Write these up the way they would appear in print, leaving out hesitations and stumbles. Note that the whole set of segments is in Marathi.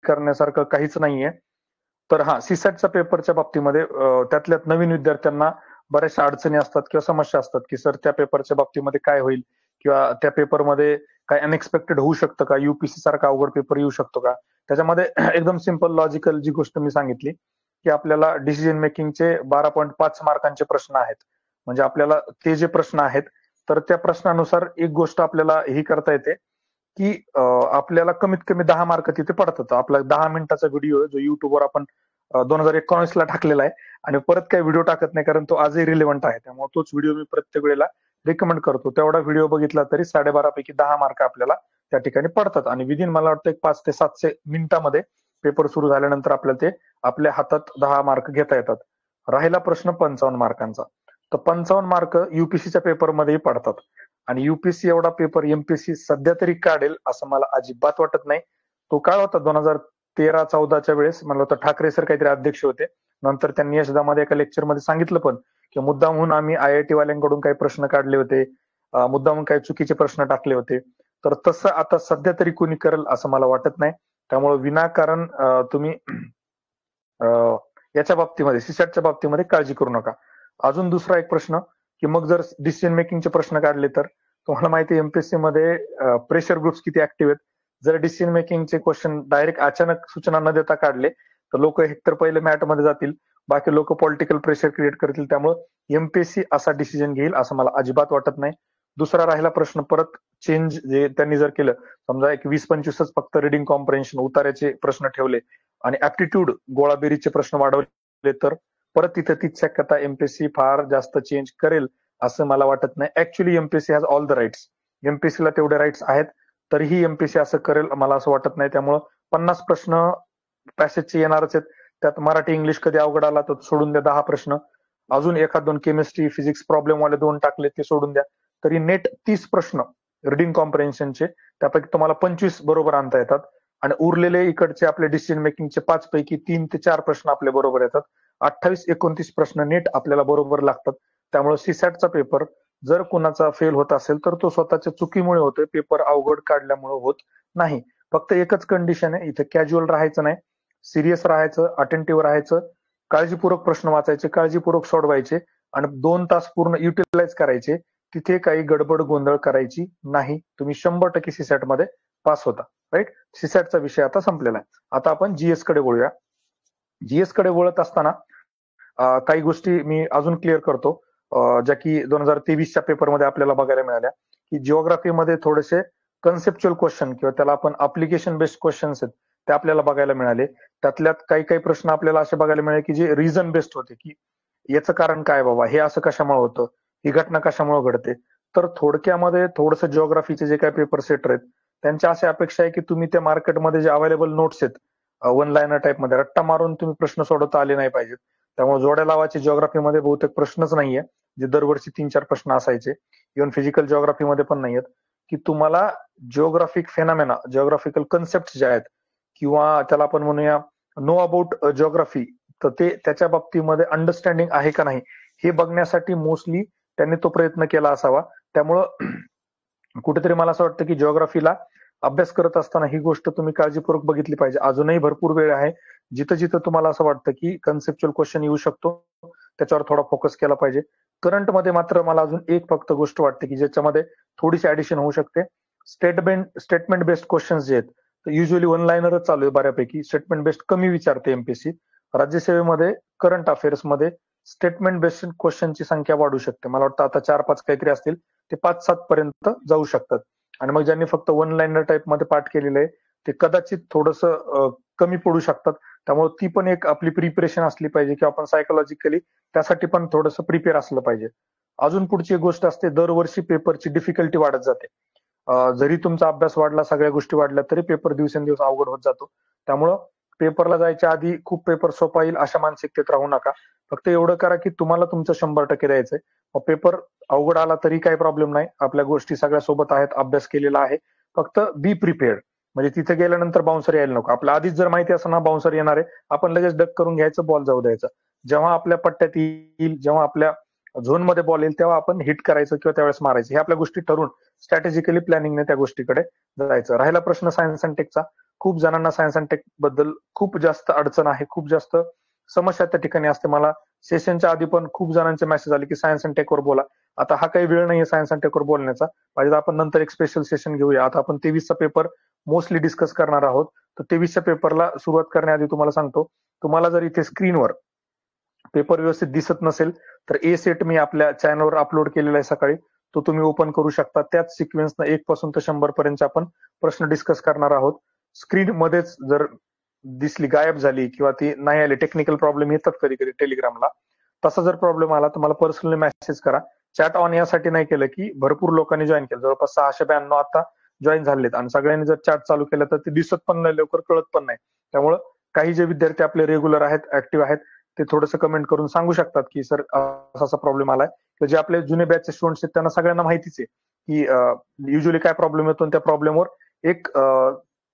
करण्यासारखं काहीच नाहीये. तर हा सीसॅटच्या पेपरच्या बाबतीमध्ये त्यातल्यात नवीन विद्यार्थ्यांना बऱ्याचशा अडचणी असतात किंवा समस्या असतात की सर त्या पेपरच्या बाबतीमध्ये काय होईल किंवा त्या पेपरमध्ये काय अनएक्सपेक्टेड होऊ शकतं का, युपीसी सारखा अवघड पेपर येऊ शकतो का. त्याच्यामध्ये एकदम सिंपल लॉजिकल जी गोष्ट मी सांगितली की आपल्याला डिसिजन मेकिंगचे 12.5 मार्कांचे प्रश्न आहेत. म्हणजे आपल्याला ते जे प्रश्न आहेत तर त्या प्रश्नानुसार एक गोष्ट आपल्याला ही करता येते की आपल्याला कमीत कमी 10 मार्क तिथे पडतात. आपला 10 मिनिटाचा व्हिडिओ जो युट्यूबवर आपण 2019 ला टाकलेला आहे आणि परत काही व्हिडिओ टाकत नाही कारण तो आजही रिलेव्हंट आहे. त्यामुळे तोच व्हिडिओ मी प्रत्येक वेळेला रेकमेंड करतो. तेवढा व्हिडिओ बघितला तरी 12.5 पैकी 10 मार्क आपल्याला त्या ठिकाणी पडतात आणि विदिन मला वाटतं 5 ते 7 मिनिटामध्ये पेपर सुरू झाल्यानंतर आपल्याला ते आपल्या हातात 10 मार्क घेता येतात. राहिला प्रश्न 55 मार्कांचा. तर 55 मार्क युपीसीच्या पेपरमध्येही पडतात आणि युपीसी एवढा पेपर एमपीएससी सध्या तरी काढेल असं मला अजिबात वाटत नाही. तो काळ होता 2013-14च्या वेळेस मला वाटतं ठाकरे सर काहीतरी अध्यक्ष होते. नंतर त्यांनी यशदामध्ये एका लेक्चरमध्ये सांगितलं पण की मुद्दामहून आम्ही आयआयटी वाल्यांकडून काही प्रश्न काढले होते, मुद्दामहून काही चुकीचे प्रश्न टाकले होते. तर तसं आता सध्या तरी कोणी करेल असं मला वाटत नाही. त्यामुळे विनाकारण तुम्ही याच्या बाबतीमध्ये सीसॅटच्या बाबतीमध्ये काळजी करू नका. अजून दुसरा एक प्रश्न की मग जर डिसिजन मेकिंगचे प्रश्न काढले तर तुम्हाला माहिती आहे एमपीएससी मध्ये प्रेशर ग्रुप्स किती ऍक्टिव्ह आहेत. जर डिसिजन मेकिंगचे क्वेश्चन डायरेक्ट अचानक सूचना न देता काढले तर लोक एकतर पहिले मॅट मध्ये जातील, बाकी लोक पॉलिटिकल प्रेशर क्रिएट करतील. त्यामुळे एमपीएससी असा डिसिजन घेईल असं मला अजिबात वाटत नाही. दुसरा राहिला प्रश्न परत चेंज जे त्यांनी जर केलं, समजा एक 20-25च फक्त रिडिंग कॉम्प्रेन्शन उतार्याचे प्रश्न ठेवले आणि ऍप्टिट्यूड गोळाबेरीचे प्रश्न वाढवले तर परत तिथे तीच शक्यता एमपीएससी फार जास्त चेंज करेल असं मला वाटत नाही. Actually MPSC has all the rights. एमपीएससीला तेवढे राईट्स आहेत तरीही एमपीएससी असं करेल मला असं वाटत नाही. त्यामुळं 50 प्रश्न पॅसेजचे येणारच आहेत. त्यात मराठी इंग्लिश कधी अवघड आला तर सोडून द्या 10 प्रश्न. अजून एखाद 2 केमिस्ट्री फिजिक्स प्रॉब्लेम वाले 2 टाकले ते सोडून द्या. तरी नेट 30 प्रश्न रिडिंग कॉम्प्रेन्शनचे त्यापैकी तुम्हाला 25 बरोबर आणता येतात आणि उरलेले इकडचे आपले डिसिजन मेकिंगचे 5 पैकी 3 ते 4 प्रश्न आपले बरोबर येतात. 28-29 प्रश्न नेट आपल्याला बरोबर लागतात. त्यामुळे सीसॅटचा पेपर जर कुणाचा फेल होत असेल तर तो स्वतःच्या चुकीमुळे होतोय, पेपर अवघड काढल्यामुळे होत नाही. फक्त एकच कंडिशन आहे, इथे कॅज्युअल राहायचं नाही, सिरियस राहायचं, अटेंटिव्ह राहायचं, काळजीपूर्वक प्रश्न वाचायचे, काळजीपूर्वक सोडवायचे आणि 2 तास पूर्ण युटिलाइज करायचे. तिथे काही गडबड गोंधळ करायची नाही. तुम्ही 100% सीसॅट मध्ये पास होता. राईट. सीसॅटचा विषय आता संपलेला आहे. आता आपण जीएस कडे वळूया. जीएस कडे वळत असताना काही गोष्टी मी अजून क्लिअर करतो ज्या की 2023च्या पेपरमध्ये आपल्याला बघायला मिळाल्या की जिओग्राफीमध्ये थोडेसे कन्सेप्च्युअल क्वेश्चन किंवा त्याला आपण अप्लिकेशन बेस्ड क्वेश्चन्स आहेत ते आपल्याला बघायला मिळाले. त्यातल्यात काही काही प्रश्न आपल्याला असे बघायला मिळाले की जे रिझन बेस्ड होते की याचं कारण काय बाबा, हे असं कशामुळे होतं, ही घटना कशामुळे घडते. तर थोडक्यामध्ये थोडंसं जिओग्राफीचे जे काही पेपर सेटर आहेत त्यांच्या अशा अपेक्षा आहे की तुम्ही त्या मार्केटमध्ये जे अवेलेबल नोट्स आहेत वन लाईनर टाईपमध्ये रट्टा मारून तुम्ही प्रश्न सोडवता आले नाही पाहिजेत. त्यामुळे जोड्या लावायचे जिओग्राफीमध्ये बहुतेक प्रश्नच नाहीये, जे दरवर्षी 3-4 प्रश्न असायचे. इव्हन फिजिकल जिओग्राफीमध्ये पण नाहीयेत की तुम्हाला जिओग्राफिक फेनामेना, जिओग्राफिकल कन्सेप्ट जे आहेत किंवा त्याला आपण म्हणूया नो अबाउट जिओग्राफी, तर ते त्याच्या बाबतीमध्ये अंडरस्टँडिंग आहे का नाही हे बघण्यासाठी मोस्टली त्यांनी तो प्रयत्न केला असावा. त्यामुळं कुठेतरी मला असं वाटतं की जिओग्राफीला अभ्यास करत असताना ही गोष्ट तुम्ही काळजीपूर्वक बघितली पाहिजे. अजूनही भरपूर वेळ आहे. जिथं जिथं तुम्हाला असं वाटतं की कन्सेप्च्युअल क्वेश्चन येऊ शकतो त्याच्यावर थोडा फोकस केला पाहिजे. करंटमध्ये मात्र मला अजून एक फक्त गोष्ट वाटते की ज्याच्यामध्ये थोडीशी ऍडिशन होऊ शकते. स्टेटमेंट बेस्ड क्वेश्चन्स जे आहेत तर युजली वन लाईनरच चालू आहे बऱ्यापैकी. स्टेटमेंट बेस्ड कमी विचारते एमपीएससी. राज्यसेवेमध्ये करंट अफेअर्समध्ये स्टेटमेंट बेस्ड क्वेश्चनची संख्या वाढू शकते. मला वाटतं आता 4-5 काहीतरी असतील, ते 5-7 पर्यंत जाऊ शकतात. आणि मग ज्यांनी फक्त वन लाईनर टाईप मध्ये पाठ केलेलं आहे ते कदाचित थोडंसं कमी पडू शकतात. त्यामुळे ती पण एक आपली प्रिपरेशन असली पाहिजे की आपण सायकोलॉजिकली त्यासाठी पण थोडंसं प्रिपेअर असलं पाहिजे. अजून पुढची एक गोष्ट असते, दरवर्षी पेपरची डिफिकल्टी वाढत जाते. जरी तुमचा अभ्यास वाढला, सगळ्या गोष्टी वाढल्या तरी पेपर दिवसेंदिवस अवघड होत जातो. त्यामुळं पेपरला जायच्या आधी खूप पेपर सोपा येईल अशा मानसिकतेत राहू नका. फक्त एवढं करा की तुम्हाला तुमचं 100% द्यायचंय. मग पेपर अवघड आला तरी काही प्रॉब्लेम नाही. आपल्या गोष्टी सगळ्या सोबत आहेत, अभ्यास केलेला आहे. फक्त बी प्रिपेअर्ड. म्हणजे तिथे गेल्यानंतर बाउन्सर यायला नको. आपल्या आधीच जर माहिती असं ना बाउन्सर येणार आहे, आपण लगेच डक करून घ्यायचं, बॉल जाऊ द्यायचा. जेव्हा आपल्या पट्ट्यात येईल, जेव्हा आपल्या झोनमध्ये बॉल येईल तेव्हा आपण हिट करायचं किंवा त्यावेळेस मारायचं. हे आपल्या गोष्टी ठरवून स्ट्रॅटेजिकली प्लॅनिंगने त्या गोष्टीकडे जायचं. राहिला प्रश्न सायन्स अँड टेकचा, खूप जणांना सायन्स अँड टेक बद्दल खूप जास्त अडचण आहे, खूप जास्त समस्या त्या ठिकाणी असते. मला सेशनच्या आधी पण खूप जणांचे मेसेज आले की सायन्स अँड टेकवर बोला. आता हा काही वेळ नाहीये सायन्स अँड टेकवर बोलण्याचा, पाहिजे आपण नंतर एक स्पेशल सेशन घेऊया. आता आपण 23चा पेपर मोस्टली डिस्कस करणार आहोत. तर 23च्या पेपरला सुरुवात करण्याआधी तुम्हाला सांगतो, तुम्हाला जर इथे स्क्रीनवर पेपर व्यवस्थित दिसत नसेल तर ए सेट मी आपल्या चॅनलवर अपलोड केलेला आहे सकाळी, तो तुम्ही ओपन करू शकता. त्याच सिक्वेन्सनं 1 पासून तर 100 पर्यंत आपण प्रश्न डिस्कस करणार आहोत. स्क्रीन मध्येच जर दिसली गायब झाली किंवा ती नाही आली, टेक्निकल प्रॉब्लेम येतात कधी कधी टेलिग्रामला, तसा जर प्रॉब्लेम आला तर मला पर्सनली मेसेज करा. चॅट ऑन यासाठी नाही केलं की भरपूर लोकांनी जॉईन केलं, जवळपास 692 आता जॉईन झालेत आणि सगळ्यांनी जर चॅट चालू केलं तर ते दिसत पण नाही लवकर, कळत पण नाही. त्यामुळं काही जे विद्यार्थी आपले रेग्युलर आहेत, ऍक्टिव्ह आहेत, ते थोडंसं कमेंट करून सांगू शकतात की सर असा प्रॉब्लेम आलाय. तर जे आपले जुने बॅचचे स्टुडंट्स आहेत त्यांना सगळ्यांना माहितीच आहे की युजली काय प्रॉब्लेम येतो, त्या प्रॉब्लेमवर एक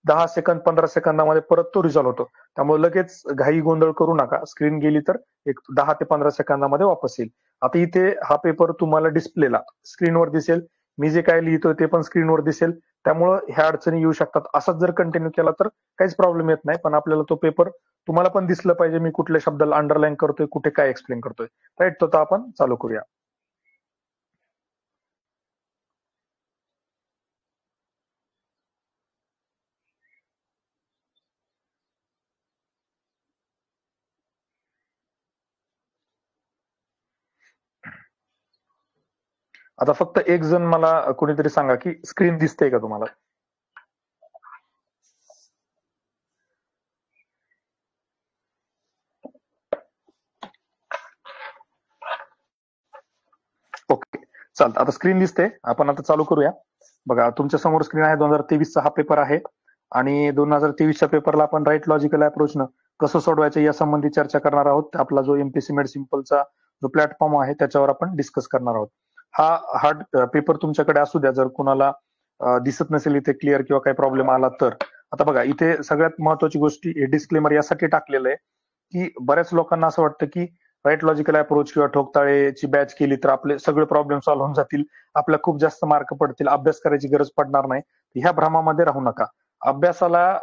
10 सेकंद 15 सेकंदामध्ये परत तो रिझॉल्व्ह होतो. त्यामुळे लगेच घाई गोंधळ करू नका. स्क्रीन गेली तर एक 10 ते 15 सेकंदामध्ये वापस येईल. आता इथे हा पेपर तुम्हाला डिस्प्लेला स्क्रीनवर दिसेल, मी जे काय लिहितोय ते पण स्क्रीनवर दिसेल. त्यामुळं ह्या अडचणी येऊ शकतात. असाच जर कंटिन्यू केला तर काहीच प्रॉब्लेम येत नाही, पण आपल्याला तो पेपर तुम्हाला पण दिसलं पाहिजे मी कुठल्या शब्दाला अंडरलाईन करतोय, कुठे काय एक्सप्लेन करतोय. राईट, तो आपण चालू करूया. आता फक्त एक जण मला कोणीतरी सांगा की स्क्रीन दिसते का तुम्हाला? ओके, चालतं. आता स्क्रीन दिसते, आपण आता चालू करूया. बघा तुमच्या समोर स्क्रीन आहे. 2023चा हा पेपर आहे आणि 2023च्या पेपरला आपण राईट लॉजिकल अप्रोचनं कसं सोडवायचं या संबंधी चर्चा करणार आहोत. आपला जो एमपीसी मेड सिम्पलचा जो प्लॅटफॉर्म आहे त्याच्यावर आपण डिस्कस करणार आहोत. हा हार्ड पेपर तुमच्याकडे असू द्या, जर कुणाला दिसत नसेल इथे क्लिअर किंवा काही प्रॉब्लेम आला तर. आता बघा इथे सगळ्यात महत्वाची गोष्ट, हे डिस्क्लेमर यासाठी टाकलेलं आहे की बऱ्याच लोकांना असं वाटतं की राईट लॉजिकल अप्रोच किंवा ठोकताळेची बॅच केली तर आपले सगळे प्रॉब्लेम सॉल्व्ह होऊन जातील, आपल्याला खूप जास्त मार्क पडतील, अभ्यास करायची गरज पडणार नाही. ह्या भ्रमामध्ये राहू नका. अभ्यासाला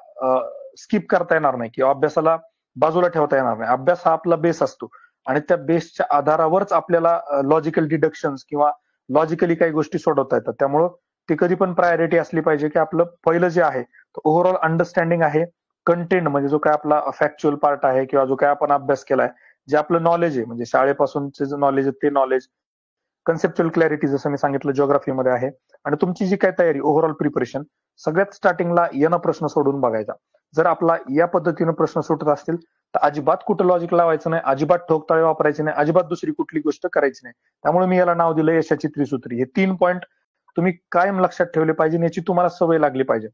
स्किप करता येणार नाही किंवा अभ्यासाला बाजूला ठेवता येणार नाही. अभ्यास हा आपला बेस असतो आणि त्या बेसच्या आधारावरच आपल्याला लॉजिकल डिडक्शन्स किंवा लॉजिकली काही गोष्टी सोडवता येतात. त्यामुळं ती कधी पण प्रायोरिटी असली पाहिजे की आपलं पहिलं जे आहे ओव्हरऑल अंडरस्टँडिंग आहे, कंटेंट म्हणजे जो काय आपला फॅक्च्युअल पार्ट आहे किंवा जो काय आपण अभ्यास केलाय, जे आपलं नॉलेज आहे म्हणजे शाळेपासूनचे जे नॉलेज आहे ते नॉलेज, कन्सेप्च्युअल क्लॅरिटी जसं मी सांगितलं जिओग्राफीमध्ये आहे, आणि तुमची जी काय तयारी ओव्हरऑल प्रिपरेशन, सगळ्यात स्टार्टिंगला येणं प्रश्न सोडून बघायचा. जर आपला या पद्धतीनं प्रश्न सुटत असतील तर अजिबात कुठं लॉजिक लावायचं नाही, अजिबात ठोकताळे वापरायचे नाही, अजिबात दुसरी कुठली गोष्ट करायची नाही. त्यामुळे मी याला नाव दिलं यशाची त्रिसूत्री. हे 3 पॉईंट तुम्ही कायम लक्षात ठेवले पाहिजे, याची तुम्हाला सवय लागली पाहिजे.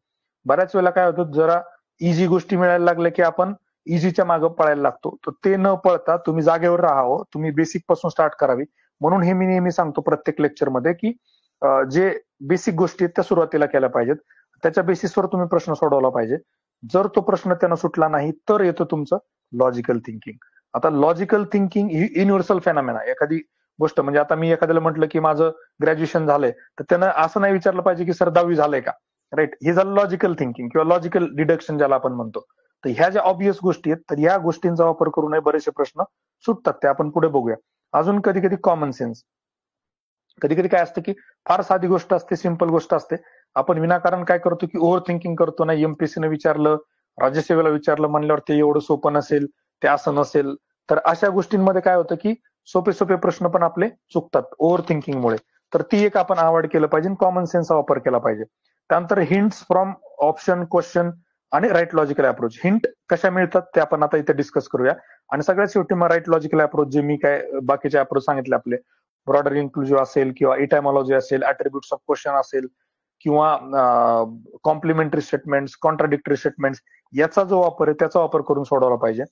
बऱ्याच वेळेला काय होतं, जरा इझी गोष्टी मिळायला लागल्या की आपण इझीच्या मागे पळायला लागतो. तर ते न पळता तुम्ही जागेवर राहावं, तुम्ही बेसिक पासून स्टार्ट करावी. म्हणून हे मी नेहमी सांगतो प्रत्येक लेक्चरमध्ये की जे बेसिक गोष्टी आहेत त्या सुरुवातीला केल्या पाहिजेत, त्याच्या बेसिसवर तुम्ही प्रश्न सोडवला पाहिजे. जर तो प्रश्न त्यांना सुटला नाही तर येतं तुमचं लॉजिकल थिंकिंग. आता लॉजिकल थिंकिंग ही युनिव्हर्सल फेनॉमेना. एखादी गोष्ट म्हणजे आता मी एखाद्याला म्हटलं की माझं ग्रॅज्युएशन झालंय तर त्यानं असं नाही विचारलं पाहिजे की सर 10वी झालंय का, राईट? हे झालं लॉजिकल थिंकिंग किंवा लॉजिकल डिडक्शन ज्याला आपण म्हणतो. तर ह्या ज्या ऑब्विस गोष्टी आहेत तर या गोष्टींचा वापर करू नये, बरेचसे प्रश्न सुटतात, ते आपण पुढे बघूया. अजून कधी कधी कॉमन सेन्स, कधी कधी काय असतं की फार साधी गोष्ट असते, सिंपल गोष्ट असते, आपण विनाकारण काय करतो की ओव्हर थिंकिंग करतो. ना एमपीसीने विचारलं, राज्यसेवेला विचारलं म्हणल्यावर ते एवढं सोपं नसेल, ते असं नसेल. तर अशा गोष्टींमध्ये काय होतं की सोपे सोपे प्रश्न पण आपले चुकतात ओव्हर थिंकिंगमुळे. तर ती एक आपण अवॉइड केलं पाहिजे, कॉमन सेन्सचा वापर केला पाहिजे. त्यानंतर हिंट्स फ्रॉम ऑप्शन, क्वेश्चन आणि राईट लॉजिकल अप्रोच. हिंट कशा मिळतात ते आपण आता इथे डिस्कस करूया. आणि सगळ्यात शेवटी मग राईट लॉजिकल अप्रोच, जे मी काय बाकीचे अप्रोच सांगितले आपले, ब्रॉडर इन्क्लुझिव्ह असेल किंवा इटायमॉलॉजी असेल, ऍट्रिब्युट्स ऑफ क्वेश्चन असेल किंवा कॉम्प्लिमेंटरी स्टेटमेंट्स, कॉन्ट्राडिक्टरी स्टेटमेंट्स, याचा जो वापर आहे त्याचा वापर करून सोडवला पाहिजे.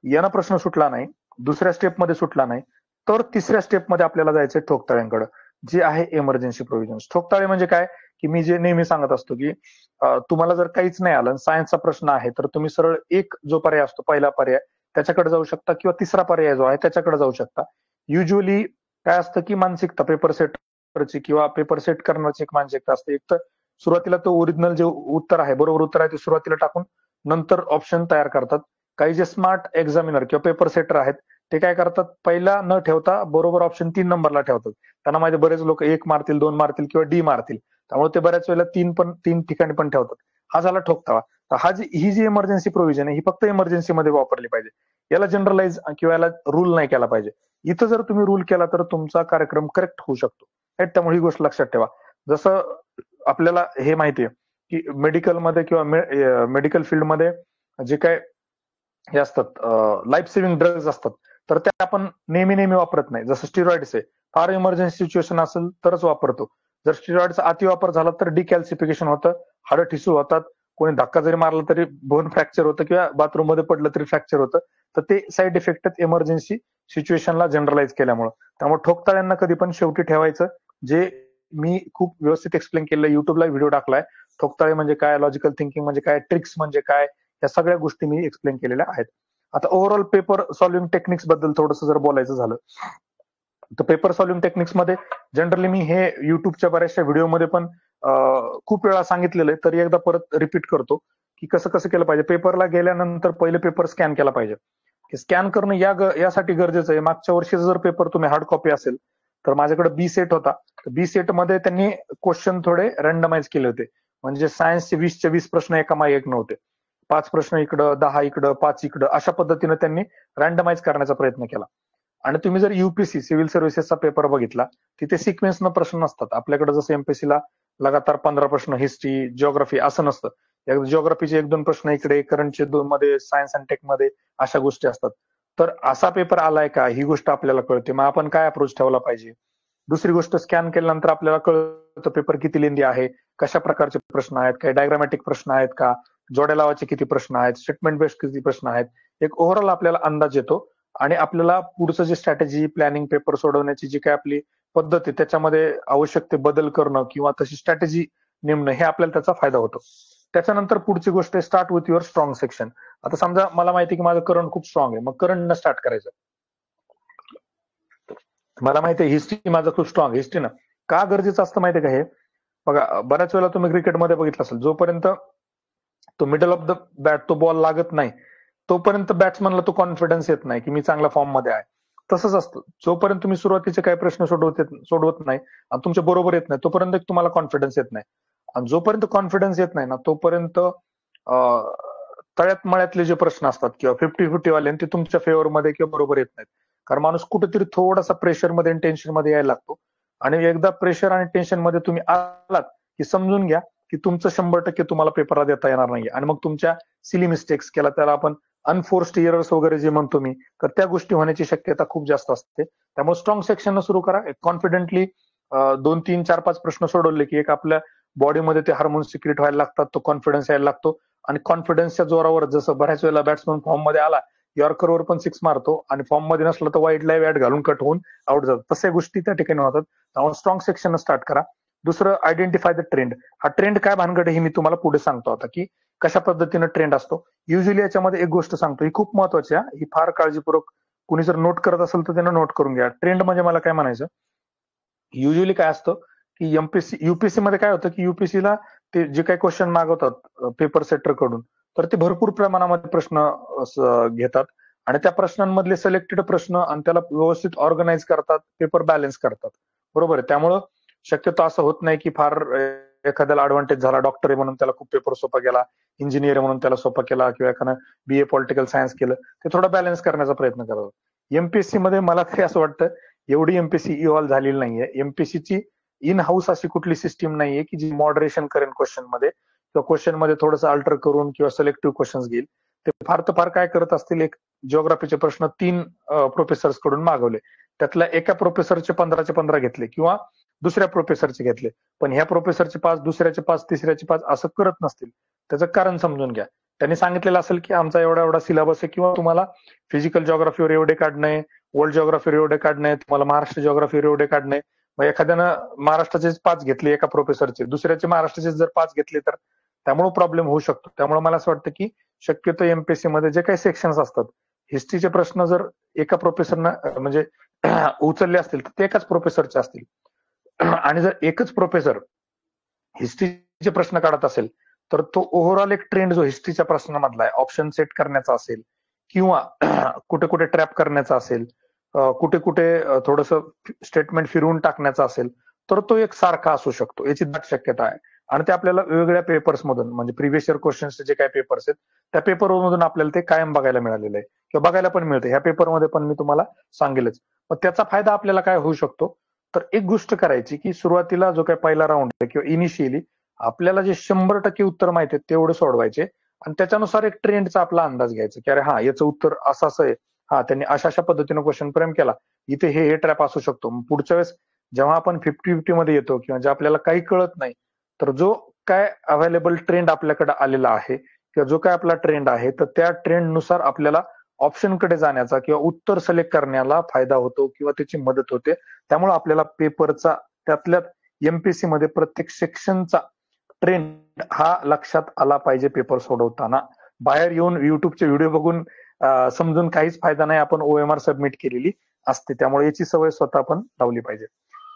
यानं प्रश्न सुटला नाही, दुसऱ्या स्टेपमध्ये सुटला नाही, तर तिसऱ्या स्टेपमध्ये आपल्याला जायचंय ठोकताळ्यांकडे, जे आहे इमर्जन्सी प्रोव्हिजन्स. ठोकताळे म्हणजे काय की मी जे नेहमी सांगत असतो की तुम्हाला जर काहीच नाही आलं, सायन्सचा प्रश्न आहे, तर तुम्ही सरळ एक जो पर्याय असतो पहिला पर्याय त्याच्याकडे जाऊ शकता किंवा तिसरा पर्याय जो आहे त्याच्याकडे जाऊ शकता. युजली काय असतं की मानसिकता पेपर सेटरची किंवा पेपर सेट करण्याची एक मानसिकता असते, एक तर सुरुवातीला तो ओरिजिनल जे उत्तर आहे, बरोबर उत्तर आहे ते सुरुवातीला टाकून नंतर ऑप्शन तयार करतात. काही जे स्मार्ट एक्झामिनर किंवा पेपर सेटर आहेत ते काय करतात, पहिला न ठेवता बरोबर ऑप्शन 3 नंबरला ठेवतात. त्यांना माहिती बरेच लोक 1 मारतील, 2 मारतील किंवा डी मारतील, त्यामुळे ते बऱ्याच वेळेला 3 ठिकाणी पण ठेवतात. हा झाला ठोकतावा. तर ही जी इमर्जन्सी प्रोव्हिजन आहे ही फक्त इमर्जन्सी मध्ये वापरली पाहिजे. याला जनरलाइज किंवा याला रूल नाही केला पाहिजे. इथं जर तुम्ही रूल केला तर तुमचा कार्यक्रम करेक्ट होऊ शकतो. त्यामुळे ही गोष्ट लक्षात ठेवा. जसं आपल्याला हे माहितीये की मेडिकलमध्ये किंवा मेडिकल फील्डमध्ये जे काय हे असतात लाईफ सेव्हिंग ड्रग्ज असतात, तर ते आपण नेहमी वापरत नाही. जसं स्टिरॉइड्स आहे, फार इमर्जन्सी सिच्युएशन असेल तरच वापरतो. जर स्टिरॉइडचा अतिवापर झाला तर डिकॅल्सिफिकेशन होतं, हाडं ठिसूळ होतात, कोणी धक्का जरी मारला तरी बोन फ्रॅक्चर होतं किंवा बाथरूम मध्ये पडलं तरी फ्रॅक्चर होतं. तर ते साईड इफेक्ट आहेत इमर्जन्सी सिच्युएशनला जनरलाइज केल्यामुळे. त्यामुळे ठोकताळ्यांना कधी पण शेवटी ठेवायचं, जे मी खूप व्यवस्थित एक्सप्लेन केलं, युट्यूबला व्हिडिओ टाकलाय. ठोकताळे म्हणजे काय, लॉजिकल थिंकिंग म्हणजे काय, ट्रिक्स म्हणजे काय, या सगळ्या गोष्टी मी एक्सप्लेन केलेल्या आहेत. आता ओव्हरऑल पेपर सॉल्व्हिंग टेक्निक्स बद्दल थोडंसं जर बोलायचं झालं तर पेपर सॉल्व्हिंग टेक्निक्स मध्ये जनरली मी हे युट्यूबच्या बऱ्याचशा व्हिडिओमध्ये पण खूप वेळा सांगितलेलं आहे, तरी एकदा परत रिपीट करतो की कसं केलं पाहिजे. पेपरला गेल्यानंतर पहिले पेपर स्कॅन केला पाहिजे. स्कॅन करणं यासाठी गरजेचं आहे. मागच्या वर्षीचा जर पेपर तुम्ही हार्ड कॉपी असेल तर माझ्याकडे बी सेट होता. बी सेट मध्ये त्यांनी क्वेश्चन थोडे रँडमाइज केले होते. म्हणजे सायन्सचे 20चे 20 प्रश्न एका मागे एक नव्हते. 5 प्रश्न इकडं, 10 इकडं, 5 इकडं, अशा पद्धतीने त्यांनी रँडमाइज करण्याचा प्रयत्न केला. आणि तुम्ही जर युपीएससी सिव्हिल सर्व्हिसेसचा पेपर बघितला, तिथे सिक्वेन्सनं प्रश्न नसतात. आपल्याकडे जसं एमपीएससीला लगातार 15 प्रश्न हिस्ट्री, जिओग्राफी असं नसतं. जिओग्राफीचे 1-2 प्रश्न इकडे, करंटचे 2 मध्ये, सायन्स अँड टेक मध्ये अशा गोष्टी असतात. तर असा पेपर आलाय का ही गोष्ट आपल्याला कळते. मग आपण काय अप्रोच ठेवला पाहिजे. दुसरी गोष्ट, स्कॅन केल्यानंतर आपल्याला कळतं पेपर किती लेंदी आहे, कशा प्रकारचे प्रश्न आहेत, काही डायग्रामॅटिक प्रश्न आहेत का, जोड्या लावाचे किती प्रश्न आहेत, स्टेटमेंट बेस्ड किती प्रश्न आहेत. एक ओव्हरऑल आपल्याला अंदाज येतो आणि आपल्याला पुढचं जे स्ट्रॅटेजी, प्लॅनिंग, पेपर सोडवण्याची जी काय आपली पद्धत आहे त्याच्यामध्ये आवश्यक ते बदल करणं किंवा तशी स्ट्रॅटेजी नेमणं, हे आपल्याला त्याचा फायदा होतो. त्याच्यानंतर पुढची गोष्ट आहे start with your strong section. आता समजा मला माहिती आहे की माझं करंट खूप स्ट्रॉंग आहे, मग करंटनं स्टार्ट करायचं. मला माहिती आहे हिस्ट्री माझं खूप स्ट्रॉंग, हिस्ट्रीनं का गरजेचं असतं माहितीये का हे बघा. बऱ्याच वेळेला तुम्ही क्रिकेटमध्ये बघितलं असेल, जोपर्यंत तो मिडल ऑफ द बॅट तो बॉल लागत नाही तोपर्यंत बॅट्समनला तो कॉन्फिडन्स येत नाही की मी चांगल्या फॉर्म मध्ये आहे. तसंच असतं, जोपर्यंत तुम्ही सुरुवातीचे काही प्रश्न सोडवत नाही आणि तुमच्या बरोबर येत नाही तोपर्यंत तुम्हाला कॉन्फिडन्स येत नाही. आणि जोपर्यंत कॉन्फिडन्स येत नाही ना तोपर्यंत तळ्यात मळ्यातले जे प्रश्न असतात किंवा 50-50 वाले ते तुमच्या फेवरमध्ये किंवा बरोबर येत नाहीत. कारण माणूस कुठेतरी थोडासा प्रेशरमध्ये आणि टेन्शनमध्ये यायला लागतो. आणि एकदा प्रेशर आणि टेन्शन मध्ये तुम्ही आलात की समजून घ्या की तुमचं 100% तुम्हाला पेपरला देता येणार नाही. आणि मग तुमच्या सिली मिस्टेक्स केला, त्याला आपण अनफोर्स्ड एरर्स वगैरे जे म्हणतो मी, तर त्या गोष्टी होण्याची शक्यता खूप जास्त असते. त्यामुळे स्ट्रॉंग सेक्शन सुरू करा. कॉन्फिडेंटली 2, 3, 4, 5 प्रश्न सोडवले की एक आपल्या बॉडीमध्ये ते हार्मोन सिक्रेट व्हायला लागतात, तो कॉन्फिडन्स यायला लागतो. आणि कॉन्फिडन्सच्या जोरावर जसं बऱ्याच वेळेला बॅट्समन फॉर्म मध्ये आला यॉर्करवर पण 6 मारतो आणि फॉर्म मध्ये नसला तर वाईडला बॅट घालून कट होऊन आउट जातात. तशा गोष्टी त्या ठिकाणी होतात. त्यामुळे स्ट्रॉंग सेक्शन स्टार्ट करा. दुसरं, आयडेंटिफाय द ट्रेंड. हा ट्रेंड काय भानगड हे मी तुम्हाला पुढे सांगतो आता की कशा पद्धतीनं ट्रेंड असतो. युजली याच्यामध्ये एक गोष्ट सांगतो, ही खूप महत्वाची आहे, ही फार काळजीपूर्वक कुणी जर नोट करत असेल तर त्यांना नोट करून घ्या. ट्रेंड म्हणजे मला काय म्हणायचं, युजली काय असतं की एमपीएससी युपीएससी मध्ये काय होतं की युपीएससीला ते जे काही क्वेश्चन मागवतात पेपर सेटर कडून, तर ते भरपूर प्रमाणामध्ये प्रश्न घेतात आणि त्या प्रश्नांमधले सिलेक्टेड प्रश्न आणि त्याला व्यवस्थित ऑर्गनाईज करतात, पेपर बॅलन्स करतात. बरोबर आहे. त्यामुळं शक्यतो असं होत नाही की फार एखाद्याला ऍडव्हान्टेज झाला, डॉक्टर आहे म्हणून त्याला खूप पेपर सोपा गेला, इंजिनियर आहे म्हणून त्याला सोपा केला किंवा एखादं बीए पॉलिटिकल सायन्स केलं, ते थोडं बॅलन्स करण्याचा प्रयत्न करतात. एमपीएससी मध्ये मला तरी असं वाटतं एवढी एमपीएससी इव्हॉल्व्ह झालेली नाहीये. एमपीएससीची इन हाऊस अशी कुठली सिस्टीम नाहीये की जी मॉडरेशन करेन क्वेश्चन मध्ये किंवा क्वेश्चन मध्ये थोडंसं अल्टर करून किंवा सिलेक्टिव्ह क्वेश्चन्स घेईल. ते फार तर फार काय करत असतील, एक जिओग्राफीचे प्रश्न 3 प्रोफेसर्स कडून मागवले, त्यातल्या एका प्रोफेसरचे 15चे 15 घेतले किंवा दुसऱ्या प्रोफेसरचे घेतले, पण ह्या प्रोफेसरचे 5, दुसऱ्याचे 5, तिसऱ्याचे 5 असं करत नसतील. त्याचं कारण समजून घ्या. त्यांनी सांगितलेलं असेल की आमचा एवढा एवढा सिलेबस आहे किंवा तुम्हाला फिजिकल जिओग्राफीवर एवढे काढणे, वर्ल्ड जिओग्राफीवर एवढे काढणे, तुम्हाला महाराष्ट्र जिओग्राफीवर एवढे काढणे. मग एखाद्यानं महाराष्ट्राचेच 5 घेतले एका प्रोफेसरचे, दुसऱ्याचे महाराष्ट्राचे जर 5 घेतले तर त्यामुळे प्रॉब्लेम होऊ शकतो. त्यामुळे मला असं वाटतं की शक्यतो एमपीएससी मध्ये जे काही सेक्शन्स असतात, हिस्ट्रीचे प्रश्न जर एका प्रोफेसरनं म्हणजे उचलले असतील तर ते एकाच प्रोफेसरचे असतील. आणि जर एकच प्रोफेसर हिस्ट्रीचे जे प्रश्न काढत असेल तर तो ओव्हरऑल एक ट्रेंड जो हिस्ट्रीच्या प्रश्नामधला आहे, ऑप्शन सेट करण्याचा असेल किंवा कुठे कुठे ट्रॅप करण्याचा असेल, कुठे कुठे थोडंसं स्टेटमेंट फिरवून टाकण्याचा असेल, तर तो एक सारखा असू शकतो, याची दाट शक्यता आहे. आणि ते आपल्याला वेगवेगळ्या पेपर्स मधून म्हणजे प्रिव्हियस इयर क्वेश्चन्सचे जे काही पेपर्स आहेत त्या पेपरमधून आपल्याला ते कायम बघायला मिळालेलं आहे किंवा बघायला पण मिळतं. ह्या पेपरमध्ये पण मी तुम्हाला सांगेलच. मग त्याचा फायदा आपल्याला काय होऊ शकतो, तर एक गोष्ट करायची की सुरुवातीला जो काही पहिला राऊंड आहे किंवा इनिशियली आपल्याला जे 100% उत्तर माहिती आहे तेवढे सोडवायचे आणि त्याच्यानुसार एक ट्रेंडचा आपला अंदाज घ्यायचा की अरे हा याचं उत्तर असं असं आहे, हा त्यांनी अशा अशा पद्धतीनं क्वेश्चन फ्रेम केला, इथे हे ट्रॅप असू शकतो. पुढच्या वेळेस जेव्हा आपण 50-50 मध्ये येतो किंवा जे आपल्याला काही कळत नाही, तर जो काय अवेलेबल ट्रेंड आपल्याकडे आलेला आहे किंवा जो काय आपला ट्रेंड आहे तर त्या ट्रेंडनुसार आपल्याला ऑप्शनकडे जाण्याचा किंवा उत्तर सिलेक्ट करण्याला फायदा होतो किंवा त्याची मदत होते. त्यामुळे आपल्याला पेपरचा त्यातल्या एमपीएससी मध्ये प्रत्येक सेक्शनचा ट्रेंड हा लक्षात आला पाहिजे पेपर सोडवताना. बाहेर येऊन युट्यूबचे व्हिडिओ बघून समजून काहीच फायदा नाही, आपण ओएमआर सबमिट केलेली असते. त्यामुळे याची सवय स्वतः आपण लावली पाहिजे.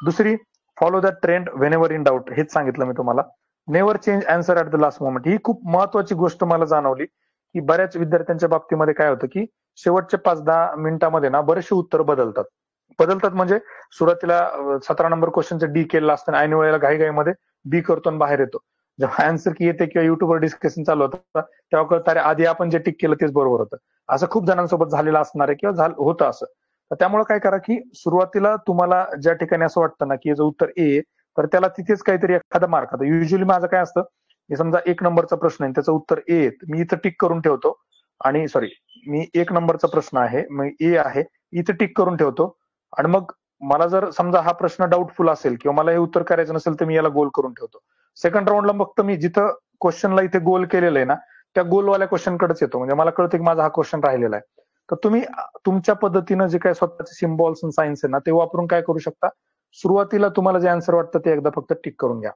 दुसरी, follow the trend whenever in doubt, हेच सांगितलं मी तुम्हाला. Never change answer at the last moment, ही खूप महत्वाची गोष्ट मला जाणवली की बऱ्याच विद्यार्थ्यांच्या बाबतीमध्ये काय होतं की शेवटच्या 5-10 मिनिटांमध्ये ना बरेचसे उत्तर बदलतात म्हणजे सुरुवातीला 17 नंबर क्वेश्चनचं डी केलेलं असतं आणि ऐन वेळेला घाईघाईमध्ये बी करतो आणि बाहेर येतो. जेव्हा आन्सर की येते किंवा युट्यूबवर डिस्कशन चालू होतं तेव्हा कळतं अरे आधी आपण जे टिक केलं तेच बरोबर होतं. असं खूप जणांसोबत झालेलं असणार आहे किंवा होतं असं. तर त्यामुळे काय करा की सुरुवातीला तुम्हाला ज्या ठिकाणी असं वाटतं ना की याचं उत्तर ए, तर त्याला तिथेच काहीतरी एखादा मार्क. आता युजली माझं काय असतं, मी समजा 1 नंबरचा प्रश्न आहे त्याचं उत्तर ए, मी इथं टिक करून ठेवतो आणि सॉरी मी 1 नंबरचा प्रश्न आहे मग ए आहे इथं टिक करून ठेवतो आणि मग मला जर समजा हा प्रश्न डाऊटफुल असेल किंवा मला हे उत्तर करायचं नसेल तर मी याला गोल करून ठेवतो. सेकंड राऊंडला फक्त मी जिथं क्वेश्चनला इथे गोल केलेलं आहे ना त्या गोलवाल्या क्वेश्चनकडेच येतो, म्हणजे मला कळतं की माझा हा क्वेश्चन राहिलेला आहे. तर तुम्ही तुमच्या पद्धतीनं जे काय स्वतःचे सिम्बॉल्स आणि सायन्स आहे ना ते वापरून काय करू शकता, सुरुवातीला तुम्हाला जे आन्सर वाटतं ते एकदा फक्त टिक करून घ्या.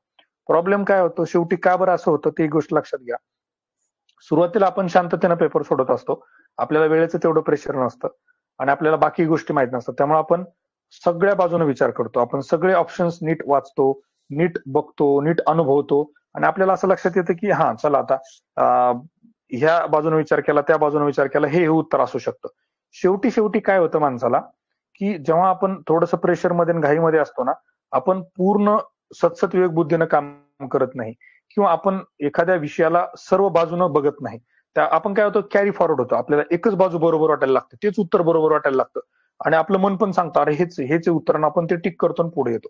प्रॉब्लेम काय होतो शेवटी, का बरं असं होतं ती गोष्ट लक्षात घ्या. सुरुवातीला आपण शांततेनं पेपर सोडत असतो, आपल्याला वेळेचं तेवढं प्रेशर नसतं आणि आपल्याला बाकी गोष्टी माहित नसतात. त्यामुळे आपण सगळ्या बाजूने विचार करतो, आपण सगळे ऑप्शन्स नीट वाचतो, नीट बघतो, नीट अनुभवतो आणि आपल्याला असं लक्षात येतं की हा चला आता ह्या बाजूने विचार केला त्या बाजूने विचार केला हे उत्तर असू शकतं. शेवटी काय होतं माणसाला की जेव्हा आपण थोडंसं प्रेशरमध्ये आणि घाईमध्ये असतो ना, आपण पूर्ण सतसत विवेक बुद्धीनं काम करत नाही किंवा आपण एखाद्या विषयाला सर्व बाजूनं बघत नाही. त्या आपण काय होतं कॅरी फॉरवर्ड होतो, आपल्याला एकच बाजू बरोबर वाटायला लागतं, तेच उत्तर बरोबर वाटायला लागतं आणि आपलं मन पण सांगतं अरे हेच उत्तर, आपण ते टिक करतो आणि पुढे येतो.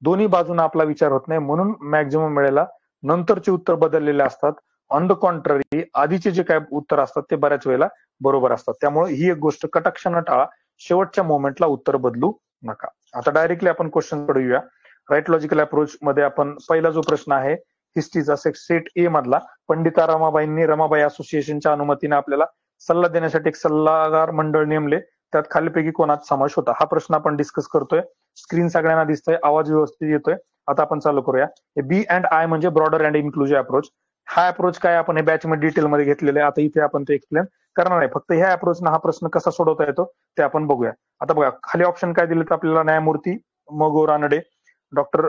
दोन्ही बाजूने आपला विचार होत नाही, म्हणून मॅक्झिमम वेळेला नंतरचे उत्तर बदललेले असतात. ऑन द कॉन्ट्ररी आधीचे जे काय उत्तर असतात ते बऱ्याच वेळेला बरोबर असतात. त्यामुळे ही एक गोष्ट कटाक्षानं टाळा, शेवटच्या मोमेंटला उत्तर बदलू नका. आता डायरेक्टली आपण क्वेश्चन कडे येऊया. राईट लॉजिकल अप्रोच मध्ये आपण पहिला जो प्रश्न आहे हिस्ट्रीचा सेट ए मधला, पंडिता रमाबाईंनी रमाबाई असोसिएशनच्या अनुमतीने आपल्याला सल्ला देण्यासाठी एक सल्लागार मंडळ नेमले, त्यात खालीलपैकी कोणाचा समावेश होता. हा प्रश्न आपण डिस्कस करतोय. स्क्रीन सगळ्यांना दिसतोय, आवाज व्यवस्थित येतोय. आता आपण चालू करूया. बी अँड आय म्हणजे ब्रॉडर अँड इन्क्लुझिव्ह अप्रोच. हा अप्रोच काय आपण हे बॅच मध्ये डिटेलमध्ये घेतलेलं आहे, आता इथे आपण ते एक्सप्लेन करणार आहे. फक्त ह्या अप्रोचनं हा प्रश्न कसा सोडवता येतो ते आपण बघूया. आता बघा खाली ऑप्शन काय दिले तर आपल्याला न्यायमूर्ती मगो Ranade, doctor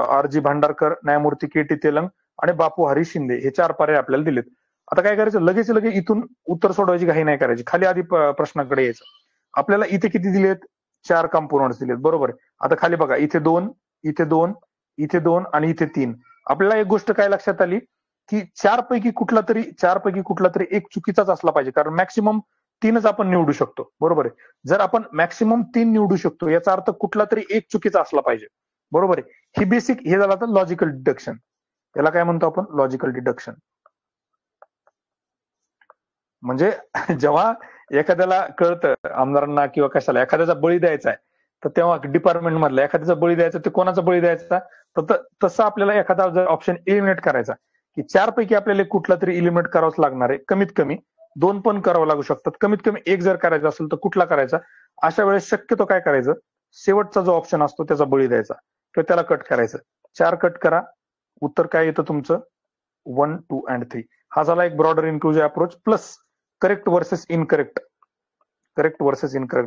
R G Bhandarkar, न्यायमूर्ती के टी तेलंग आणि बापू हरी शिंदे हे 4 पर्याय आपल्याला दिलेत. आता काय करायचं, लगेच इथून उत्तर सोडवायची घाई नाही करायची, खाली आधी प्रश्नाकडे यायचं. आपल्याला इथे किती दिलेत, 4 कॉम्पोनंट्स दिलेत, बरोबर आहे. आता खाली बघा इथे 2, इथे 2, इथे 2 आणि इथे 3. आपल्याला एक गोष्ट काय लक्षात आली की 4 पैकी कुठला तरी एक चुकीचाच असला पाहिजे, कारण मॅक्सिमम 3च आपण निवडू शकतो, बरोबर आहे. जर आपण मॅक्सिमम 3 निवडू शकतो याचा अर्थ कुठला तरी एक चुकीचा असला पाहिजे, बरोबर आहे. ही बेसिक, हे झालं आता लॉजिकल डिडक्शन. याला काय म्हणतो आपण, लॉजिकल डिडक्शन. म्हणजे जेव्हा एखाद्याला कळतं आमदारांना किंवा कशाला एखाद्याचा बळी द्यायचा आहे, तर तेव्हा डिपार्टमेंट मधला एखाद्याचा बळी द्यायचा, ते कोणाचा बळी द्यायचा, तर तसं आपल्याला एखादा जर ऑप्शन एलिमिनेट करायचा की 4 पैकी आपल्याला कुठला तरी एलिमिनेट करावंच लागणार आहे, कमीत कमी 2 पण करावं लागू शकतात, कमीत कमी 1 जर करायचा असेल तर कुठला करायचा. अशा वेळेस शक्यतो काय करायचं, शेवटचा जो ऑप्शन असतो त्याचा बळी द्यायचा किंवा त्याला कट करायचं. 4 कट करा, उत्तर काय येतं तुमचं 1, 2 and 3. हा झाला एक broader inclusive approach plus correct versus incorrect.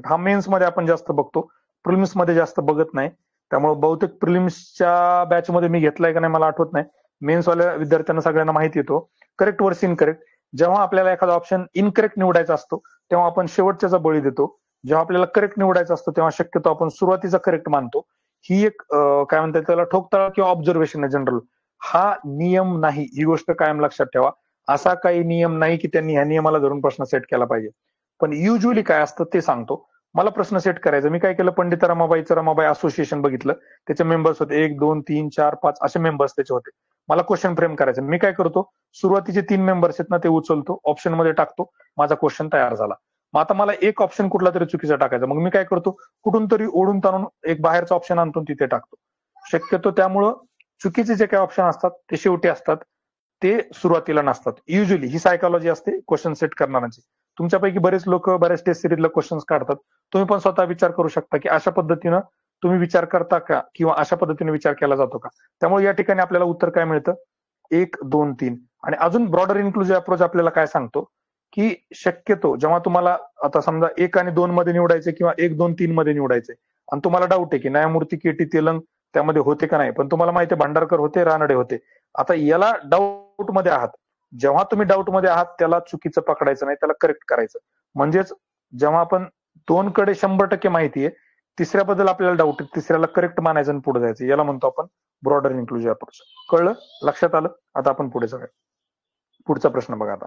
हा मेन्स मध्ये आपण जास्त बघतो, प्रिलिम्स मध्ये जास्त बघत नाही. त्यामुळे बहुतेक प्रिलिम्सच्या बॅच मध्ये मी घेतलाय का नाही मला आठवत नाही, मेन्सवाल्या विद्यार्थ्यांना सगळ्यांना माहिती येतो. करेक्ट वर्स इनकरेक्ट. जेव्हा आपल्याला एखादा ऑप्शन इनकरेक्ट निवडायचा असतो तेव्हा आपण शेवटच्याचा बळी देतो. जेव्हा आपल्याला करेक्ट निवडायचा असतो तेव्हा शक्यतो आपण सुरुवातीचा करेक्ट मानतो. ही एक काय म्हणतात त्याला ठोकताळा किंवा ऑब्झर्वेशन आहे जनरल. हा नियम नाही, ही गोष्ट कायम लक्षात ठेवा. असा काही नियम नाही की त्यांनी ह्या नियमाला धरून प्रश्न सेट केला पाहिजे. पण युजली काय असतं ते सांगतो. मला प्रश्न सेट करायचा, मी काय केलं, पंडित रमाबाईचं रमाबाई असोसिएशन बघितलं, त्याचे मेंबर्स होते 1, 2, 3, 4, 5 असे मेंबर्स त्याचे होते. मला क्वेश्चन फ्रेम करायचं, मी काय करतो, सुरुवातीचे 3 मेंबर्स आहेत ना ते उचलतो, ऑप्शन मध्ये टाकतो, माझा क्वेश्चन तयार झाला. मग आता मला एक ऑप्शन कुठला तरी चुकीचा टाकायचा, मग मी काय करतो, कुठून तरी ओढून ताणून एक बाहेरचा ऑप्शन आणतो तिथे टाकतो. शक्यतो त्यामुळं चुकीचे जे काही ऑप्शन असतात ते शेवटी असतात, ते सुरुवातीला नसतात. युजली ही सायकॉलॉजी असते क्वेश्चन सेट करणाऱ्यांची. तुमच्यापैकी बरेच लोक बऱ्याच टेस्ट सिरीजला क्वेश्चन्स काढतात. तुम्ही पण स्वतः विचार करू शकता की अशा पद्धतीनं तुम्ही विचार करता का किंवा अशा पद्धतीने विचार केला जातो का. त्यामुळे या ठिकाणी आपल्याला उत्तर काय मिळतं, 1, 2, 3. आणि अजून ब्रॉडर इन्क्लुझिव्ह अप्रोच आपल्याला काय सांगतो की शक्यतो जेव्हा तुम्हाला आता समजा 1 आणि 2 मध्ये निवडायचे किंवा 1, 2, 3 मध्ये निवडायचे आणि तुम्हाला डाऊट आहे की न्यायमूर्ती के.टी. तेलंग त्यामध्ये होते का नाही, पण तुम्हाला माहिती आहे भांडारकर होते, रानडे होते. आता याला डाऊट मध्ये आहात, जेव्हा तुम्ही डाऊट मध्ये आहात त्याला चुकीचं पकडायचं नाही, त्याला करेक्ट करायचं. म्हणजेच जेव्हा आपण 2 कडे 100% माहिती आहे, तिसऱ्याबद्दल आपल्याला डाऊट आहे, तिसऱ्याला करेक्ट मानायचं आणि पुढे जायचं, याला म्हणतो आपण ब्रॉडर इन्क्लुझिव्ह अप्रोच. कळलं, लक्षात आलं. आता आपण पुढे जाऊया. पुढचा प्रश्न बघा आता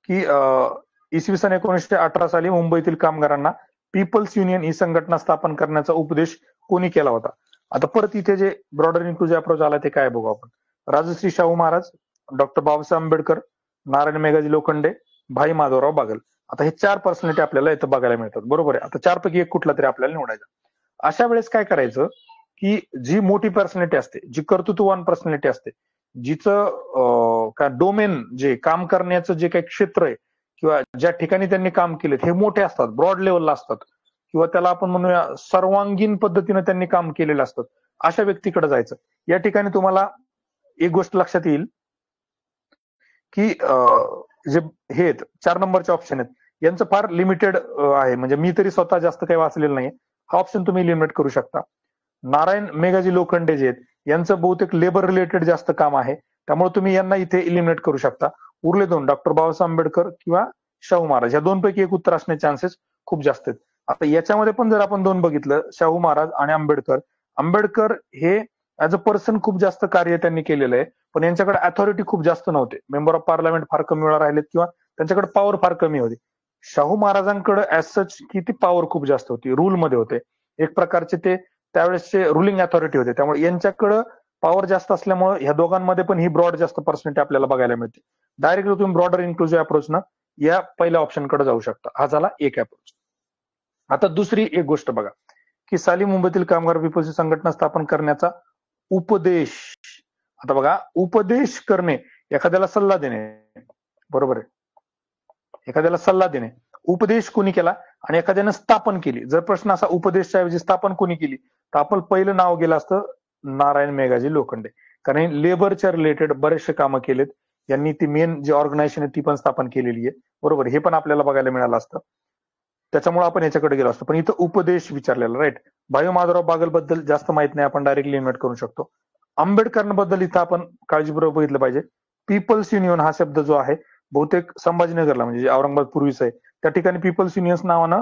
की इसवी सन 1918 साली मुंबईतील कामगारांना पीपल्स युनियन ही संघटना स्थापन करण्याचा उपदेश कोणी केला होता. आता परत इथे जे ब्रॉडर इन्क्लुझिव्ह अप्रोच आला ते काय बघू आपण. राजश्री शाहू महाराज, डॉक्टर बाबासाहेब आंबेडकर, नारायण मेघाजी लोखंडे, भाई माधवराव बागल. आता हे 4 पर्सनॅलिटी आपल्याला इथं बघायला मिळतात, बरोबर आहे. आता 4 पैकी एक कुठला तरी आपल्याला निवडायचा. अशा वेळेस काय करायचं की जी मोठी पर्सनॅलिटी असते, जी कर्तृत्ववान पर्सनॅलिटी असते, जिचं काय डोमेन, जे काम करण्याचं जे काही क्षेत्र आहे किंवा ज्या ठिकाणी त्यांनी काम केले हे मोठे असतात, ब्रॉड लेवलला असतात, किंवा त्याला आपण म्हणूया सर्वांगीण पद्धतीने त्यांनी काम केलेलं असतं, अशा व्यक्तीकडे जायचं. या ठिकाणी तुम्हाला एक गोष्ट लक्षात येईल की जे हे आहेत 4 नंबरचे ऑप्शन आहेत यांचं फार लिमिटेड आहे. म्हणजे मी तरी स्वतः जास्त काही वाचलेलं नाही. हा ऑप्शन तुम्ही इलिमिनेट करू शकता. नारायण मेघाजी लोखंडे जे आहेत यांचं बहुतेक लेबर रिलेटेड जास्त काम आहे, त्यामुळे तुम्ही यांना इथे इलिमिनेट करू शकता. उरले 2, डॉक्टर बाबासाहेब आंबेडकर किंवा शाहू महाराज, या 2 पैकी एक उत्तर असण्याचे चान्सेस खूप जास्त आहेत. आता याच्यामध्ये पण जर आपण 2 बघितलं, शाहू महाराज आणि आंबेडकर, आंबेडकर हे ऍज अ पर्सन खूप जास्त कार्य त्यांनी केलेलं आहे, पण यांच्याकडे अथॉरिटी खूप जास्त नव्हते. मेंबर ऑफ पार्लमेंट फार कमी वेळा राहिलेत किंवा त्यांच्याकडे पॉवर फार कमी होती. शाहू महाराजांकडे ऍज सच की ती पॉवर खूप जास्त होती, रूल मध्ये होते, एक प्रकारचे ते त्यावेळेसचे रुलिंग अथॉरिटी होते. त्यामुळे यांच्याकडे पॉवर जास्त असल्यामुळे ह्या दोघांमध्ये पण ही ब्रॉड जास्त पर्सनॅलिटी आपल्याला बघायला मिळते. डायरेक्टली तुम्ही ब्रॉडर इन्क्लुझिव्ह अप्रोच ना या पहिल्या ऑप्शनकडे जाऊ शकता. हा झाला एक अप्रोच. आता दुसरी एक गोष्ट बघा की साली मुंबईतील कामगार पीपल्स संघटना स्थापन करण्याचा उपदेश. आता बघा, उपदेश करणे, एखाद्याला सल्ला देणे, बरोबर आहे, एखाद्याला सल्ला देणे, उपदेश कोणी केला आणि एखाद्याने स्थापन केली. जर प्रश्न असा उपदेशच्या ऐवजी स्थापन कोणी केली, तर आपण पहिलं नाव गेलं असतं नारायण मेघाजी लोखंडे, कारण लेबरच्या रिलेटेड बरेचसे कामं केलेत यांनी. ती मेन जी ऑर्गनायझेशन आहे ती पण स्थापन केलेली आहे, बरोबर, हे पण आपल्याला बघायला मिळालं असतं, त्याच्यामुळे आपण याच्याकडे गेलो असतो. पण इथं उपदेश विचारलेला, राईट. भाई माधवराव बागल बद्दल जास्त माहित नाही, आपण डायरेक्टली इन्व्हेट करू शकतो. आंबेडकरांबद्दल इथं आपण काळजीपूर्वक बघितलं पाहिजे. पीपल्स युनियन हा शब्द जो आहे बहुतेक संभाजीनगरला, म्हणजे जे औरंगाबाद पूर्वीच आहे, त्या ठिकाणी पीपल्स युनियन्स नावानं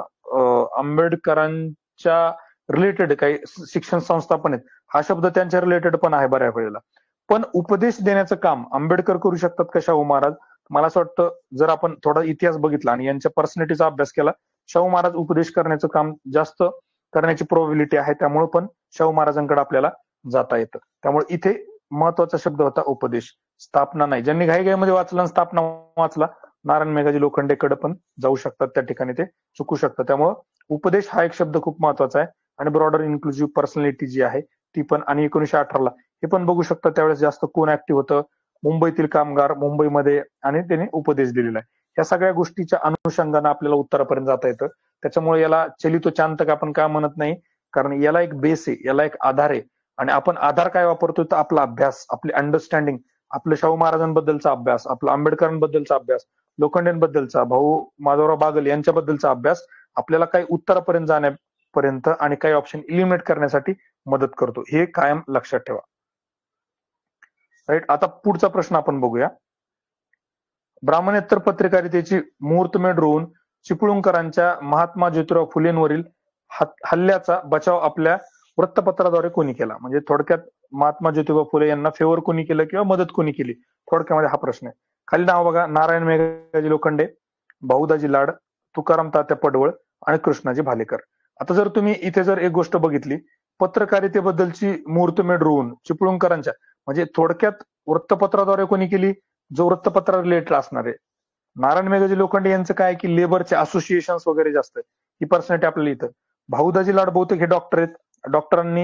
आंबेडकरांच्या रिलेटेड काही शिक्षण संस्था पण आहेत. हा शब्द त्यांच्या रिलेटेड पण आहे बऱ्याच वेळेला. पण उपदेश देण्याचं काम आंबेडकर करू शकतात का शाहू महाराज? मला असं वाटतं जर आपण थोडा इतिहास बघितला आणि यांच्या पर्सनॅलिटीचा अभ्यास केला, शाहू महाराज उपदेश करण्याचं काम जास्त करण्याची प्रोबॅबिलिटी आहे. त्यामुळे पण शाहू महाराजांकडे आपल्याला जाता येतं. त्यामुळे इथे महत्वाचा शब्द होता उपदेश, स्थापना नाही. ज्यांनी घाईघाईमध्ये वाचलं आणि स्थापना वाचला, नारायण मेघाजी लोखंडेकडे पण जाऊ शकतात, त्या ठिकाणी ते चुकू शकतात. त्यामुळे उपदेश हा एक शब्द खूप महत्वाचा आहे. आणि ब्रॉडर इन्क्लुझिव्ह पर्सनॅलिटी जी आहे ती पण, आणि 1918ला हे पण बघू शकता त्यावेळेस जास्त कोण ऍक्टिव्ह होतं, मुंबईतील कामगार, मुंबईमध्ये, आणि त्याने उपदेश दिलेला आहे. या सगळ्या गोष्टीच्या अनुषंगाने आपल्याला उत्तरापर्यंत जाता येतं. त्याच्यामुळे याला चलितो चांतक आपण का म्हणत नाही, कारण याला एक बेस आहे, याला एक आधार आहे. आणि आपण आधार काय वापरतो, तर आपला अभ्यास, आपली अंडरस्टँडिंग, आपलं शाहू महाराजांबद्दलचा अभ्यास, आपला आंबेडकरांबद्दलचा अभ्यास, लोखंडेंबद्दलचा, भाऊ माधवराव बागल यांच्याबद्दलचा अभ्यास आपल्याला काही उत्तरापर्यंत जाण्यापर्यंत आणि काही ऑप्शन इलिमिनेट करण्यासाठी मदत करतो. हे कायम लक्षात ठेवा. राईट. आता पुढचा प्रश्न आपण बघूया. ब्राह्मणेतर पत्रकारितेची मुहूर्तमेढ रोवून चिपळूणकरांच्या महात्मा ज्योतिराव फुलेंवरील हल्ल्याचा बचाव आपल्या वृत्तपत्राद्वारे कोणी केला? म्हणजे थोडक्यात महात्मा ज्योतिबा फुले यांना फेवर कोणी केलं किंवा मदत कोणी केली, थोडक्यामध्ये हा प्रश्न आहे. खाली नाव बघा: नारायण मेघाजी लोखंडे, भाऊदाजी लाड, तुकाराम तात्या पडवळ आणि कृष्णाजी भालेकर. आता जर तुम्ही इथे जर एक गोष्ट बघितली, पत्रकारितेबद्दलची मुहूर्तमेढ रोवून चिपळूणकरांच्या, म्हणजे थोडक्यात वृत्तपत्राद्वारे कोणी केली? जो वृत्तपत्रा रिलेटेड असणार आहे. नारायण मेघाजी लोखंडे यांचं काय की लेबरचे असोसिएशन वगैरे जास्त आहे, ही पर्सनॅलिटी आपल्याला इथं. भाऊदाजी लाड बहुतेक हे डॉक्टर आहेत, डॉक्टरांनी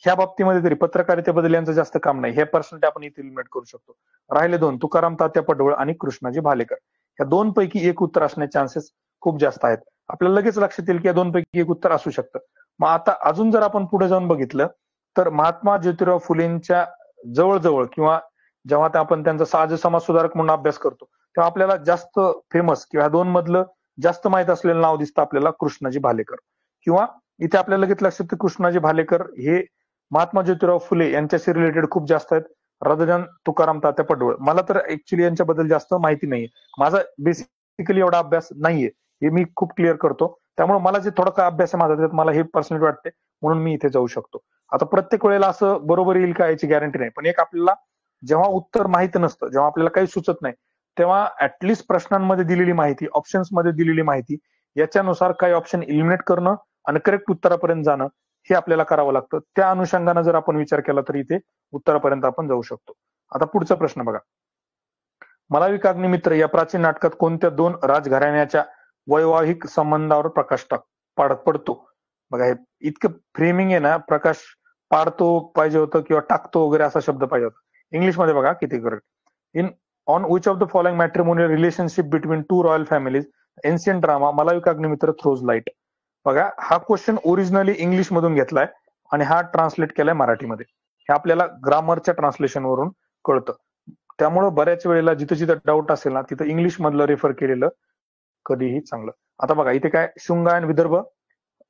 ह्या बाबतीमध्ये तरी पत्रकारितेबद्दल यांचं जास्त काम नाही, हे पर्सनॅलिटी आपण इथे इलिमिनेट करू शकतो. राहिले दोन: तुकाराम तात्या पडवळ आणि कृष्णाजी भालेकर. या दोन पैकी एक उत्तर असण्याचे चान्सेस खूप जास्त आहेत. आपल्याला लगेच लक्षात येईल की या दोन पैकी एक उत्तर असू शकतं. मग आता अजून जर आपण पुढे जाऊन बघितलं तर महात्मा ज्योतिराव फुलेंच्या जवळजवळ किंवा जेव्हा आपण त्यांचा साज समाज सुधारक म्हणून अभ्यास करतो तेव्हा आपल्याला जास्त फेमस किंवा दोन मधलं जास्त माहित असलेलं नाव दिसतं आपल्याला कृष्णाजी भालेकर. किंवा इथे आपल्याला लगेच लक्षात येतं कृष्णाजी भालेकर हे महात्मा ज्योतिराव फुले यांच्याशी रिलेटेड खूप जास्त आहेत रादर दॅन तुकाराम तात्या पडवळ. मला तर ऍक्च्युली यांच्याबद्दल जास्त माहिती नाहीये, माझा बेसिकली एवढा अभ्यास नाहीये, हे मी खूप क्लिअर करतो. त्यामुळे मला जे थोडा अभ्यास आहे माझा त्यात मला हे पर्सनली वाटते, म्हणून मी इथे जाऊ शकतो. आता प्रत्येक वेळेला असं बरोबर येईल का याची गॅरंटी नाही, पण एक आपल्याला जेव्हा उत्तर माहिती नसतं, जेव्हा आपल्याला काही सुचत नाही, तेव्हा ऍटलिस्ट प्रश्नांमध्ये दिलेली माहिती, ऑप्शन्स मध्ये दिलेली माहिती याच्यानुसार काही ऑप्शन इलिमिनेट करणं आणि करेक्ट उत्तरापर्यंत जाणं हे आपल्याला करावं लागतं. त्या अनुषंगाने जर आपण विचार केला तर इथे उत्तरापर्यंत आपण जाऊ शकतो. आता पुढचा प्रश्न बघा: मलावी कागनिमित्र या प्राचीन नाटकात कोणत्या दोन राजघराण्याच्या वैवाहिक संबंधावर प्रकाश पडतो? बघा, हे इतकं फ्रेमिंग आहे ना, प्रकाश पाडतो पाहिजे होतं किंवा टाकतो वगैरे असा शब्द पाहिजे होता. इंग्लिशमध्ये बघा किती correct. In on which of the following matrimonial relationship between two royal families ancient drama Malavikagnimitra throws light. बघा, हा क्वेश्चन ओरिजिनली इंग्लिश मधून घेतलाय आणि हा ट्रान्सलेट केलाय मराठीमध्ये. हे आपल्याला ग्रामरच्या ट्रान्सलेशन वरून कळतं. त्यामुळं बऱ्याच वेळेला जिथं जिथं डाऊट असेल ना तिथं इंग्लिश मधलं रेफर केलेलं कधीही चांगलं. आता बघा इथे काय: Shunga and Vidarbha,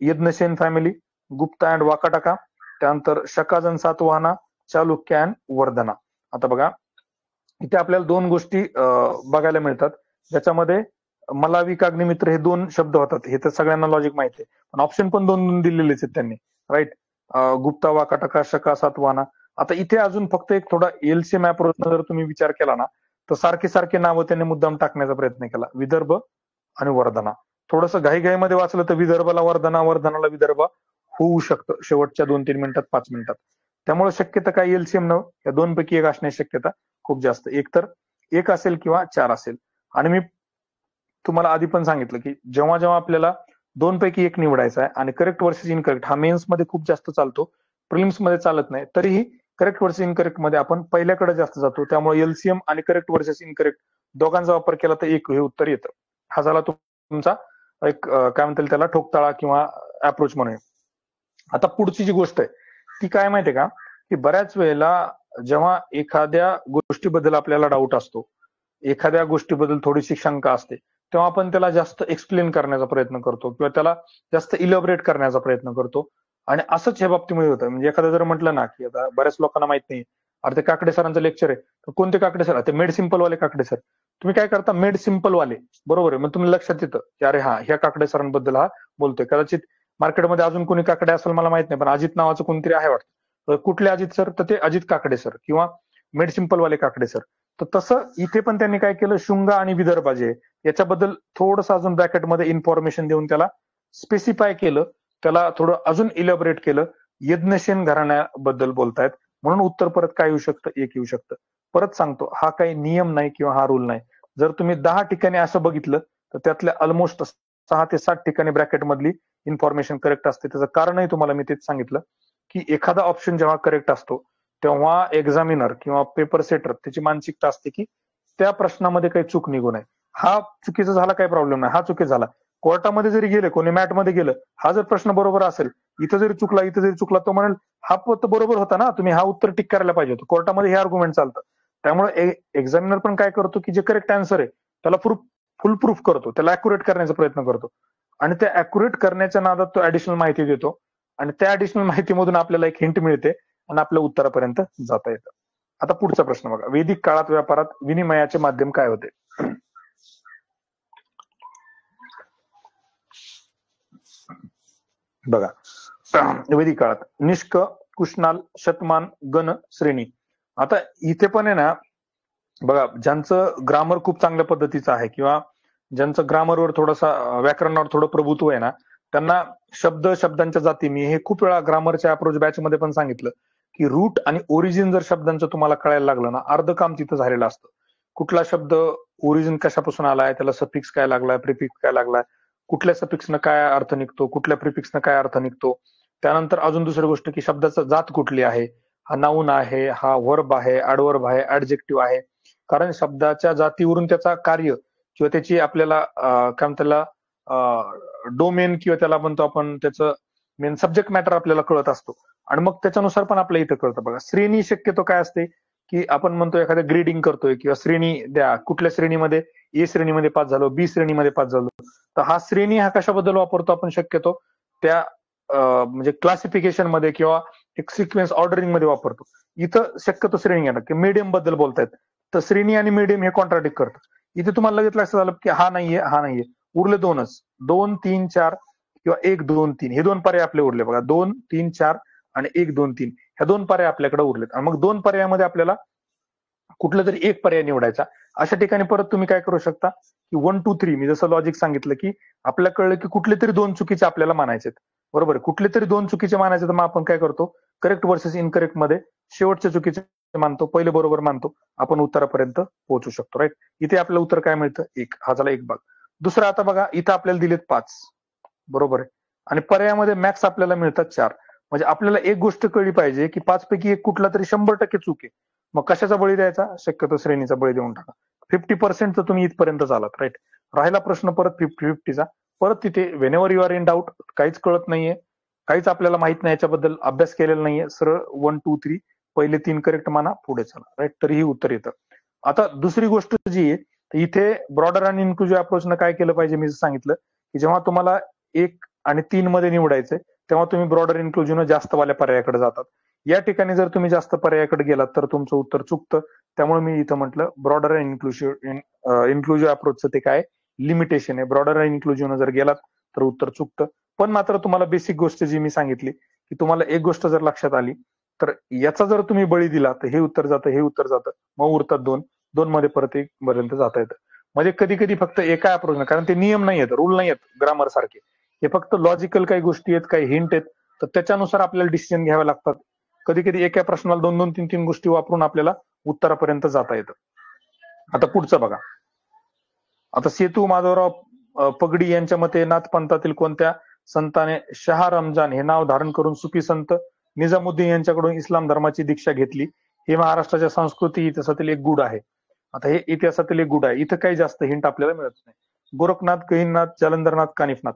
Yajnasena family, Gupta and Vakataka, त्यानंतर शकाजन सातवाहना, चालुक्य अँड वर्धना. आता बघा इथे आपल्याला दोन गोष्टी बघायला मिळतात, ज्याच्यामध्ये मलावी कागनिमित्र हे दोन शब्द होतात, हे तर सगळ्यांना लॉजिक माहिती आहे, पण ऑप्शन पण दोन दोन दिलेलेच आहेत त्यांनी, राईट. गुप्ता वाकाटाका, शका सातवाहना. आता इथे अजून फक्त एक थोडा एलसीएम अप्रोच जर तुम्ही विचार केला ना तर सारखे सारखे नावं त्यांनी मुद्दाम टाकण्याचा प्रयत्न केला, विदर्भ आणि वर्धना. थोडंसं घाईघाईमध्ये वाचलं तर विदर्भाला वर्धना, वर्धनाला विदर्भ होऊ शकतं शेवटच्या 2-3 मिनिटात, 5 मिनिटात. त्यामुळे शक्यता काय एलसीएम न या दोन पैकी एक असण्याची शक्यता खूप जास्त, एक तर एक असेल किंवा 4 असेल. आणि मी तुम्हाला आधी पण सांगितलं की जेव्हा जेव्हा आपल्याला दोन पैकी एक निवडायचा आहे आणि करेक्ट वर्सेस इनकरेक्ट हा मेन्स मध्ये खूप जास्त चालतो, प्रिलिम्स मध्ये चालत नाही, तरीही करेक्ट वर्सेस इनकरेक्ट मध्ये आपण पहिल्याकडे जास्त जातो. त्यामुळे एलसीएम आणि करेक्ट वर्सेस इनकरेक्ट दोघांचा वापर केला तर एक हे उत्तर येतं. हा झाला तुमचा एक काय म्हणता त्याला ठोकताळा किंवा अप्रोच म्हणूया. आता पुढची जी गोष्ट आहे ती काय माहितीये का, की बऱ्याच वेळेला जेव्हा एखाद्या गोष्टीबद्दल आपल्याला डाऊट असतो, एखाद्या गोष्टीबद्दल थोडीशी शंका असते, तेव्हा आपण त्याला जास्त एक्सप्लेन करण्याचा प्रयत्न करतो किंवा त्याला जास्त इलॅबोरेट करण्याचा प्रयत्न करतो. आणि असंच ह्या बाबतीमध्ये होतं. म्हणजे एखादं जर म्हटलं ना की आता बऱ्याच लोकांना माहित नाही, अरे ते काकडे सरांचं लेक्चर आहे, तर कोणते काकडे सर? ते मेड सिम्पल वाले काकडे सर. तुम्ही काय करता, मेड सिम्पल वाले, बरोबर आहे. मग तुम्ही लक्षात येतं की अरे हा, ह्या काकडे सरांबद्दल हा बोलतोय. कदाचित मार्केटमध्ये अजून कोणी काकडे असेल मला माहित नाही, पण अजित नावाचं कोणतरी आहे वाटतं. कुठले अजित सर? तर ते अजित काकडे सर किंवा मेड सिम्पल वाले काकडे सर. तर तसं इथे पण त्यांनी काय केलं, शुंगा आणि विदर्भ जे याच्याबद्दल थोडंसं अजून ब्रॅकेटमध्ये इन्फॉर्मेशन देऊन त्याला स्पेसिफाय केलं, त्याला थोडं अजून इलॅबोरेट केलं. यज्ञसेन घराण्याबद्दल बोलतायत म्हणून उत्तर परत काय येऊ शकतं, एक येऊ शकतं. परत सांगतो, हा काही नियम नाही किंवा हा रूल नाही. जर तुम्ही 10 ठिकाणी असं बघितलं तर त्यातल्या ऑलमोस्ट 6 ते 7 ठिकाणी ब्रॅकेट मधली इन्फॉर्मेशन करेक्ट असते. त्याचं कारणही तुम्हाला मी तेच सांगितलं की एखादा ऑप्शन जेव्हा करेक्ट असतो तेव्हा एक्झामिनर किंवा पेपर सेटर त्याची मानसिकता असते की त्या प्रश्नामध्ये काही चूक निघू नये. हा चुकीचा झाला काही प्रॉब्लेम नाही, हा चुकीचा झाला. कोर्टामध्ये जरी गेले, कोणी मॅटमध्ये गेलं, हा जर प्रश्न बरोबर असेल, इथं जरी चुकला, इथं जरी चुकला, तो म्हणेल हा तर बरोबर होता ना, तुम्ही हा उत्तर टिक करायला पाहिजे होतं. कोर्टामध्ये हे आर्ग्युमेंट चालतं. त्यामुळे एक्झामिनर पण काय करतो की जे करेक्ट आन्सर आहे त्याला फुल प्रूफ करतो, त्याला अॅक्युरेट करण्याचा प्रयत्न करतो आणि त्या अॅक्युरेट करण्याच्या नादात तो ऍडिशनल माहिती देतो आणि त्या ऍडिशनल माहितीमधून आपल्याला एक हिंट मिळते आणि आपल्या उत्तरापर्यंत जाता येतं. आता पुढचा प्रश्न बघा, वैदिक काळात व्यापारात विनिमयाचे माध्यम काय होते? बघा, वैदिक काळात निष्क, कुशनाल, शतमान, गण, श्रेणी. आता इथे पण आहे ना बघा, ज्यांचं ग्रामर खूप चांगल्या पद्धतीचं आहे किंवा ज्यांचं ग्रामरवर थोडासा व्याकरणावर थोडं प्रभुत्व आहे ना, त्यांना शब्दांच्या जाती, मी हे खूप वेळा ग्रामरच्या अप्रोच बॅच मध्ये पण सांगितलं की रूट आणि ओरिजिन जर शब्दांचं तुम्हाला कळायला लागलं ना, अर्ध काम तिथं झालेलं असतं. कुठला शब्द ओरिजिन कशापासून आलाय, त्याला सफिक्स काय लागलाय, प्रिफिक्स काय लागलाय, कुठल्या सफिक्सनं काय अर्थ निघतो, कुठल्या प्रिफिक्सनं काय अर्थ निघतो. त्यानंतर अजून दुसरी गोष्ट की शब्दाचा जात कुठली आहे, हा नाऊन आहे, हा वर्ब आहे, ऍडवर्ब आहे, ऍडजेक्टिव्ह आहे. कारण शब्दाच्या जातीवरून त्याचा कार्य किंवा त्याची आपल्याला काय त्याला डोमेन किंवा त्याला म्हणतो आपण त्याचं मेन सब्जेक्ट मॅटर आपल्याला कळत असतो आणि मग त्याच्यानुसार पण आपल्या इथं कळतं. बघा, श्रेणी शक्यतो काय असते की आपण म्हणतो एखाद्या ग्रेडिंग करतोय किंवा श्रेणी द्या, कुठल्या श्रेणीमध्ये, ए श्रेणीमध्ये पास झालो, बी श्रेणीमध्ये पास झालो, तर हा श्रेणी हा कशाबद्दल वापरतो आपण शक्यतो त्या म्हणजे क्लासिफिकेशन मध्ये किंवा एक सिक्वेन्स ऑर्डरिंग मध्ये वापरतो. इथं शक्यतो श्रेणी येणार की मीडियम बद्दल बोलतायत, तर श्रेणी आणि मीडियम हे कॉन्ट्राडिक्ट करतात. इथे तुम्हाला लगेच लक्षात आलं की हा नाहीये, हा नाहीये, उरले दोनच, 2, 3, 4 किंवा 1, 2, 3 हे दोन पर्याय आपले उरले. बघा, 2, 3, 4 आणि 1, 2, 3 ह्या दोन पर्याय आपल्याकडे उरलेत आणि मग दोन पर्यायामध्ये आपल्याला कुठला तरी एक पर्याय निवडायचा. अशा ठिकाणी परत तुम्ही काय करू शकता की 1, 2, 3 मी जसं लॉजिक सांगितलं की आपल्याला कळलं की कुठले तरी दोन चुकीचे आपल्याला मानायचे, बरोबर, कुठले तरी दोन चुकीचे मानायचे, तर मग आपण काय करतो, करेक्ट वर्सेस इनकरेक्ट मध्ये शेवटचे चुकीचे मानतो, पहिले बरोबर मानतो, आपण उत्तरापर्यंत पोहोचू शकतो. राईट, इथे आपल्याला उत्तर काय मिळतं, 1. हा झाला एक भाग. दुसरा, आता बघा इथं आपल्याला दिलेत 5, बरोबर आहे, आणि पर्यायामध्ये मॅक्स आपल्याला मिळतात 4. म्हणजे आपल्याला एक गोष्ट कळली पाहिजे की 5 पैकी एक कुठला तरी 100% चूक आहे. मग कशाचा बळी द्यायचा, शक्यतो श्रेणीचा बळी देऊन टाका. 50% तर तुम्ही इथपर्यंत आलात. राईट, राहिला प्रश्न परत 50-50चा. परत तिथे whenever you are in doubt, काहीच कळत नाहीये, काहीच आपल्याला माहित नाही, याच्याबद्दल अभ्यास केलेला नाहीये, सरळ 1, 2, 3 पहिले 3 करेक्ट माना, पुढे चला. राईट, तरीही उत्तर येतं. आता दुसरी गोष्ट जी आहे, इथे ब्रॉडर आणि इन्क्लुझिव्ह अप्रोचनं काय केलं पाहिजे, मी सांगितलं की जेव्हा तुम्हाला 1 आणि 3 मध्ये निवडायचंय तेव्हा तुम्ही ब्रॉडर इन्क्लुझिव्ह जास्त वाल्या पर्यायाकडे जातात. या ठिकाणी जर तुम्ही जास्त पर्यायाकडे गेलात तर तुमचं उत्तर चुकतं. त्यामुळे मी इथं म्हटलं ब्रॉडर आणि इन्क्लुझिव्ह अप्रोचचं ते काय लिमिटेशन आहे. ब्रॉडर आणि इन्क्लुझिव्ह जर गेलात तर उत्तर चुकतं. पण मात्र तुम्हाला बेसिक गोष्ट जी मी सांगितली की तुम्हाला एक गोष्ट जर लक्षात आली तर याचा जर तुम्ही बळी दिला तर हे उत्तर जातं, हे उत्तर जातं, मग उरतात 2 मध्ये परत 1 पर्यंत जाता येतं. म्हणजे कधी कधी फक्त एका अप्रोच, कारण ते नियम नाही आहेत, रूल नाही आहेत ग्रामर सारखे, हे फक्त लॉजिकल काही गोष्टी आहेत, काही हिंट आहेत, तर त्याच्यानुसार आपल्याला डिसिजन घ्यावे लागतात. कधी कधी एका प्रश्नाला 2-2, 3-3 गोष्टी वापरून आपल्याला उत्तरापर्यंत जाता येतं. आता पुढचं बघा, आता सेतू माधवराव पगडी यांच्या मते नाथपंथातील कोणत्या संताने शाह रमजान हे नाव धारण करून सुफी संत निजामुद्दीन यांच्याकडून इस्लाम धर्माची दीक्षा घेतली? हे महाराष्ट्राच्या संस्कृती इतिहासातील एक गुढ आहे. आता हे इतिहासातील एक गुढ आहे, इथं काही जास्त हिंट आपल्याला मिळत नाही. गोरखनाथ, गहिनीनाथ, जालंधरनाथ, कानिफनाथ,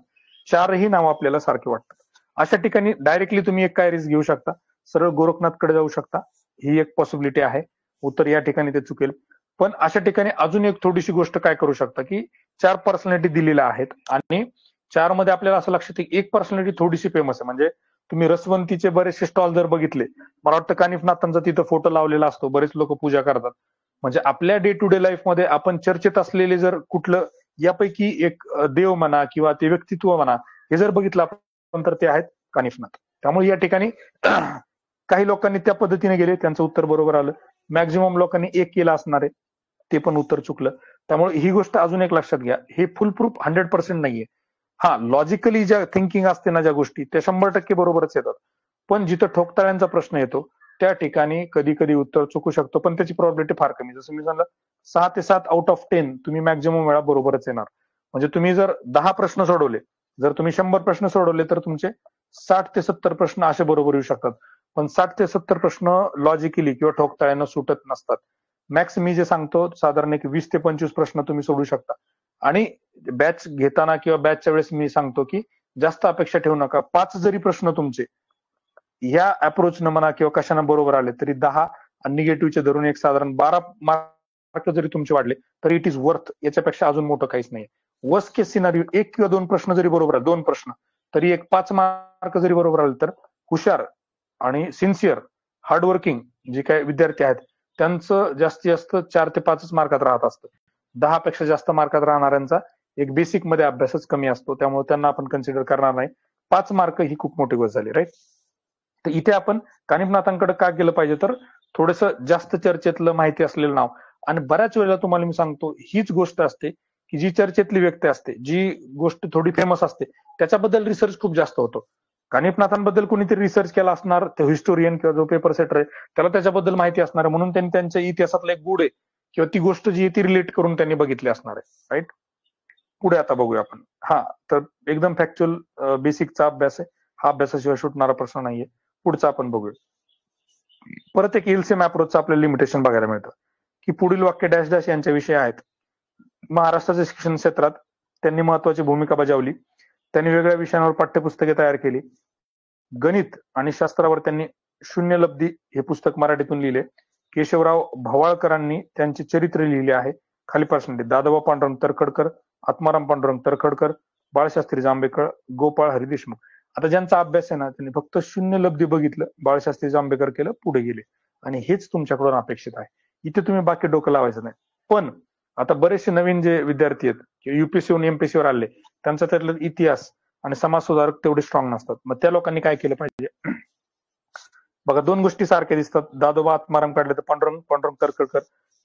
चारही नाव आपल्याला सारखे वाटतात. अशा ठिकाणी डायरेक्टली तुम्ही एक काय रिस्क घेऊ शकता, सरळ गोरखनाथकडे जाऊ शकता, ही एक पॉसिबिलिटी आहे. उत्तर या ठिकाणी ते चुकेल. पण अशा ठिकाणी अजून एक थोडीशी गोष्ट काय करू शकता की 4 पर्सनॅलिटी दिलेल्या आहेत आणि 4 मध्ये आपल्याला असं लक्षात येईल एक पर्सनॅलिटी थोडीशी फेमस आहे. म्हणजे तुम्ही रसवंतीचे बरेचसे स्टॉल जर बघितले, मला वाटतं कानिफनाथांचा तिथं फोटो लावलेला असतो, बरेच लोक पूजा करतात. म्हणजे आपल्या डे टू डे लाईफ मध्ये आपण चर्चेत असलेले जर कुठलं यापैकी एक देव म्हणा किंवा ते व्यक्तित्व म्हणा हे जर बघितलं आपण तर ते आहेत कानिफनाथ. त्यामुळे या ठिकाणी काही लोकांनी त्या पद्धतीने गेले, त्यांचं उत्तर बरोबर आलं. मॅक्झिमम लोकांनी एक केलं असणार आहे, ते पण उत्तर चुकलं. त्यामुळे ही गोष्ट अजून एक लक्षात घ्या, हे फुल प्रूफ 100% नाहीये. हा, लॉजिकली ज्या थिंकिंग असते ना ज्या गोष्टी, त्या 100% बरोबरच येतात. पण जिथं ठोकताळ्यांचा प्रश्न येतो त्या ठिकाणी कधी कधी उत्तर चुकू शकतो, पण त्याची प्रॉबिलिटी फार कमी. जसं मी सांगितलं 6 ते 7 आउट ऑफ 10 तुम्ही मॅक्झिमम वेळा बरोबरच येणार. म्हणजे तुम्ही जर 10 प्रश्न सोडवले, जर तुम्ही 100 प्रश्न सोडवले तर तुमचे 60 ते 70 प्रश्न असे बरोबर येऊ शकतात. पण 60 ते 70 प्रश्न लॉजिकली किंवा ठोकताळ्यानं सुटत नसतात. मॅक्स मी जे सांगतो साधारण एक 20 ते 25 प्रश्न तुम्ही सोडू शकता. आणि बॅच घेताना किंवा बॅचच्या वेळेस मी सांगतो की जास्त अपेक्षा ठेवू नका. 5 जरी प्रश्न तुमचे या अप्रोचनं म्हणा किंवा कशानं बरोबर आले तरी 10 आणि निगेटिव्हचे धरून एक साधारण 12 मार्क जरी तुमचे वाढले तरी इट इज वर्थ. याच्यापेक्षा अजून मोठं काहीच नाही. वर्स्ट केस सिनारिओ 1 किंवा 2 प्रश्न जरी बरोबर आले, 2 प्रश्न तरी एक 5 मार्क जरी बरोबर आले तर हुशार आणि सिन्सिअर हार्डवर्किंग जे काही विद्यार्थी आहेत त्यांचं जास्तीत जास्त 4 ते 5 मार्कात राहत असतं. 10 पेक्षा जास्त मार्कात राहणाऱ्यांचा एक बेसिक मध्ये अभ्यासच कमी असतो, त्यामुळे त्यांना आपण कन्सिडर करणार नाही. 5 मार्क ही खूप मोठी गोष्ट झाली, राईट. तर इथे आपण कानिफनाथांकडे का गेलं पाहिजे, तर थोडंसं जास्त चर्चेतलं माहिती असलेलं नाव. आणि बऱ्याच वेळेला तुम्हाला मी सांगतो, हीच गोष्ट असते की जी चर्चेतली व्यक्ती असते, जी गोष्ट थोडी फेमस असते, त्याच्याबद्दल रिसर्च खूप जास्त होतो. कानिफनाथांबद्दल कोणीतरी रिसर्च केला असणार, तो हिस्टोरियन किंवा जो पेपर सेटर आहे त्याला त्याच्याबद्दल माहिती असणार आहे, म्हणून त्यांनी त्यांच्या इतिहासातला एक गुड आहे किंवा ती गोष्ट जी आहे ती रिलेट करून त्यांनी बघितली असणार आहे, राईट. पुढे आता बघूया आपण. हा, तर एकदम फॅक्च्युअल बेसिकचा अभ्यास आहे हा, अभ्यासाशिवाय सुटणारा प्रश्न नाहीये. पुढचा आपण बघूया. परत एक एलसीएम अप्रोचचं आपल्याला लिमिटेशन बघायला मिळतं की पुढील वाक्य डॅश डॅश यांच्याविषयी आहेत. महाराष्ट्राच्या शिक्षण क्षेत्रात त्यांनी महत्वाची भूमिका बजावली. त्यांनी वेगळ्या विषयांवर पाठ्यपुस्तके तयार केली. गणित आणि शास्त्रावर त्यांनी शून्यलब्धी हे पुस्तक मराठीतून लिहिले. केशवराव भवाळकरांनी त्यांचे चरित्र लिहिले आहे. खाली पर्सेंटेज: दादोबा पांडुरंग तरखडकर, आत्माराम पांडुरंग तरखडकर, बाळशास्त्री जांभेकर, गोपाळ हरी देशमुख. आता ज्यांचा अभ्यास आहे ना, त्यांनी फक्त शून्यलब्धी बघितलं, बाळशास्त्री जांभेकर केलं, पुढे गेले, आणि हेच तुमच्याकडून अपेक्षित आहे. इथे तुम्ही बाकी डोकं लावायचं नाही. पण आता बरेचसे नवीन जे विद्यार्थी आहेत किंवा युपीएससी एमपीएससी वर आले, त्यांचा त्यातला इतिहास आणि समाज सुधारक तेवढे स्ट्रॉंग नसतात. मग त्या लोकांनी काय केलं पाहिजे? बघा, 2 गोष्टी सारख्या दिसतात. दादोबा आत्माराम काढले तर पांडुरंग तरखडकर,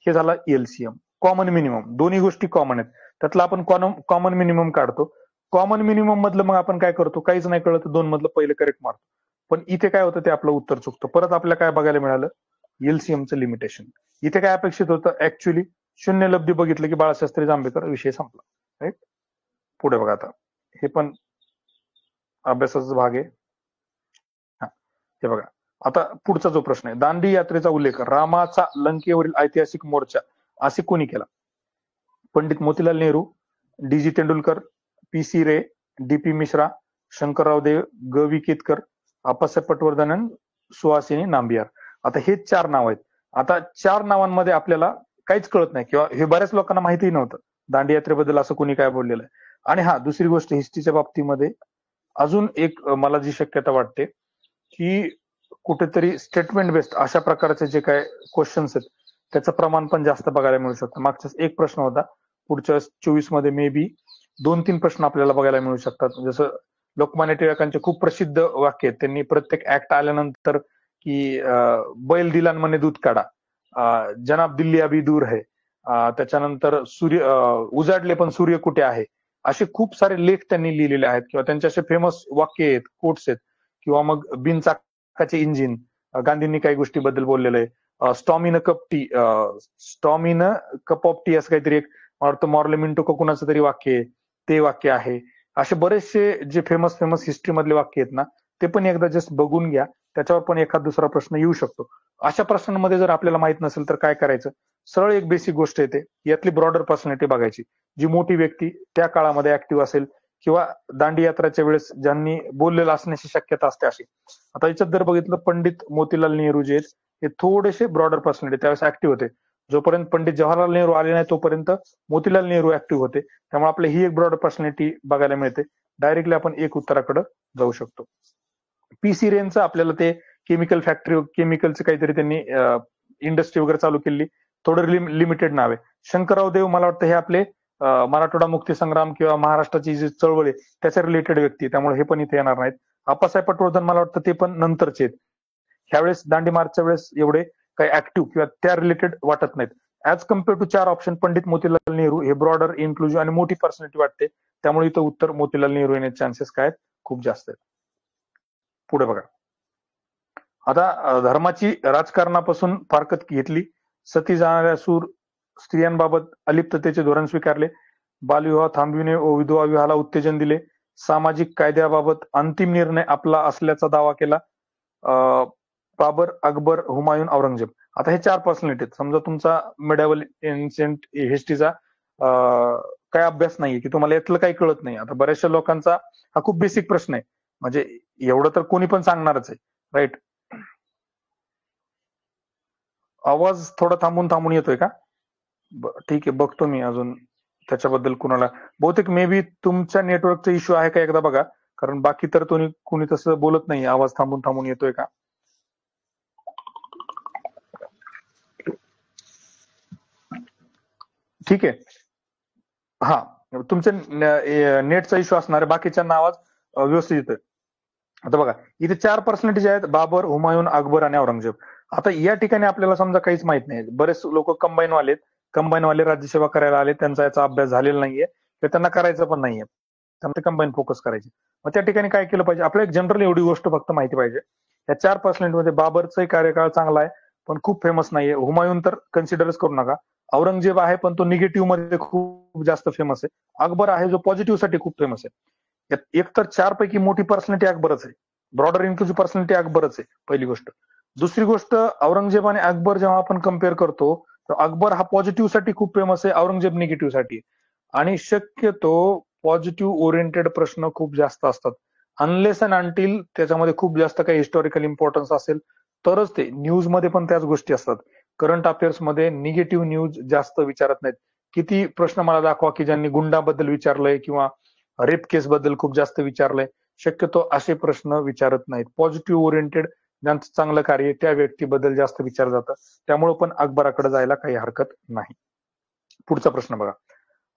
हे झाला एलसीएम, कॉमन मिनिमम. दोन्ही गोष्टी कॉमन आहेत, त्यातला आपण कॉमन मिनिमम काढतो. कॉमन मिनिमम मधलं मग आपण काय करतो, काहीच नाही कळलं तर 2 मधलं पहिलं करेक्ट मारतो. पण इथे काय होतं, ते आपलं उत्तर चुकतं. परत आपल्याला काय बघायला मिळालं? एलसीएमचं लिमिटेशन. इथे काय अपेक्षित होतं? ऍक्च्युअली शून्यलब्धी बघितलं की बाळशास्त्री जांभेकर, विषय संपला, राईट. पुढे बघा, आता हे पण अभ्यासाचा भाग आहे. हा, हे बघा, आता पुढचा जो प्रश्न आहे, दांडी यात्रेचा उल्लेख रामाचा लंकेवरील ऐतिहासिक मोर्चा असे कोणी केला? पंडित मोतीलाल नेहरू, डी.जी. तेंडुलकर, पी.सी. रे, डी.पी. मिश्रा, शंकरराव देव, ग. वी. केतकर, आप्पासाहेब पटवर्धन, सुहासिनी नांबियार. आता हे 4 नाव आहेत. आता 4 नावांमध्ये आपल्याला काहीच कळत नाही किंवा हे बऱ्याच लोकांना माहितीही नव्हतं दांडी यात्रेबद्दल असं कोणी काय बोललेलं आहे. आणि हा, दुसरी गोष्ट, हिस्ट्रीच्या बाबतीमध्ये अजून एक मला जी शक्यता वाटते की कुठेतरी स्टेटमेंट बेस्ड अशा प्रकारचे जे काय क्वेश्चन्स आहेत त्याचं प्रमाण पण जास्त बघायला मिळू शकतं. मागचा एक प्रश्न होता, पुढच्या 24 मध्ये मे बी 2-3 प्रश्न आपल्याला बघायला मिळू शकतात. जसं लोकमान्य टिळकांचे खूप प्रसिद्ध वाक्य आहेत, त्यांनी प्रत्येक ऍक्ट आल्यानंतर की बैल दिलान म्हणे दूध काढा, जनाब दिल्ली अभी दूर है, त्याच्यानंतर सूर्य उजाडले पण सूर्य कुठे आहे, असे खूप सारे लेख त्यांनी लिहिलेले आहेत किंवा त्यांचे असे फेमस वाक्य आहेत, कोट्स आहेत. किंवा मग बिनचाकाचे इंजिन, गांधींनी काही गोष्टीबद्दल बोललेलं आहे. Storm in a cup T, storm in a cup of T असं काहीतरी एक मॉर्ले मिंटो का कुणाचं तरी वाक्य आहे, ते वाक्य आहे. असे बरेचसे जे फेमस हिस्ट्री मधले वाक्य आहेत ना, ते पण एकदा जस्ट बघून घ्या, त्याच्यावर पण एखाद दुसरा प्रश्न येऊ शकतो. अशा प्रश्नांमध्ये जर आपल्याला माहित नसेल तर काय करायचं? सरळ एक बेसिक गोष्ट येते, यातली ब्रॉडर पर्सनॅलिटी बघायची. जी मोठी व्यक्ती त्या काळामध्ये ऍक्टिव्ह असेल किंवा दांडी यात्राच्या वेळेस ज्यांनी बोललेलं असण्याची शक्यता असते अशी. आता याच्यात जर बघितलं, पंडित मोतीलाल नेहरू जे आहेत हे थोडेसे ब्रॉडर पर्सनॅलिटी त्यावेळेस ऍक्टिव्ह होते. जोपर्यंत पंडित जवाहरलाल नेहरू आले नाही तोपर्यंत मोतीलाल नेहरू ऍक्टिव्ह होते. त्यामुळे आपल्याला ही एक ब्रॉडर पर्सनॅलिटी बघायला मिळते. डायरेक्टली आपण एक उत्तराकडे जाऊ शकतो. पी.सी. रेनचं आपल्याला ते केमिकल फॅक्टरी, केमिकलचं काहीतरी त्यांनी इंडस्ट्री वगैरे चालू केली, थोडं लिमिटेड नाव आहे. शंकरराव देव मला वाटतं हे आपले मराठवाडा मुक्ती संग्राम किंवा महाराष्ट्राची जी चळवळ आहे त्याच्या रिलेटेड व्यक्ती, त्यामुळे हे पण इथे येणार नाहीत. आप्पासाहेब पटवर्धन मला वाटतं ते पण नंतरचे आहेत. ह्यावेळेस दांडी मार्चच्या वेळेस एवढे काही ऍक्टिव्ह किंवा त्या रिलेटेड वाटत नाहीत. As compare to 4 option, Pandit Motilal Nehru हे ब्रॉडर, इन्क्लुझिव्ह आणि मोठी पर्सनॅलिटी वाटते, त्यामुळे इथं उत्तर मोतीलाल नेहरू येण्याचे चान्सेस काय आहेत? खूप जास्त आहेत. पुढे बघा, आता धर्माची राजकारणापासून फारकत घेतली, सती जाणाऱ्या सूर स्त्रियांबाबत अलिप्ततेचे धोरण स्वीकारले, बालविवाह थांबविणे व विधवा विवाहाला उत्तेजन दिले, सामाजिक कायद्याबाबत अंतिम निर्णय आपला असल्याचा दावा केला, बाबर, अकबर, हुमायून, औरंगजेब. आता हे 4 पर्सनॅलिटी आहेत. समजा तुमचा मिडावल एन्शियंट हिस्ट्रीचा काय अभ्यास नाहीये की तुम्हाला यातलं काही कळत नाही. आता बऱ्याचशा लोकांचा हा खूप बेसिक प्रश्न आहे, म्हणजे एवढं तर कोणी पण सांगणारच आहे, राईट. आवाज थोडा थांबून येतोय का? ठीक आहे, बघतो मी अजून त्याच्याबद्दल कुणाला. बहुतेक मे बी तुमच्या नेटवर्कचा इश्यू आहे का एकदा बघा, कारण बाकी तर कोणी तसं बोलत नाही आवाज थांबून येतोय का. ठीक आहे. हा, तुमचं नेटचा इश्यू असणार आहे, बाकीच्यांना आवाज व्यवस्थित येतोय. आता बघा, इथे 4 पर्सनॅलिटीज आहेत: बाबर, हुमायून, अकबर आणि औरंगजेब. आता या ठिकाणी आपल्याला समजा काहीच माहित नाही, बरेच लोक कंबाईन वाले राज्यसेवा करायला आले, त्यांचा याचा अभ्यास झालेला नाहीये किंवा त्यांना करायचं पण नाहीये, त्यामुळे कंबाईन फोकस करायचे. मग त्या ठिकाणी काय केलं पाहिजे, आपल्याला जनरल एवढी गोष्ट फक्त माहिती पाहिजे. या 4 पर्सनॅलिटीमध्ये बाबरचाही कार्यकाळ चांगला आहे पण खूप फेमस नाहीये. हुमायून तर कन्सिडरच करू नका. औरंगजेब आहे पण तो निगेटिव्ह मध्ये खूप जास्त फेमस आहे. अकबर आहे जो पॉझिटिव्ह साठी खूप फेमस आहे. एक तर 4 पैकी मोठी पर्सनॅलिटी अकबरच आहे, ब्रॉडर इन्क्लुझिव्ह पर्सनॅलिटी अकबरच आहे, पहिली गोष्ट. दुसरी गोष्ट, औरंगजेब आणि अकबर जेव्हा आपण कम्पेअर करतो तर अकबर हा पॉझिटिव्ह साठी खूप फेमस आहे, औरंगजेब निगेटिव्ह साठी. आणि शक्यतो पॉझिटिव्ह ओरिएंटेड प्रश्न खूप जास्त असतात, अनलेस अँड अनटिल त्याच्यामध्ये खूप जास्त काही हिस्टॉरिकल इम्पॉर्टन्स असेल तरच. ते न्यूज मध्ये पण त्याच गोष्टी असतात. करंट अफेअर्स मध्ये निगेटिव्ह न्यूज जास्त विचारत नाहीत. किती प्रश्न मला दाखवा की ज्यांनी गुंडाबद्दल विचारलंय किंवा रेप केस बद्दल खूप जास्त विचारलंय, शक्यतो असे प्रश्न विचारत नाहीत. पॉझिटिव्ह ओरिएंटेड ज्यांचं चांगलं कार्य त्या व्यक्तीबद्दल जास्त विचारलं जातं, त्यामुळे पण अकबराकडे जायला काही हरकत नाही. पुढचा प्रश्न बघा.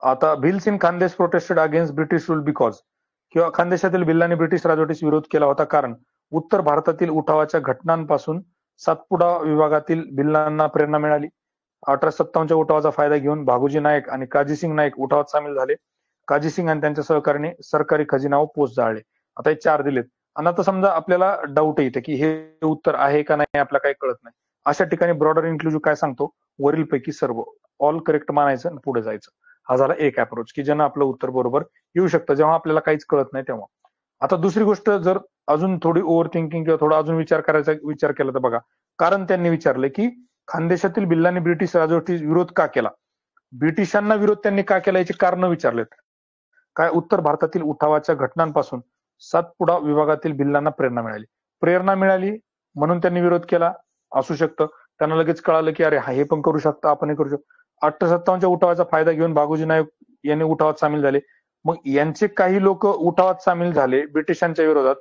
आता Bhils in Khandesh protested against British rule because, किंवा खानदेशातील भिल्लांनी ब्रिटिश राजवटीस विरोध केला होता कारण उत्तर भारतातील उठावाच्या घटनांपासून सातपुडा विभागातील भिल्लांना प्रेरणा मिळाली. 1857च्या उठावाचा फायदा घेऊन भागोजी नाईक आणि काजीसिंग नाईक उठावात सामील झाले. काजीसिंग आणि त्यांच्या सहकार्याने सरकारी खजिना व पोस्ट जाळले. आता हे 4 दिलेत आणि आता समजा आपल्याला डाऊट येते की हे उत्तर आहे का नाही, आपल्याला काही कळत नाही. अशा ठिकाणी ब्रॉडर इन्क्लुझिव्ह काय सांगतो, वरील पैकी सर्व, ऑल करेक्ट मानायचं आणि पुढे जायचं. हा झाला एक अप्रोच की ज्यानं आपलं उत्तर बरोबर येऊ शकतं जेव्हा आपल्याला काहीच कळत नाही तेव्हा. आता दुसरी गोष्ट, जर अजून थोडी ओव्हर थिंकिंग किंवा थोडा अजून विचार करायचा विचार केला तर बघा, कारण त्यांनी विचारले की खानदेशातील भिल्लांनी ब्रिटिश राजवटीस विरोध का केला, ब्रिटिशांना विरोध त्यांनी का केला याचे कारण विचारलेत. काय, उत्तर भारतातील उठावाच्या घटनांपासून सातपुडा विभागातील भिल्लांना प्रेरणा मिळाली म्हणून त्यांनी विरोध केला, असू शकतं. त्यांना लगेच कळालं की अरे हे पण करू शकतं, आपण हे करू शकतो. 1857च्या उठावाचा फायदा घेऊन भागोजी नाईक यांनी उठावात सामील झाले. मग यांचे काही लोक उठावात सामील झाले ब्रिटिशांच्या विरोधात,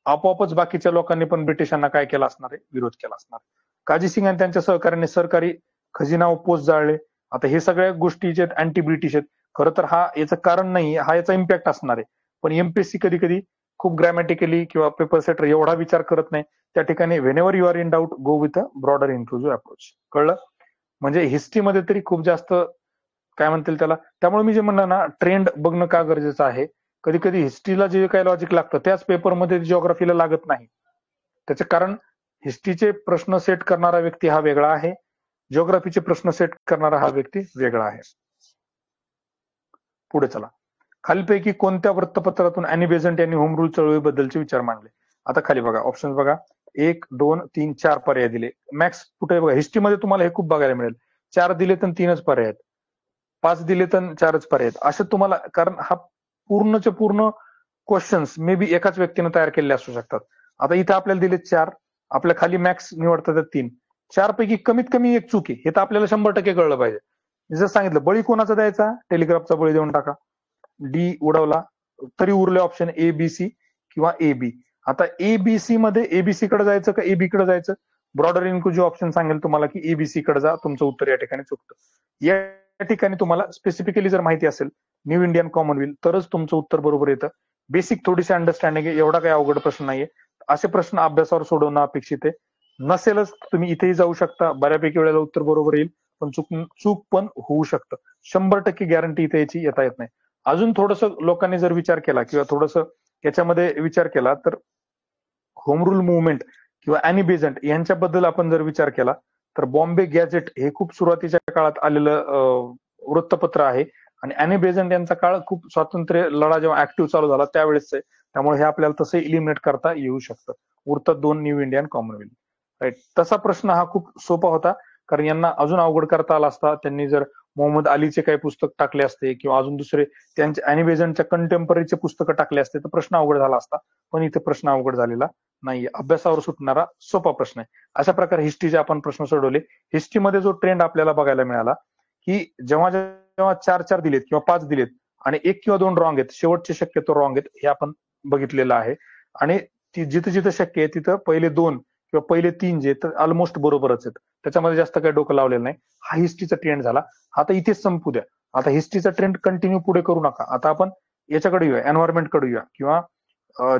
आपोआपच बाकीच्या लोकांनी पण ब्रिटिशांना काय केला असणार आहे, विरोध केला असणार. काजीसिंग आणि त्यांच्या सहकार्याने सरकारी खजिना व पोस्ट जाळले. आता हे सगळ्या गोष्टी जे अँटी ब्रिटिश आहेत, खरं तर हा याचं कारण नाही, हा याचा इम्पॅक्ट असणार आहे. पण एमपीएससी कधी कधी खूप ग्रॅमॅटिकली किंवा पेपर सेटर एवढा विचार करत नाही. त्या ठिकाणी whenever you are in doubt go with a broader inclusive approach. कळलं? म्हणजे हिस्ट्रीमध्ये तरी खूप जास्त काय म्हणतील त्याला, त्यामुळे मी जे म्हणलं ना, ट्रेंड बघणं का गरजेचं आहे. कधी कधी हिस्ट्रीला जे काही लॉजिक लागतं त्याच पेपरमध्ये जिओग्राफीला लागत नाही. त्याचं कारण हिस्ट्रीचे प्रश्न सेट करणारा व्यक्ती हा वेगळा आहे, जिओग्राफीचे प्रश्न सेट करणारा हा व्यक्ती वेगळा आहे. पुढे चला. खालीलपैकी कोणत्या वृत्तपत्रातून अॅनी बेझंट यांनी होम रूल चळवळीबद्दलचे विचार मांडले. आता खाली बघा, ऑप्शन बघा, 1, 2, 3, 4 पर्याय दिले. मॅक्स कुठे बघा, हिस्ट्रीमध्ये तुम्हाला हे खूप बघायला मिळेल. 4 दिले तर 3च पर्याय आहेत, 5 दिले तर 4च पर्याय आहेत, असं तुम्हाला. कारण हा पूर्णचे पूर्ण क्वेश्चन्स मे बी एकाच व्यक्तीने तयार केलेले असू शकतात. आता इथे आपल्याला दिले 4, आपल्या खाली मॅक्स निवडतात 3. 4 पैकी कमीत कमी एक चूक आहे, हे तर आपल्याला 100% कळलं पाहिजे. जसं सांगितलं, बळी कोणाचा द्यायचा, टेलिग्राफचा बळी देऊन टाका. डी उडवला तरी उरले ऑप्शन ए बी सी किंवा ए बी. आता एबीसी मध्ये एबीसी कडे जायचं का एबी कडे जायचं, ब्रॉडर इन्क्लुझिव्ह ऑप्शन सांगेल तुम्हाला की एबीसी कडे जा, तुमचं उत्तर या ठिकाणी चुकतं. या ठिकाणी तुम्हाला स्पेसिफिकली जर माहिती असेल न्यू इंडियन कॉमनवेल्थ तरच तुमचं उत्तर बरोबर येतं. बेसिक थोडीशी अंडरस्टँडिंग आहे, एवढा काही अवघड प्रश्न नाहीये. असे प्रश्न अभ्यासावर सोडवणं अपेक्षित आहे. नसेलच तुम्ही इथेही जाऊ शकता, बऱ्यापैकी वेळेला उत्तर बरोबर येईल, पण चूक पण होऊ शकतं. 100% गॅरंटी इथे याची येता येत नाही. अजून थोडस लोकांनी जर विचार केला किंवा थोडस याच्यामध्ये विचार केला तर होम रूल मुवमेंट किंवा अॅनी बेझंट यांच्याबद्दल आपण जर विचार केला तर बॉम्बे गॅझेट हे खूप सुरुवातीच्या काळात आलेलं वृत्तपत्र आहे आणि अॅनी बेझंट यांचा काळ खूप स्वातंत्र्य लढा जेव्हा ऍक्टिव्ह चालू झाला त्यावेळेस आहे. त्यामुळे हे आपल्याला तसं इलिमिनेट करता येऊ शकतं. उरतात 2 न्यू इंडियन कॉमनवेल्थ. राईट. तसा प्रश्न हा खूप सोपा होता, कारण यांना अजून अवघड करता आला असता. त्यांनी जर मोहम्मद अलीचे काही पुस्तक टाकले असते किंवा अजून दुसरे त्यांच्या अॅनी बेझंटच्या कंटेम्पररीचे पुस्तकं टाकले असते तर प्रश्न अवघड झाला असता. पण इथे प्रश्न अवघड झालेला नाहीये, अभ्यासावर सुटणारा सोपा प्रश्न आहे. अशा प्रकारे हिस्ट्रीचे आपण प्रश्न सोडवले. हिस्ट्रीमध्ये जो ट्रेंड आपल्याला बघायला मिळाला की जेव्हा जेव्हा 4 दिलेत किंवा 5 दिलेत आणि 1 किंवा 2 रॉंग आहेत, शेवटचे शक्यतो रॉंग आहेत, हे आपण बघितलेलं आहे. आणि जिथं जिथं शक्य आहे तिथं पहिले 2 किंवा पहिले 3 जे तर ऑलमोस्ट बरोबरच आहेत, त्याच्यामध्ये जास्त काही डोकं लावलेलं नाही. हा हिस्ट्रीचा ट्रेंड झाला. आता इथेच संपू द्या. आता हिस्ट्रीचा ट्रेंड कंटिन्यू पुढे करू नका. आता आपण याच्याकडे येऊया, एन्व्हायरमेंट कडे येऊया किंवा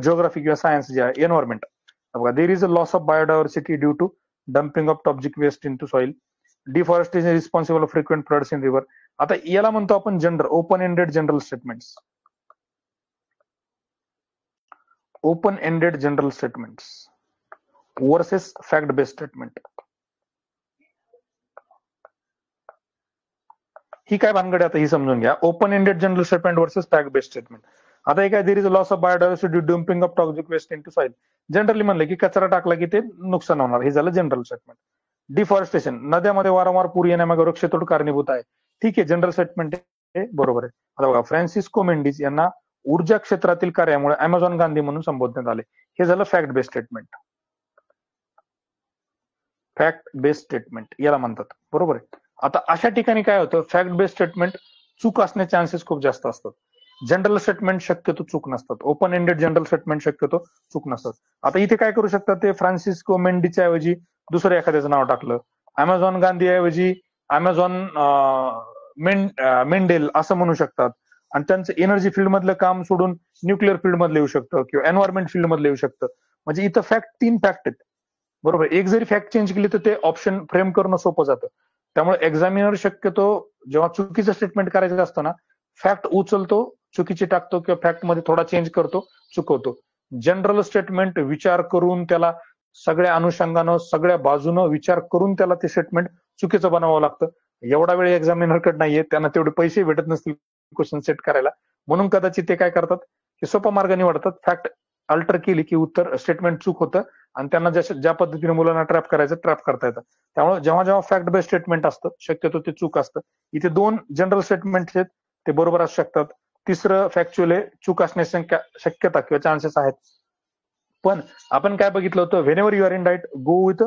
जिओग्राफी किंवा सायन्स जे आहे एन्व्हायरमेंट. बघा, there is a loss of biodiversity due to dumping of toxic waste into soil, deforestation responsible of frequent floods in river. आता याला म्हणतो आपण general open ended general statements. Open ended general statements versus fact based statement. ही काय भानगड आहे आता ही समजून घ्या. Open ended general statement versus fact based statement. आता हे काय, there is a loss of biodiversity dumping of toxic waste into soil. Generally म्हणलं की कचरा टाकला की ते नुकसान होणार, हे झालं जनरल स्टेटमेंट. डिफॉरेस्टेशन, नद्यामध्ये वारंवार पूर येण्यामागे वृक्षतोड कारणीभूत आहे. ठीक आहे, जनरल स्टेटमेंट हे बरोबर आहे. आता बघा, फ्रान्सिस्को मेंडिस यांना ऊर्जा क्षेत्रातील कार्यामुळे अमेझॉन गांधी म्हणून संबोधण्यात आले. हे झालं fact based statement. Fact based statement याला म्हणतात, बरोबर आहे. आता अशा ठिकाणी काय होतं, फॅक्ट बेस्ड स्टेटमेंट चूक असण्याचे चान्सेस खूप जास्त असतात. जनरल स्टेटमेंट शक्यतो चूक नसतात. ओपन एंडेड जनरल स्टेटमेंट शक्यतो चूक नसतात. आता इथे काय करू शकतात ते, फ्रान्सिस्को मेंडीच्या ऐवजी दुसरं एखाद्याचं नाव टाकलं, अमेझॉन गांधी ऐवजी अमेझॉन मेंडेल असं म्हणू शकतात. आणि त्यांचं एनर्जी फील्ड मधलं काम सोडून न्यूक्लिअर फील्ड मधलं येऊ शकतं किंवा एन्व्हायरमेंट फील्ड मधलं येऊ शकतं. म्हणजे इथं फॅक्ट 3 फॅक्ट आहेत, बरोबर. एक जरी फॅक्ट चेंज केली तर ते ऑप्शन फ्रेम करणं सोपं जातं. त्यामुळे एक्झामिनर शक्यतो जेव्हा चुकीचं स्टेटमेंट करायचं असतं ना, फॅक्ट उचलतो, चुकीची टाकतो किंवा फॅक्ट मध्ये थोडा चेंज करतो, चुकवतो. जनरल स्टेटमेंट विचार करून, त्याला सगळ्या अनुषंगानं सगळ्या बाजूनं विचार करून त्याला ते स्टेटमेंट चुकीचं बनवावं लागतं. एवढा वेळ एक्झामिनरकडे नाहीये, त्यांना तेवढे पैसे भेटत नसतील क्वेश्चन सेट करायला, म्हणून कदाचित ते काय करतात की सोपा मार्ग निवडतात. फॅक्ट अल्टर केली की उत्तर स्टेटमेंट चूक होतं आणि त्यांना ज्या पद्धतीने मुलांना ट्रॅप करायचं ट्रॅप करता येतं. त्यामुळे जेव्हा जेव्हा फॅक्ट बेस्ड स्टेटमेंट असतं शक्यतो ते चूक असतं. इथे 2 जनरल स्टेटमेंट आहेत, ते बरोबर असू शकतात. तिसरं फॅक्च्युअल आहे, चूक असण्याची शक्यता किंवा चान्सेस आहेत. पण आपण काय बघितलं होतं, whenever you are in doubt go with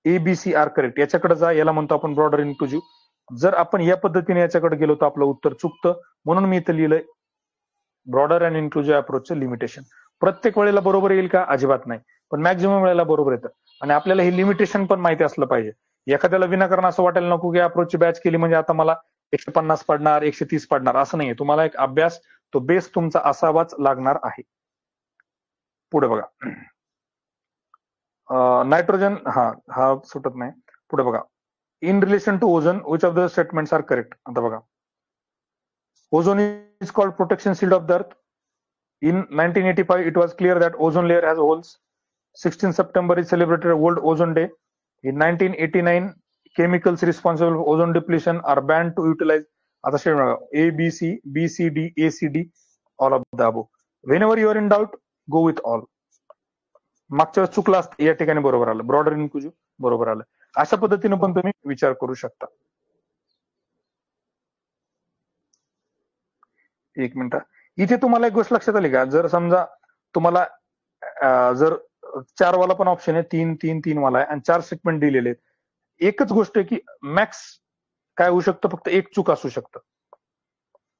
ABC are correct. याच्याकडे जा, याला म्हणतो आपण ब्रॉडर इन्क्लुझिव्ह. जर आपण या पद्धतीने याच्याकडे गेलो तर आपलं उत्तर चुकतं. म्हणून मी इथं लिहिलंय ब्रॉडर अँड इन्क्लुझिव्ह अप्रोचचं लिमिटेशन. प्रत्येक वेळेला बरोबर येईल का, अजिबात नाही, पण मॅक्झिमम वेळेला बरोबर येतं. आणि आपल्याला हे लिमिटेशन पण माहिती असलं पाहिजे. एखाद्याला विनाकारण असं वाटायला नको की अप्रोचची बॅच केली म्हणजे आता मला 150 पडणार, 130 पडणार, असं नाहीये. तुम्हाला एक अभ्यास, तो बेस तुमचा असावाच लागणार आहे. पुढे बघा, नायट्रोजन, हा सुटत नाही. पुढे बघा, in relation to ozone which of the statements are correct. आता बघा, ozone is called protection shield of the earth. In 1985, it was clear that ozone layer has holes. 16 September is celebrated World Ozone Day. In 1989, chemicals responsible for ozone depletion are banned to utilize. आता शेवट A, B, C, B, C, D, A, C, D, all of the above. Whenever you are in doubt, go with all. मागच्या वेळेस चुकला असतं, या ठिकाणी बरोबर आलं. ब्रॉडर इन्क्लुझिव्ह बरोबर आलं. अशा पद्धतीने पण तुम्ही विचार करू शकता. एक मिनिट, इथे तुम्हाला एक गोष्ट लक्षात आली का, जर समजा तुम्हाला जर 4 वाला पण ऑप्शन आहे, 3, 3, 3 वाला आहे आणि 4 स्टेटमेंट दिलेले आहेत, एकच गोष्ट आहे की मॅक्स काय होऊ शकतं, फक्त एक चूक असू शकतं.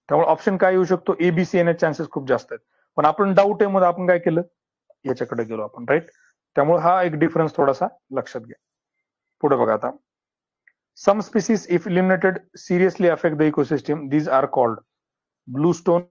त्यामुळे ऑप्शन काय येऊ शकतो, ABC येण्याचे चान्सेस खूप जास्त आहेत. पण आपण डाऊट आहे मध्ये आपण काय केलं, याच्याकडे गेलो आपण, राईट. त्यामुळे हा एक डिफरन्स थोडासा लक्षात घ्या. पुढे बघा, आता some species if eliminated seriously affect the ecosystem. These are called blue stone,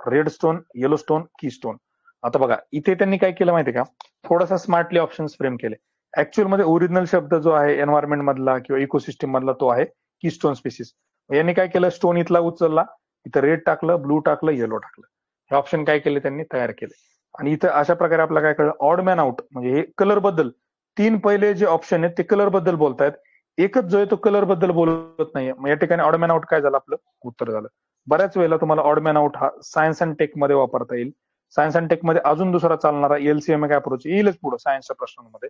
red stone, yellow stone, key stone. आता बघा, इथे त्यांनी काय केलं माहितीये का, थोडासा स्मार्टली ऑप्शन्स फ्रेम केले. ऍक्च्युअल मध्ये ओरिजिनल शब्द जो आहे एन्व्हायरमेंट मधला किंवा इकोसिस्टम मधला तो आहे की स्टोन स्पीसीज. यांनी काय केलं, स्टोन इथला उचलला, इथं रेड टाकलं, ब्लू टाकलं, येलो टाकलं. हे ऑप्शन काय केले त्यांनी, तयार केले. आणि इथं अशा प्रकारे आपल्याला काय कळलं, ऑड मॅन आउट म्हणजे हे कलर बद्दल. 3 पहिले जे ऑप्शन आहेत ते कलर बद्दल बोलतायत, एकच जो आहे तो कलर बद्दल बोलत नाहीये. मग या ठिकाणी ऑड मॅन आउट काय झालं, आपलं उत्तर झालं. बऱ्याच वेळेला तुम्हाला ऑड मॅन आउट हा सायन्स अँड टेक मध्ये वापरता येईल. सायन्स अँड टेक मध्ये अजून दुसरा चालणारा LCMA अप्रोच येईलच पुढे सायन्सच्या प्रश्नांमध्ये.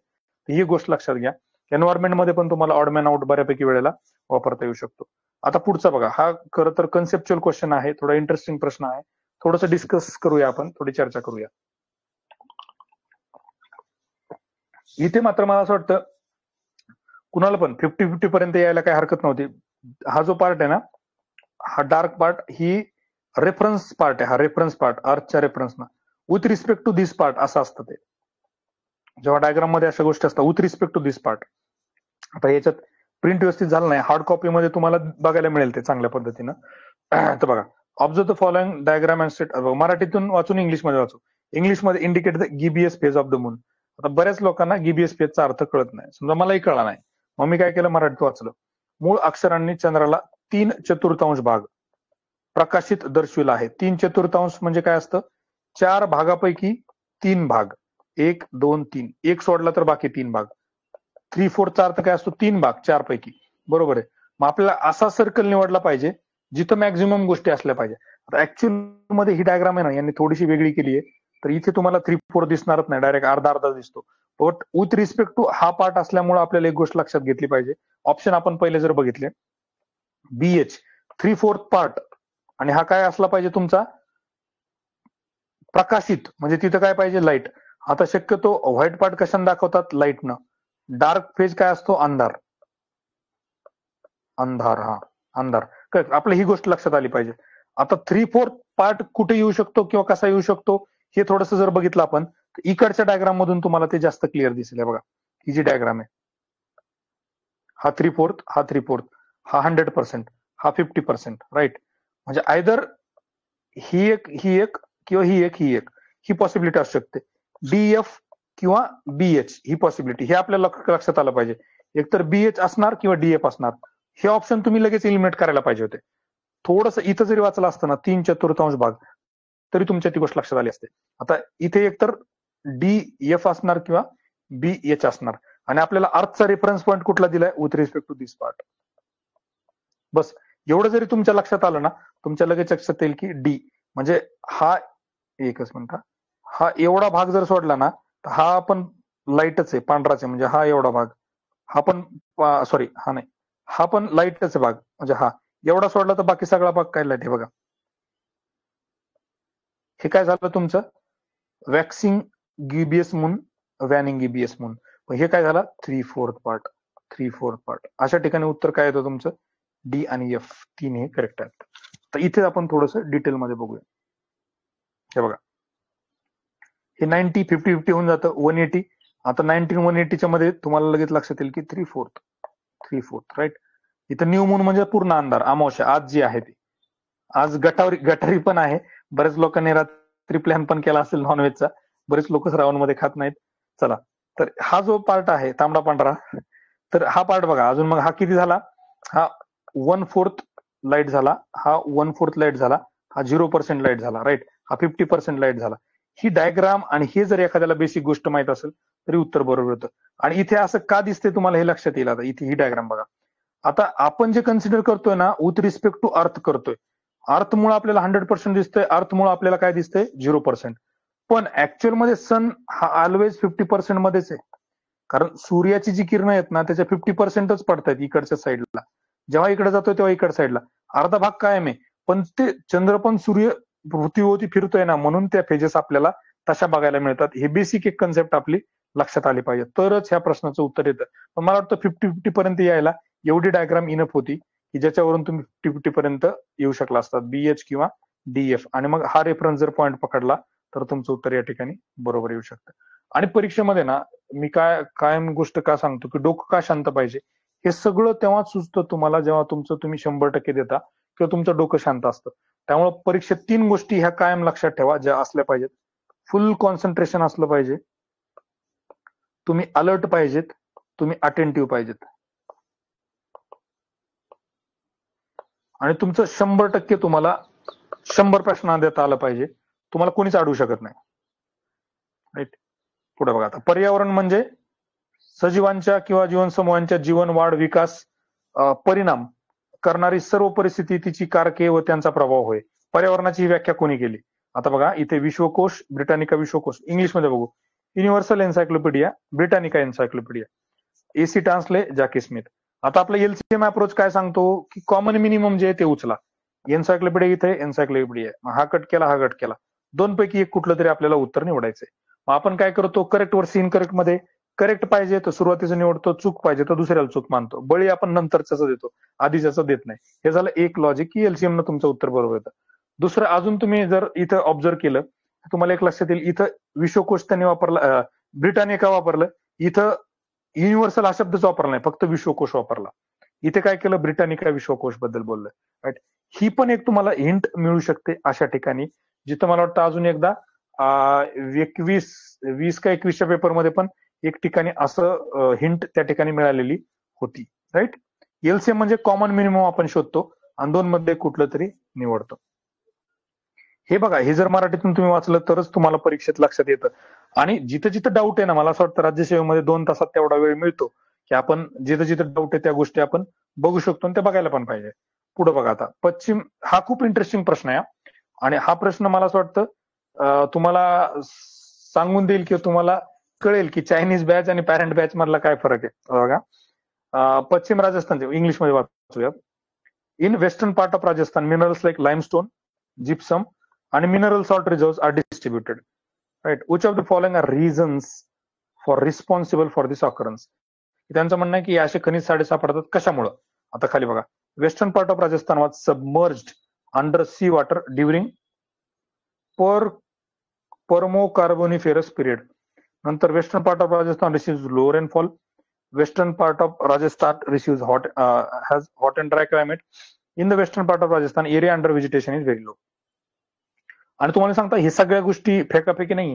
ही गोष्ट लक्षात घ्या. एन्व्हायरमेंट मध्ये पण तुम्हाला ऑड मॅन आउट बऱ्यापैकी वेळेला वापरता येऊ शकतो. आता पुढचा बघा, हा खरं तर कन्सेप्च्युअल क्वेश्चन आहे, थोडा इंटरेस्टिंग प्रश्न आहे. थोडंसं डिस्कस करूया आपण, थोडी चर्चा करूया. इथे मात्र मला असं वाटतं कुणाला पण 50-50 पर्यंत यायला काही हरकत नव्हती. हा जो पार्ट आहे ना, हा डार्क पार्ट ही रेफरन्स पार्ट आहे. हा रेफरन्स पार्ट अर्थच्या रेफरन्सना with respect to this part असं असतं ते. जेव्हा डायग्राम मध्ये अशा गोष्टी असतात with respect to this part. आता याच्यात प्रिंट व्यवस्थित झालं नाही, हार्ड कॉपी मध्ये तुम्हाला बघायला मिळेल ते चांगल्या पद्धतीनं. तर बघा, observe the following diagram and set. मराठीतून वाचून इंग्लिशमध्ये वाचू. इंग्लिशमध्ये indicate the gibbous phase of the moon. आता बऱ्याच लोकांना गिबियस फेजचा अर्थ कळत नाही, समजा मलाही कळला नाही, मग मी काय केलं, मराठीत वाचलं. मूळ अक्षरांनी चंद्राला 3/4 भाग प्रकाशित दर्शविला आहे. 3/4 म्हणजे काय असतं, 4 भागापैकी 3 भाग, 1 2 3, एक सोडला तर बाकी 3 भाग. 3/4चा अर्थ काय असतो, 3 भाग 4 पैकी, बरोबर आहे. मग आपल्याला असा सर्कल निवडला पाहिजे जिथं मॅक्झिमम गोष्टी असल्या पाहिजे. आता ऍक्च्युअल मध्ये ही डायग्राम आहे ना, यांनी थोडीशी वेगळी केली आहे, तर इथे तुम्हाला 3/4 दिसणारच नाही, डायरेक्ट अर्धा अर्धा दिसतो. बट विथ रिस्पेक्ट टू हा पार्ट असल्यामुळे आपल्याला एक गोष्ट लक्षात घेतली पाहिजे. ऑप्शन आपण पहिले जर बघितले, BH 3/4 पार्ट, आणि हा काय असला पाहिजे तुमचा, प्रकाशित, म्हणजे तिथं काय पाहिजे, लाईट. आता शक्यतो व्हाईट पार्ट कशाने दाखवतात, लाईटनं. डार्क फेज काय असतो, अंधार. अंधार, हा अंधार. आपल्या ही गोष्ट लक्षात आली पाहिजे. आता 3/4 पार्ट कुठे येऊ शकतो किंवा कसा येऊ शकतो हे थोडस जर बघितलं आपण, इकडच्या डायग्राम मधून तुम्हाला ते जास्त क्लिअर दिसेल. बघा, ही जी डायग्राम आहे, हा 3/4, हा 3/4, हा 100%, हा 50%, राईट. म्हणजे आयदर ही एक किंवा ही एक ही पॉसिबिलिटी असू शकते. DF किंवा BH ही पॉसिबिलिटी, हे आपल्याला लक्षात आलं पाहिजे. एकतर BH असणार किंवा DF असणार. हे ऑप्शन तुम्ही लगेच इलिमिनेट करायला पाहिजे होते. थोडस इथं जरी वाचलं असतं ना 3/4 भाग, तरी तुमच्या ती गोष्ट लक्षात आली असते. आता इथे एकतर DF असणार किंवा BH असणार, आणि आपल्याला अर्थचा रेफरन्स पॉईंट कुठला दिलाय, with respect to this part. बस एवढं जरी तुमच्या लक्षात आलं ना, तुमच्या लगेच लक्षात येईल की D म्हणजे हा, एकच मिनिट, हा एवढा भाग जर सोडला ना, तर हा पण लाईटच आहे, पांढराच आहे, म्हणजे हा एवढा भाग, हा पण सॉरी हा नाही, हा पण लाईटच आहे भाग, म्हणजे हा एवढा सोडला तर बाकी सगळा भाग काय लाईट आहे. बघा, हे काय झालं तुमचं, वॅक्सिंग गिबियस मून, वॅनिंग गिबियस मून. हे काय झालं, 3/4 पार्ट, 3/4 पार्ट. अशा ठिकाणी उत्तर काय येतं तुमचं, D आणि F 3 हे करेक्ट आहेत. तर इथे आपण थोडस डिटेलमध्ये बघूया. हे बघा, हे 90 50-50 होऊन जातं 180. आता 19 180च्या मध्ये तुम्हाला लगेच लक्षात येईल की 3/4 राईट. इथं न्यू मून म्हणजे पूर्ण अंधार, अमावस्या आज जी आहे ती. आज गटारी पण आहे. बरेच लोकांनी रात्री प्लॅन पण केला असेल नॉनव्हेजचा, बरेच लोक श्रावण मध्ये खात नाहीत. चला, तर हा जो पार्ट आहे तांबडा पांढरा, तर हा पार्ट बघा अजून. मग हा किती झाला, हा 1/4 लाईट झाला, हा 1/4 लाईट झाला, हा 0% लाईट झाला, राईट. हा 50% लाईट झाला. ही डायग्राम आणि हे जर एखाद्याला बेसिक गोष्ट माहित असेल तरी उत्तर बरोबर होतं. आणि इथे असं का दिसतंय तुम्हाला हे लक्षात येईल. आता इथे ही डायग्राम बघा. आता आपण जे कन्सिडर करतोय ना, विथ रिस्पेक्ट टू अर्थ करतोय. अर्थमुळे आपल्याला 100% दिसतंय, अर्थमुळे आपल्याला काय दिसतंय, 0%. पण ऍक्च्युअल मध्ये सन हा ऑलवेज 50% मध्येच आहे. कारण सूर्याची जी किरणं आहेत ना, त्याच्या 50%च पडतायत इकडच्या साईडला. जेव्हा इकडे जातोय तेव्हा इकडच्या साईडला अर्धा भाग कायम आहे. पण ते चंद्र पण सूर्य पृथ्वीवरती फिरतोय ना, म्हणून त्या फेजेस आपल्याला तशा बघायला मिळतात. हे बेसिक एक कन्सेप्ट आपली लक्षात आली पाहिजे, तरच ह्या प्रश्नाचं उत्तर येतं. पण मला वाटतं 50-50 पर्यंत यायला एवढी डायग्राम इनफ होती की ज्याच्यावरून तुम्ही 50-50 पर्यंत येऊ शकला असतात, BH किंवा DF. आणि मग हा रेफरन्स जर पॉईंट पकडला तर तुमचं उत्तर या ठिकाणी बरोबर येऊ शकतं. आणि परीक्षेमध्ये ना मी कायम गोष्ट का सांगतो की डोकं का शांत पाहिजे, हे सगळं तेव्हाच सुचतं तुम्हाला जेव्हा तुम्ही 100% देता किंवा तुमचं डोकं शांत असतं. त्यामुळे परीक्षेत 3 गोष्टी ह्या कायम लक्षात ठेवा ज्या असल्या पाहिजेत. फुल कॉन्सन्ट्रेशन असलं पाहिजे, तुम्ही अलर्ट पाहिजेत, तुम्ही अटेंटिव्ह पाहिजेत, आणि तुमचं 100% तुम्हाला 100 प्रश्न देता आलं पाहिजे. तुम्हाला कोणीच अडवू शकत नाही, राईट. पुढे बघा, आता पर्यावरण म्हणजे सजीवांच्या किंवा जीवनसमूहांच्या जीवन, वाढ, विकास, परिणाम करणारी सर्व परिस्थिती, तिची कारके व त्यांचा प्रभाव होय. पर्यावरणाची ही व्याख्या कोणी केली. आता बघा, इथे विश्वकोश, ब्रिटानिका विश्वकोश, इंग्लिशमध्ये बघू, universal encyclopedia, Britannica encyclopedia, AC translate, Jackie Smith. आता आपला LCM अप्रोच काय सांगतो की कॉमन मिनिमम जे आहे ते उचला. एन्सायक्लोपीडिया इथे, एन्सायक्लोपीडिया, हा कट केला, हा कट केला, दोन पैकी एक कुठलं तरी आपल्याला उत्तर निवडायचंय. मग आपण काय करतो, करेक्ट वर्स इनकरेक्ट मध्ये करेक्ट पाहिजे तर सुरुवातीचं निवडतो, चूक पाहिजे तर दुसऱ्याला चूक मानतो, बळी आपण नंतरच देतो, आधीच्याच देत नाही. हे झालं एक लॉजिक की LCM न तुमचं उत्तर बरोबर येतं. दुसरं, अजून तुम्ही जर इथं ऑब्झर्व केलं तुम्हाला एक लक्षात येईल, इथं विश्वकोश त्यांनी वापरला, ब्रिटानिया का वापरलं, इथं युनिव्हर्सल हा शब्दच वापरला नाही, फक्त विश्वकोश वापरला. इथे काय केलं, ब्रिटानिका विश्वकोश बद्दल बोललं. राईट, ही पण एक तुम्हाला हिंट मिळू शकते अशा ठिकाणी, जिथं मला वाटतं अजून एकदा 20 का 21च्या पेपरमध्ये पण एक ठिकाणी असं हिंट त्या ठिकाणी मिळालेली होती. राईट, एलसीएम म्हणजे कॉमन मिनिमम आपण शोधतो आणि दोन मध्ये कुठलं तरी निवडतो. हे बघा, हे जर मराठीतून तुम्ही वाचलं तरच तुम्हाला परीक्षेत लक्षात येतं. आणि जिथं जिथं डाऊट आहे ना, मला असं वाटतं राज्यसेवेमध्ये 2 तासात तेवढा वेळ मिळतो की आपण जिथं जिथं डाऊट आहे त्या गोष्टी आपण बघू शकतो आणि ते बघायला पण पाहिजे. पुढे बघा आता, पश्चिम, हा खूप इंटरेस्टिंग प्रश्न आहे आणि हा प्रश्न मला असं वाटतं तुम्हाला सांगून देईल किंवा तुम्हाला कळेल की चायनीज बॅच आणि पॅरेंट बॅच मधला काय फरक आहे. बघा, पश्चिम राजस्थानचे इंग्लिशमध्ये वाचूया. In western part of Rajasthan minerals like limestone, gypsum and mineral salt reserves are distributed. Right? Which of the following are reasons for responsible for this occurrence? त्यांचं म्हणणं आहे की असे खनिज साडे सापडतात कशामुळं. आता खाली बघा, western part of Rajasthan was submerged under sea water during permocarboniferous period. नंतर western part of Rajasthan receives low rainfall. Western part of Rajasthan receives has hot and dry climate. In the western part of Rajasthan, area under vegetation is very low. आणि तुम्हाला सांगता, हे सगळ्या गोष्टी फेकाफेकी नाही,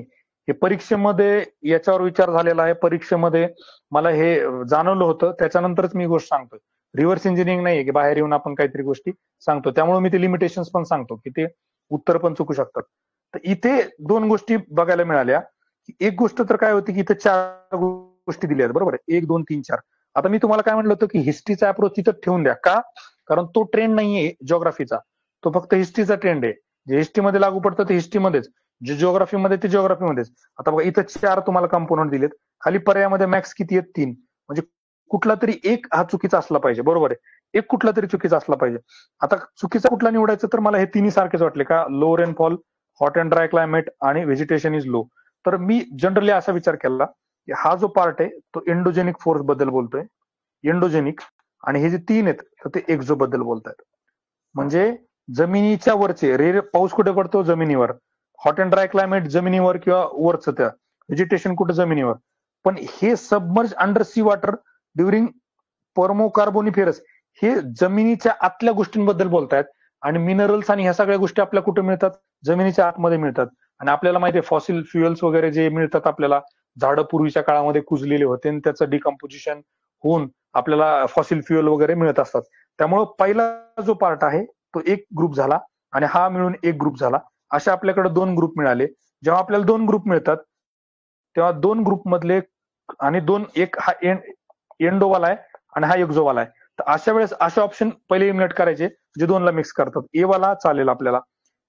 हे परीक्षेमध्ये याच्यावर विचार झालेला आहे. परीक्षेमध्ये मला हे जाणवलं होतं, त्याच्यानंतरच मी गोष्ट सांगतोय. रिव्हर्स इंजिनिअरिंग नाहीये की बाहेर येऊन आपण काहीतरी गोष्टी सांगतो. त्यामुळे मी ते लिमिटेशन्स पण सांगतो की ते उत्तर पण चुकू शकतात. तर इथे दोन गोष्टी बघायला मिळाल्या. एक गोष्ट तर काय होती की इथे 4 गोष्टी दिल्या आहेत, बरोबर आहे, 1, 2, 3, 4. आता मी तुम्हाला काय म्हटलं होतं की हिस्ट्रीचा अप्रोच तिथं ठेवून द्या. का? कारण तो ट्रेंड नाहीये जिओग्राफीचा, तो फक्त हिस्ट्रीचा ट्रेंड आहे. जे हिस्ट्रीमध्ये लागू पडतं ते हिस्ट्रीमध्येच, जे जिओग्राफीमध्ये ते जिओग्राफीमध्येच. आता बघा, इथं 4 तुम्हाला कंपोनंट दिलेत, खाली पर्यायामध्ये मॅक्स किती आहेत, 3. म्हणजे कुठला तरी एक हा चुकीचा असला पाहिजे, बरोबर आहे, एक कुठला तरी चुकीचा असला पाहिजे. आता चुकीचा कुठला निवडायचं, तर मला हे तिन्ही सारखेच वाटले. का? Low rainfall, hot and dry climate आणि व्हेजिटेशन इज लो. तर मी जनरली असा विचार केला की हा जो पार्ट आहे तो एंडोजेनिक फोर्स बद्दल बोलतोय, एंडोजेनिक, आणि हे जे 3 आहेत तर ते एक्झो बद्दल बोलतायत. म्हणजे जमिनीच्या वरचे, पाऊस कुठे पडतो? जमिनीवर. हॉट अँड ड्राय क्लायमेट जमिनीवर किंवा वरचं, त्या व्हेजिटेशन कुठे? जमिनीवर. पण हे submerge under sea water during permocarboniferous, हे जमिनीच्या आतल्या गोष्टींबद्दल बोलतायत. आणि मिनरल्स आणि ह्या सगळ्या गोष्टी आपल्या कुठे मिळतात? जमिनीच्या आतमध्ये मिळतात. आणि आपल्याला माहिती आहे फॉसिल फ्युएल्स वगैरे जे मिळतात आपल्याला, झाडं पूर्वीच्या काळामध्ये कुजलेले होते आणि त्याचं डिकम्पोजिशन होऊन आपल्याला फॉसिल फ्युएल वगैरे मिळत असतात. त्यामुळे पहिला जो पार्ट आहे तो एक ग्रुप झाला आणि हा मिळून एक ग्रुप झाला. असे आपल्याकडे 2 ग्रुप मिळाले. जेव्हा आपल्याला 2 ग्रुप मिळतात तेव्हा 2 ग्रुप मधले आणि एक हा एंडोवाला आहे आणि हा एक्झोवाला आहे. तर अशा वेळेस असे ऑप्शन पहिले इलिमिनेट करायचे जे 2 ला मिक्स करतात. ए वाला चालेल आपल्याला,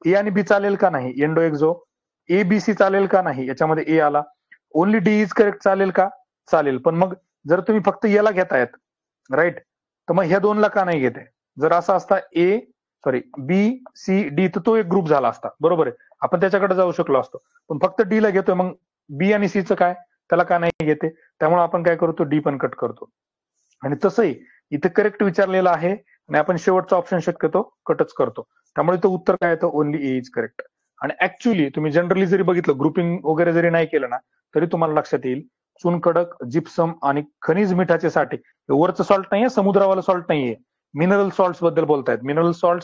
ए आणि बी चालेल का नाही, endo Exo. A B C चालेल का नाही, याच्यामध्ये ए आला. ओनली डी इज करेक्ट चालेल का? चालेल. पण मग जर तुम्ही फक्त याला घेतायत, राईट, तर मग ह्या 2 ला का नाही घेते? जर असा असता बी सी डी, तर तो एक ग्रुप झाला असता, बरोबर आहे, आपण त्याच्याकडे जाऊ शकलो असतो. पण फक्त डी ला घेतोय, मग बी आणि सी चं काय, त्याला का नाही घेते? त्यामुळे आपण काय करतो, डी पण कट करतो. आणि तसंही इथे करेक्ट विचारलेलं आहे आणि आपण शेवटचा ऑप्शन शक्यतो कटच करतो. त्यामुळे तो उत्तर काय येतं? Only A is correct. आणि ऍक्च्युअली तुम्ही जनरली जरी बघितलं, ग्रुपिंग वगैरे जरी नाही केलं ना, तरी तुम्हाला लक्षात येईल चुनखडक, जिप्सम आणि खनिज मिठाचे साठे, वरचं सॉल्ट नाहीये, समुद्रावाला सॉल्ट नाहीये, मिनरल सॉल्ट बद्दल बोलतायत. मिनरल सॉल्ट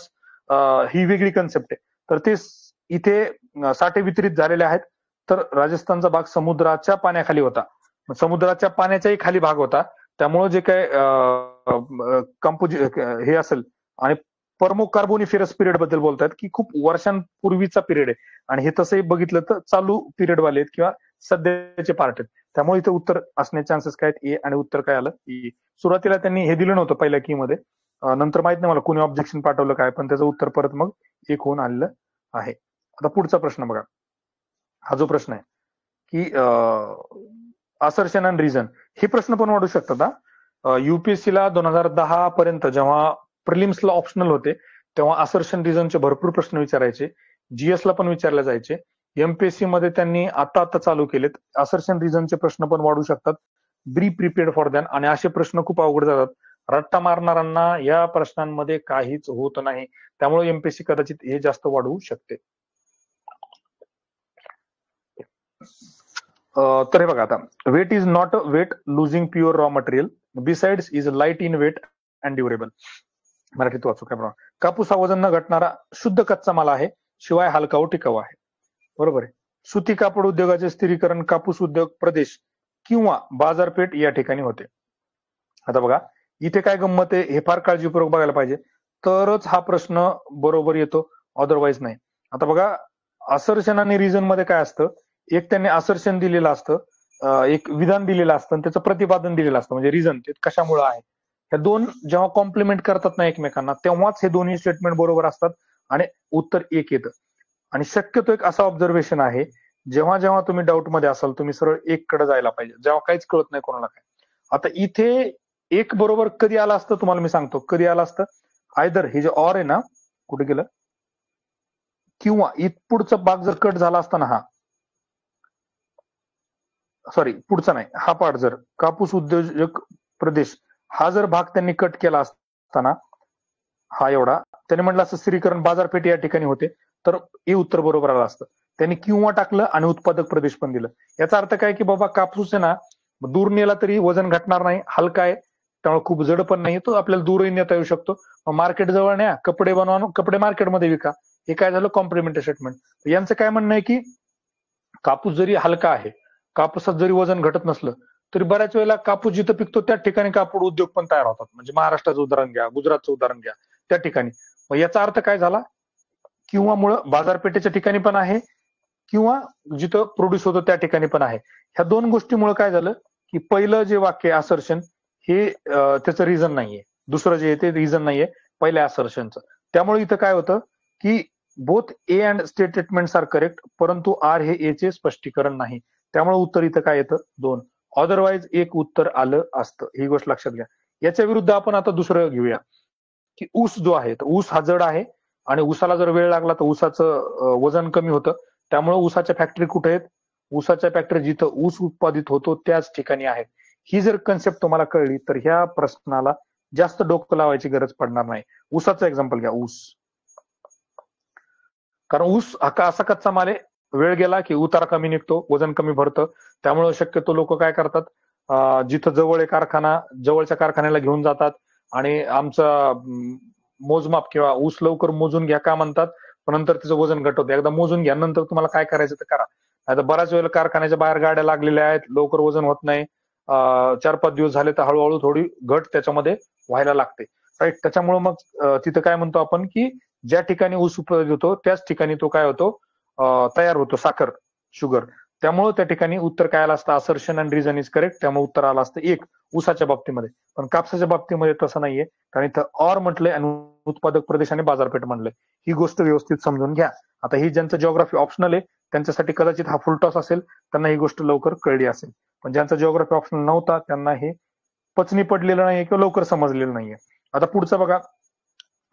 ही वेगळी कन्सेप्ट आहे. तर ते इथे साठे वितरित झालेले आहेत. तर राजस्थानचा भाग समुद्राच्या पाण्याखाली होता, समुद्राच्या पाण्याच्याही खाली भाग होता. त्यामुळे जे काय हे असेल, आणि पर्मोकार्बोनिफेरस पिरियड बद्दल बोलतात की खूप वर्षांपूर्वीचा पिरियड आहे. आणि हे तसंही बघितलं तर चालू पिरियड वाले आहेत किंवा सध्याचे पार्ट आहेत. त्यामुळे इथे उत्तर असण्याचे चान्सेस काय आहेत? ए. आणि उत्तर काय आलं? ई. सुरुवातीला त्यांनी हे दिलं नव्हतं पहिल्या की मध्ये, नंतर माहित नाही मला कोणी ऑब्जेक्शन पाठवलं काय, पण त्याचं उत्तर परत मग एक होऊन आलेलं आहे. आता पुढचा प्रश्न बघा. हा जो प्रश्न आहे की असर्शन अँड रिझन, हे प्रश्न पण वाढू शकतात. युपीएससीला 2010 पर्यंत जेव्हा प्रिलिम्सला ऑप्शनल होते तेव्हा असर्शन रिझनचे भरपूर प्रश्न विचारायचे, जीएस ला पण विचारले जायचे. एमपीएससी मध्ये त्यांनी आता चालू केलेत. असर्शन रिझनचे प्रश्न पण वाढू शकतात. बी प्रिपेअर्ड फॉर दॅन. आणि असे प्रश्न खूप अवघड जातात. रट्टा मारणाऱ्यांना या प्रश्नांमध्ये काहीच होत नाही. त्यामुळे एमपीएससी कदाचित हे जास्त वाढवू शकते. तर हे बघा आता, weight is not a weight losing pure raw material besides is light in weight and durable. मराठीत वाचू काय बरोबर. कापूस हा वजन न घटणारा शुद्ध कच्चा माल आहे, शिवाय हलका व टिकाऊ आहे. बरोबर आहे. सुती कापड उद्योगाचे स्थिरीकरण कापूस उद्योग प्रदेश किंवा बाजारपेठ या ठिकाणी होते. आता बघा इथे काय गंमत आहे हे फार काळजीपूर्वक बघायला पाहिजे, तरच हा प्रश्न बरोबर येतो, अदरवाईज नाही. आता बघा असर्शन आणि रिझन मध्ये काय असतं, एक त्यांनी असर्शन दिलेलं असतं, एक विधान दिलेलं असतं आणि त्याचं प्रतिपादन दिलेलं असतं, म्हणजे रिझन ते कशामुळे आहे. ह्या दोन जेव्हा कॉम्प्लिमेंट करतात ना एकमेकांना, तेव्हाच हे दोन्ही स्टेटमेंट बरोबर असतात आणि उत्तर एक येतं. आणि शक्यतो एक असा ऑब्झर्वेशन आहे, जेव्हा जेव्हा तुम्ही डाऊट मध्ये असाल तुम्ही सरळ एक कडे जायला पाहिजे, जेव्हा काहीच कळत नाही कोणाला काय. आता इथे एक बरोबर कधी आला असतं तुम्हाला मी सांगतो, कधी आला असतं. आयदर हे जे ऑर आहे ना, कुठे गेलं, किंवा पुढचा भाग जर कट झाला असता ना, हा सॉरी पुढचा नाही, हा पार्ट जर कापूस उद्योजक प्रदेश हा जर भाग त्यांनी कट केला असताना, हा एवढा त्यांनी म्हटलं असं स्थिरीकरण बाजारपेठ या ठिकाणी होते, तर हे उत्तर बरोबर आलं असतं. त्यांनी किंवा टाकलं आणि उत्पादक प्रदेश पण दिलं. याचा अर्थ काय की बाबा कापूस आहे ना, दूर नेला तरी वजन घटणार नाही, हलका आहे, त्यामुळे खूप जड पण नाही, तो आपल्याला दूरही नेता येऊ शकतो. मार्केट जवळ न्या, कपडे बनवा, कपडे मार्केटमध्ये विका. हे काय झालं, कॉम्प्लिमेंटरी स्टेटमेंट. यांचं काय म्हणणं आहे की कापूस जरी हलका आहे, कापूसात जरी वजन घटत नसलं तरी बऱ्याच वेळेला कापूस जिथं पिकतो त्या ठिकाणी कापड उद्योग पण तयार होतात. म्हणजे महाराष्ट्राचं उदाहरण घ्या, गुजरातचं उदाहरण घ्या, त्या ठिकाणी. मग याचा अर्थ काय झाला, किंवा मुळे बाजारपेठेच्या ठिकाणी पण आहे किंवा जिथं प्रोड्यूस होतं त्या ठिकाणी पण आहे. ह्या दोन गोष्टीमुळे काय झालं की पहिलं जे वाक्य असर्शन हे त्याचं रिझन नाहीये, दुसरं जे आहे ते रिझन नाहीये पहिल्या असर्शनचं. त्यामुळे इथं काय होतं की both A and statements are correct, परंतु आर हे ए चे स्पष्टीकरण नाही. त्यामुळे उत्तर इथं काय येतं, 2. अदरवाईज एक उत्तर आलं असतं, ही गोष्ट लक्षात घ्या. याच्या विरुद्ध आपण आता दुसरं घेऊया की ऊस जो आहे, तर ऊस हा जड आहे आणि ऊसाला जर वेळ लागला तर ऊसाचं वजन कमी होतं. त्यामुळे ऊसाच्या फॅक्टरी कुठे आहेत, ऊसाच्या फॅक्टरी जिथं ऊस उत्पादित होतो त्याच ठिकाणी आहेत. ही जर कन्सेप्ट तुम्हाला कळली तर ह्या प्रश्नाला जास्त डोकं लावायची गरज पडणार नाही. ऊसाचं एक्झाम्पल घ्या, ऊस. कारण ऊस हा असा कच्चा माल आहे, वेळ गेला की उतारा कमी निघतो, वजन कमी भरतं. त्यामुळे शक्यतो लोक काय करतात, जिथं जवळ आहे कारखाना, जवळच्या कारखान्याला घेऊन जातात आणि आमचा मोजमाप किंवा ऊस लवकर मोजून घ्या का म्हणतात, पण नंतर त्याचं वजन घटवतं. एकदा मोजून घ्या, नंतर तुम्हाला काय करायचं ते करा. आता बऱ्याच वेळेला कारखान्याच्या बाहेर गाड्या लागलेल्या आहेत, लवकर वजन होत नाही, 4-5 दिवस झाले तर हळूहळू थोडी घट त्याच्यामध्ये व्हायला लागते, राईट. त्याच्यामुळे मग तिथं काय म्हणतो आपण की ज्या ठिकाणी ऊस उत्पादित होतो त्याच ठिकाणी तो काय होतो, तयार होतो, साखर, शुगर. त्यामुळे त्या ठिकाणी उत्तर काय आलं असतं, assertion and reason is correct, त्यामुळे उत्तर आलं असतं 1 ऊसाच्या बाबतीमध्ये. पण कापसाच्या बाबतीमध्ये तसं नाहीये, कारण इथं ऑर म्हटलंय आणि उत्पादक प्रदेश आणि बाजारपेठ म्हणलंय. ही गोष्ट व्यवस्थित समजून घ्या. आता ही ज्यांचं जिओग्राफी ऑप्शनल आहे त्यांच्यासाठी कदाचित हा फुल टॉस असेल, त्यांना ही गोष्ट लवकर कळली असेल. पण ज्यांचा जिओग्राफी ऑप्शनल नव्हता त्यांना हे पचनी पडलेलं नाहीये किंवा लवकर समजलेलं नाहीये. आता पुढचा बघा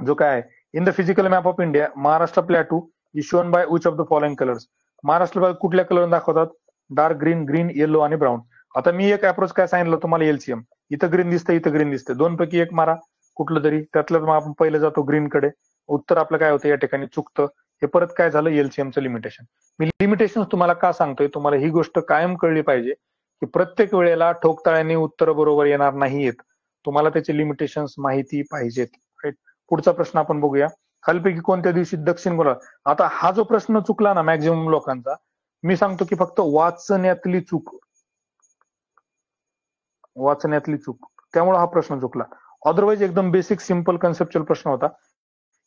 जो काय आहे, in the physical map of India Maharashtra plateau is shown by which of the following colours. Maharashtra कुठल्या कलर दाखवतात, डार्क ग्रीन, ग्रीन, येलो आणि ब्राऊन. आता मी एक अप्रोच काय सांगितलं तुम्हाला, एलसीएम. इथं ग्रीन दिसतं, इथं ग्रीन दिसतं, दोन पैकी एक मारा कुठलं तरी, त्यातलं आपण पहिलं जातो ग्रीन कडे. उत्तर आपलं काय होतं या ठिकाणी चुकतं. हे परत काय झालं, एलसीएमचं लिमिटेशन. मी लिमिटेशन तुम्हाला का सांगतोय, तुम्हाला ही गोष्ट कायम कळली पाहिजे की प्रत्येक वेळेला ठोकताळ्याने उत्तर बरोबर येणार नाहीयेत, तुम्हाला त्याचे लिमिटेशन्स माहिती पाहिजेत, राईट. पुढचा प्रश्न आपण बघूया, खालीपैकी कोणत्या दिवशी दक्षिण गोलार्ध. आता हा जो प्रश्न चुकला ना मॅक्झिमम लोकांचा, मी सांगतो की फक्त वाचण्यातली चूक, वाचण्यातली चूक, त्यामुळे हा प्रश्न चुकला. अदरवाईज एकदम बेसिक सिंपल कन्सेप्च्युअल प्रश्न होता.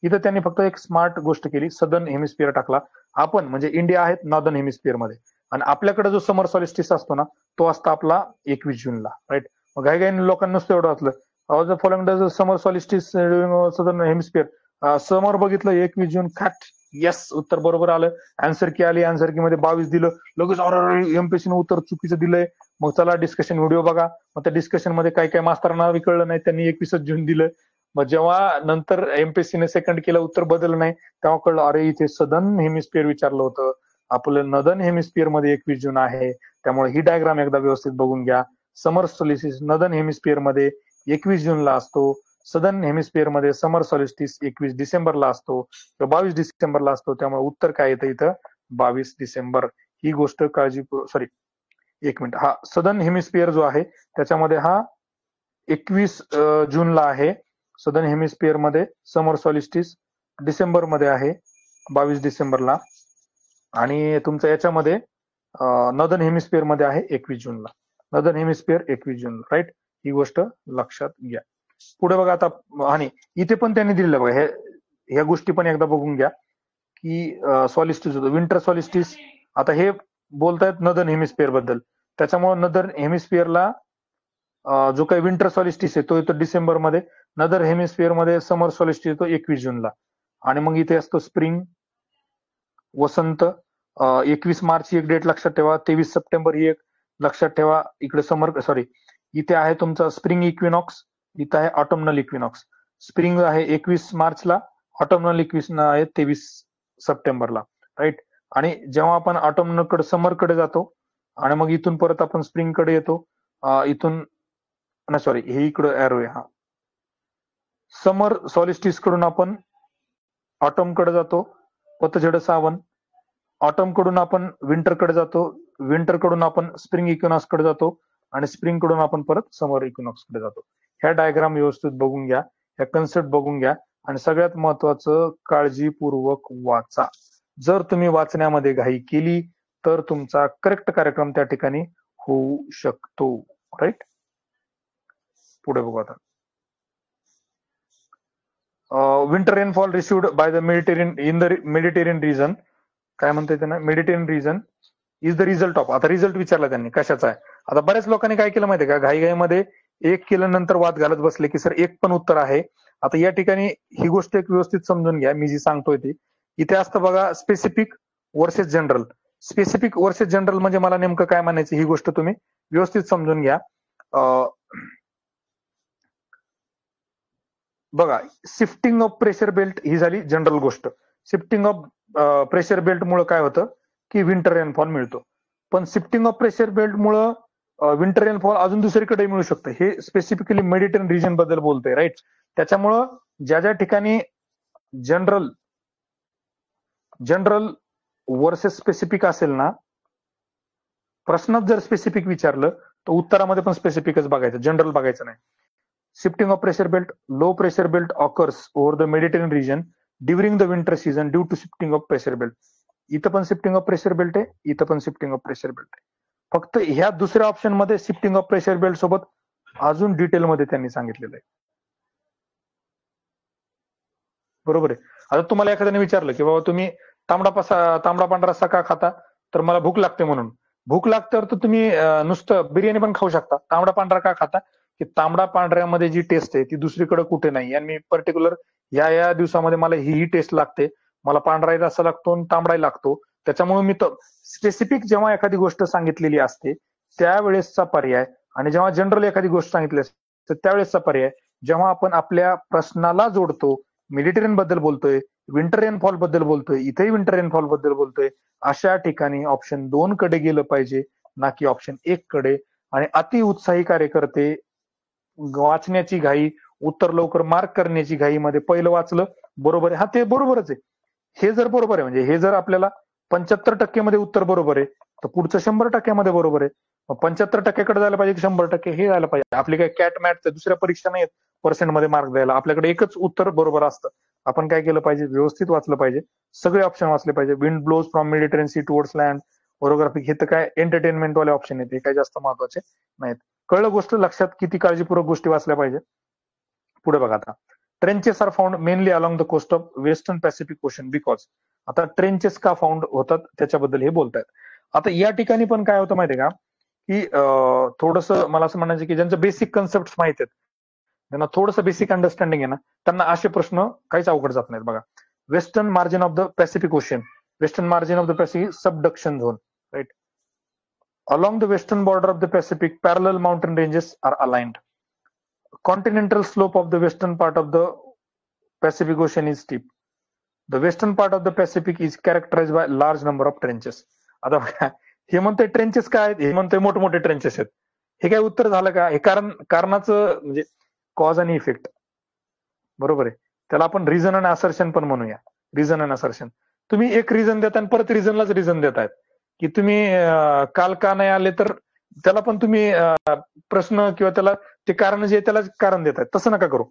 इथं त्यांनी फक्त एक स्मार्ट गोष्ट केली, सदर्न हेमिस्फिअर टाकला. आपण म्हणजे इंडिया आहेत नॉर्दर्न हेमिस्फिअर मध्ये, आणि आपल्याकडे जो समर सॉलिस्टिस असतो ना तो असतो आपला 21 जूनला, राईट. मग काही काही लोकांना नुसतं एवढं वाचलं, following does summer solstice southern hemisphere, summer बघितलं 21 जून, खॅट, येस उत्तर बरोबर आलं. आन्सर की आली, आन्सर की मध्ये 22 दिलं, लगेच एमपीएससीने उत्तर चुकीचं दिलंय. मग चला डिस्कशन व्हिडिओ बघा. मग त्या डिस्कशन मध्ये काही काही मास्तरांना कळलं नाही, त्यांनी 21 जून दिलं. मग जेव्हा नंतर एमपीएससीने सेकंड केलं, उत्तर बदललं नाही, तेव्हा कळलं अरे इथे सदर्न हेमिस्फिअर विचारलं होतं, आपलं नदर्न हेमिस्फिअर मध्ये 21 जून आहे. त्यामुळे ही डायग्राम एकदा व्यवस्थित बघून घ्या. समर सॉलिस्टिस नदर्न हेमिस्फिअर मध्ये 21 जूनला असतो, सदर्न हेमिस्फिअर मध्ये समर सॉलिस्टिस 21 डिसेंबरला असतो किंवा 22 डिसेंबरला असतो. त्यामुळे उत्तर काय येतं इथं, 22 डिसेंबर. ही गोष्ट काळजी, सॉरी एक मिनिट, हा सदर्न हेमिस्फिअर जो आहे त्याच्यामध्ये हा 21 जूनला आहे. सदर्न हेमिस्फिअर मध्ये समर सॉलिस्टिस डिसेंबर मध्ये आहे, 22 डिसेंबरला. आणि तुमच्या याच्यामध्ये नॉर्दर्न हेमिस्फिअर मध्ये आहे 21 जूनला. नॉर्दर्न हेमिस्फिअर 21 जूनला, राईट. ही गोष्ट लक्षात घ्या. पुढे बघा आता, आणि इथे पण त्यांनी दिलेलं बघा, ह्या गोष्टी पण एकदा बघून घ्या की सॉलिस्टिस होतं, विंटर सॉलिस्टिस. आता हे बोलतायत नॉर्दर्न हेमिस्फिअर बद्दल, त्याच्यामुळे नॉर्दर्न हेमिस्फिअरला जो काही विंटर सॉलिस्टिस आहे तो येतो डिसेंबर मध्ये. नॉर्दर्न हेमिस्फिअर मध्ये समर सॉलिस्टिस येतो 21 जूनला. आणि मग इथे असतो स्प्रिंग, वसंत. 21 मार्च ही एक डेट लक्षात ठेवा, 23 सप्टेंबर ही एक लक्षात ठेवा. इकडे समर, सॉरी, इथे आहे तुमचा स्प्रिंग इक्विनॉक्स, इथं आहे ऑटोमनल इक्विनॉक्स. स्प्रिंग आहे 21 मार्चला, ऑटोमनल इक्विनॉक्स आहे 23 सप्टेंबरला, राईट. आणि जेव्हा आपण ऑटोमनल कडे, समर कडे जातो आणि मग इथून परत आपण स्प्रिंग कडे येतो, इथून नाही, सॉरी, हे इकडं एरो आहे, हा. समर सॉलिस्टिस कडून आपण ऑटोम कडे जातो, पतझड सावन. ऑटोम कडून आपण विंटर कडे जातो, विंटर कडून आपण स्प्रिंग इक्विनॉक्स कडे जातो, आणि स्प्रिंग कडून आपण परत समर इक्विनॉक्स कडे जातो. ह्या डायग्राम व्यवस्थित बघून घ्या, ह्या कन्सेप्ट बघून घ्या, आणि सगळ्यात महत्वाचं काळजीपूर्वक वाचा. जर तुम्ही वाचण्यामध्ये घाई केली तर तुमचा करेक्ट कार्यक्रम त्या ठिकाणी होऊ शकतो, राईट. पुढे बघू आता. Winter rainfall received by the Mediterranean in the Mediterranean region, काय म्हणते त्यांना, Mediterranean region is the result of. आता रिझल्ट विचारला त्यांनी कशाचा आहे. आता बऱ्याच लोकांनी काय केलं माहितीये का, घाईघाईमध्ये एक केल्यानंतर वाद घालत बसले की सर एक पण उत्तर आहे. आता या ठिकाणी ही गोष्ट एक व्यवस्थित समजून घ्या, मी जी सांगतोय ती. इथे असतं बघा specific versus general. Specific versus general म्हणजे मला नेमकं काय म्हणायचं, ही गोष्ट तुम्ही व्यवस्थित समजून घ्या. बघा, शिफ्टिंग ऑफ प्रेशर बेल्ट ही झाली जनरल गोष्ट. शिफ्टिंग ऑफ प्रेशर बेल्ट मुळे काय होतं की विंटर रेनफॉल मिळतो. पण शिफ्टिंग ऑफ प्रेशर बेल्ट मुळे विंटर रेनफॉल अजून दुसरीकडे मिळू शकतं. हे स्पेसिफिकली मेडिटेरियन रिजन बद्दल बोलतोय, राईट. त्याच्यामुळं ज्या ज्या ठिकाणी जनरल वर्सेस स्पेसिफिक असेल ना, प्रश्नात जर स्पेसिफिक विचारलं तर उत्तरामध्ये पण स्पेसिफिकच बघायचं, जनरल बघायचं नाही. Shifting of pressure belt, low pressure belt occurs over the Mediterranean region during the winter season due to shifting of pressure belt. इथं पण शिफ्टिंग ऑफ प्रेशर बेल्ट आहे, इथं पण शिफ्टिंग ऑफ प्रेशर बेल्ट आहे. फक्त ह्या दुसऱ्या ऑप्शन मध्ये शिफ्टिंग ऑफ प्रेशर बेल्ट सोबत अजून डिटेलमध्ये त्यांनी सांगितलेलं आहे, बरोबर आहे. आता तुम्हाला एखाद्याने विचारलं की बाबा तुम्ही तांबडा पांढरा रस्सा का खाता, तर मला भूक लागते म्हणून. भूक लागल्यावर तर तुम्ही नुसतं बिर्याणी पण खाऊ शकता. तांबडा पांढरा का खाता, की तांबडा पांढऱ्यामध्ये जी टेस्ट आहे ती दुसरीकडे कुठे नाही, आणि मी पर्टिक्युलर या दिवसामध्ये मला ही टेस्ट लागते. मला पांढराही रस्सा लागतो आणि तांबडाही लागतो. त्याच्यामुळे मी स्पेसिफिक जेव्हा एखादी गोष्ट सांगितलेली असते त्यावेळेसचा पर्याय, आणि जेव्हा जनरल एखादी गोष्ट सांगितली असते त्यावेळेसचा पर्याय, जेव्हा आपण आपल्या प्रश्नाला जोडतो, मेडिटेरियन बद्दल बोलतोय, विंटर रेनफॉल बद्दल बोलतोय, इथेही विंटर रेनफॉल बद्दल बोलतोय, अशा ठिकाणी ऑप्शन 2 कडे गेलं पाहिजे, ना की ऑप्शन 1 कडे. आणि अति उत्साही कार्यकर्ते वाचण्याची घाई, उत्तर लवकर मार्क करण्याची घाईमध्ये पहिलं वाचलं, बरोबर आहे, हा ते बरोबरच आहे. हे जर बरोबर आहे, म्हणजे हे जर आपल्याला 75% मध्ये उत्तर बरोबर आहे तर पुढचं 100% मध्ये बरोबर आहे. 75% जायला पाहिजे की 100%, हे जायला पाहिजे. आपली काही कॅट मॅट दुसऱ्या परीक्षा नाही पर्सेंट मध्ये मार्क द्यायला, आपल्याकडे एकच उत्तर बरोबर असतं. आपण काय केलं पाहिजे, व्यवस्थित वाचलं पाहिजे, सगळे ऑप्शन वाचले पाहिजे. Wind blows from Mediterranean sea towards land, orographic, हे तर काय एंटरटेनमेंट वाले ऑप्शन आहेत, हे काय जास्त महत्वाचे नाहीत. कळलं गोष्ट, लक्षात किती काळजीपूर्वक गोष्टी वाचल्या पाहिजे. पुढे बघा आता, trenches are found mainly along the coast of western Pacific ocean because. आता ट्रेंचेस का फाउंड होतात त्याच्याबद्दल हे बोलतायत. आता या ठिकाणी पण काय होतं माहितीये का, की थोडंसं मला असं म्हणायचं की ज्यांचं बेसिक कन्सेप्ट माहित आहेत, त्यांना थोडंसं बेसिक अंडरस्टँडिंग आहे ना, त्यांना असे प्रश्न काहीच अवघड जात नाहीत. बघा, western margin of the Pacific ocean, western margin of the Pacific subduction zone, right. Along the western border of the Pacific, parallel mountain ranges are aligned. Continental slope of the western part of the Pacific Ocean is steep. The western part of the Pacific is characterized by large number of trenches. आता हे म्हणतोय ट्रेंचेस काय आहेत, हे म्हणतोय मोठमोठे ट्रेंचेस आहेत. हे काय उत्तर झालं का, हे कारणाचं म्हणजे कॉज आणि इफेक्ट, बरोबर आहे. त्याला आपण रिझन आणि असर्शन पण म्हणूया. रिझन आणि असर्शन, तुम्ही एक रिझन देता आणि परत रिझनलाच रिझन देतायत की तुम्ही काल का नाही आले तर त्याला पण तुम्ही प्रश्न किंवा त्याला ते कारण जे त्याला कारण देतात, तसं नका करू.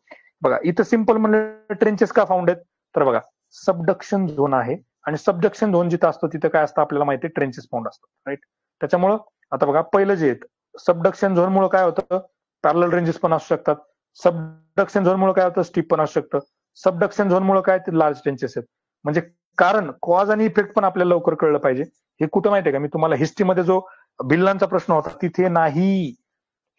बघा इथं सिंपल म्हणलं ट्रेंचेस का फाउंड आहेत, तर बघा सबडक्शन झोन आहे आणि सबडक्शन झोन जिथं असतो तिथं काय असतं आपल्याला माहिती आहे, ट्रेंचेस फाउंड असतात, राईट. त्याच्यामुळं आता बघा पहिलं जे आहेत सबडक्शन झोन मुळे काय होतं, पॅरलल रेंजेस पण असू शकतात. सबडक्शन झोन मुळे काय होतं, स्टीप पण असू शकतं. सबडक्शन झोन मुळे काय ते लार्ज ट्रेंचेस आहेत. म्हणजे कारण कॉज आणि इफेक्ट पण आपल्याला लवकर कळलं पाहिजे. हे कुठं माहितीये का, मी तुम्हाला हिस्ट्रीमध्ये जो भिल्लांचा प्रश्न होता तिथे नाही,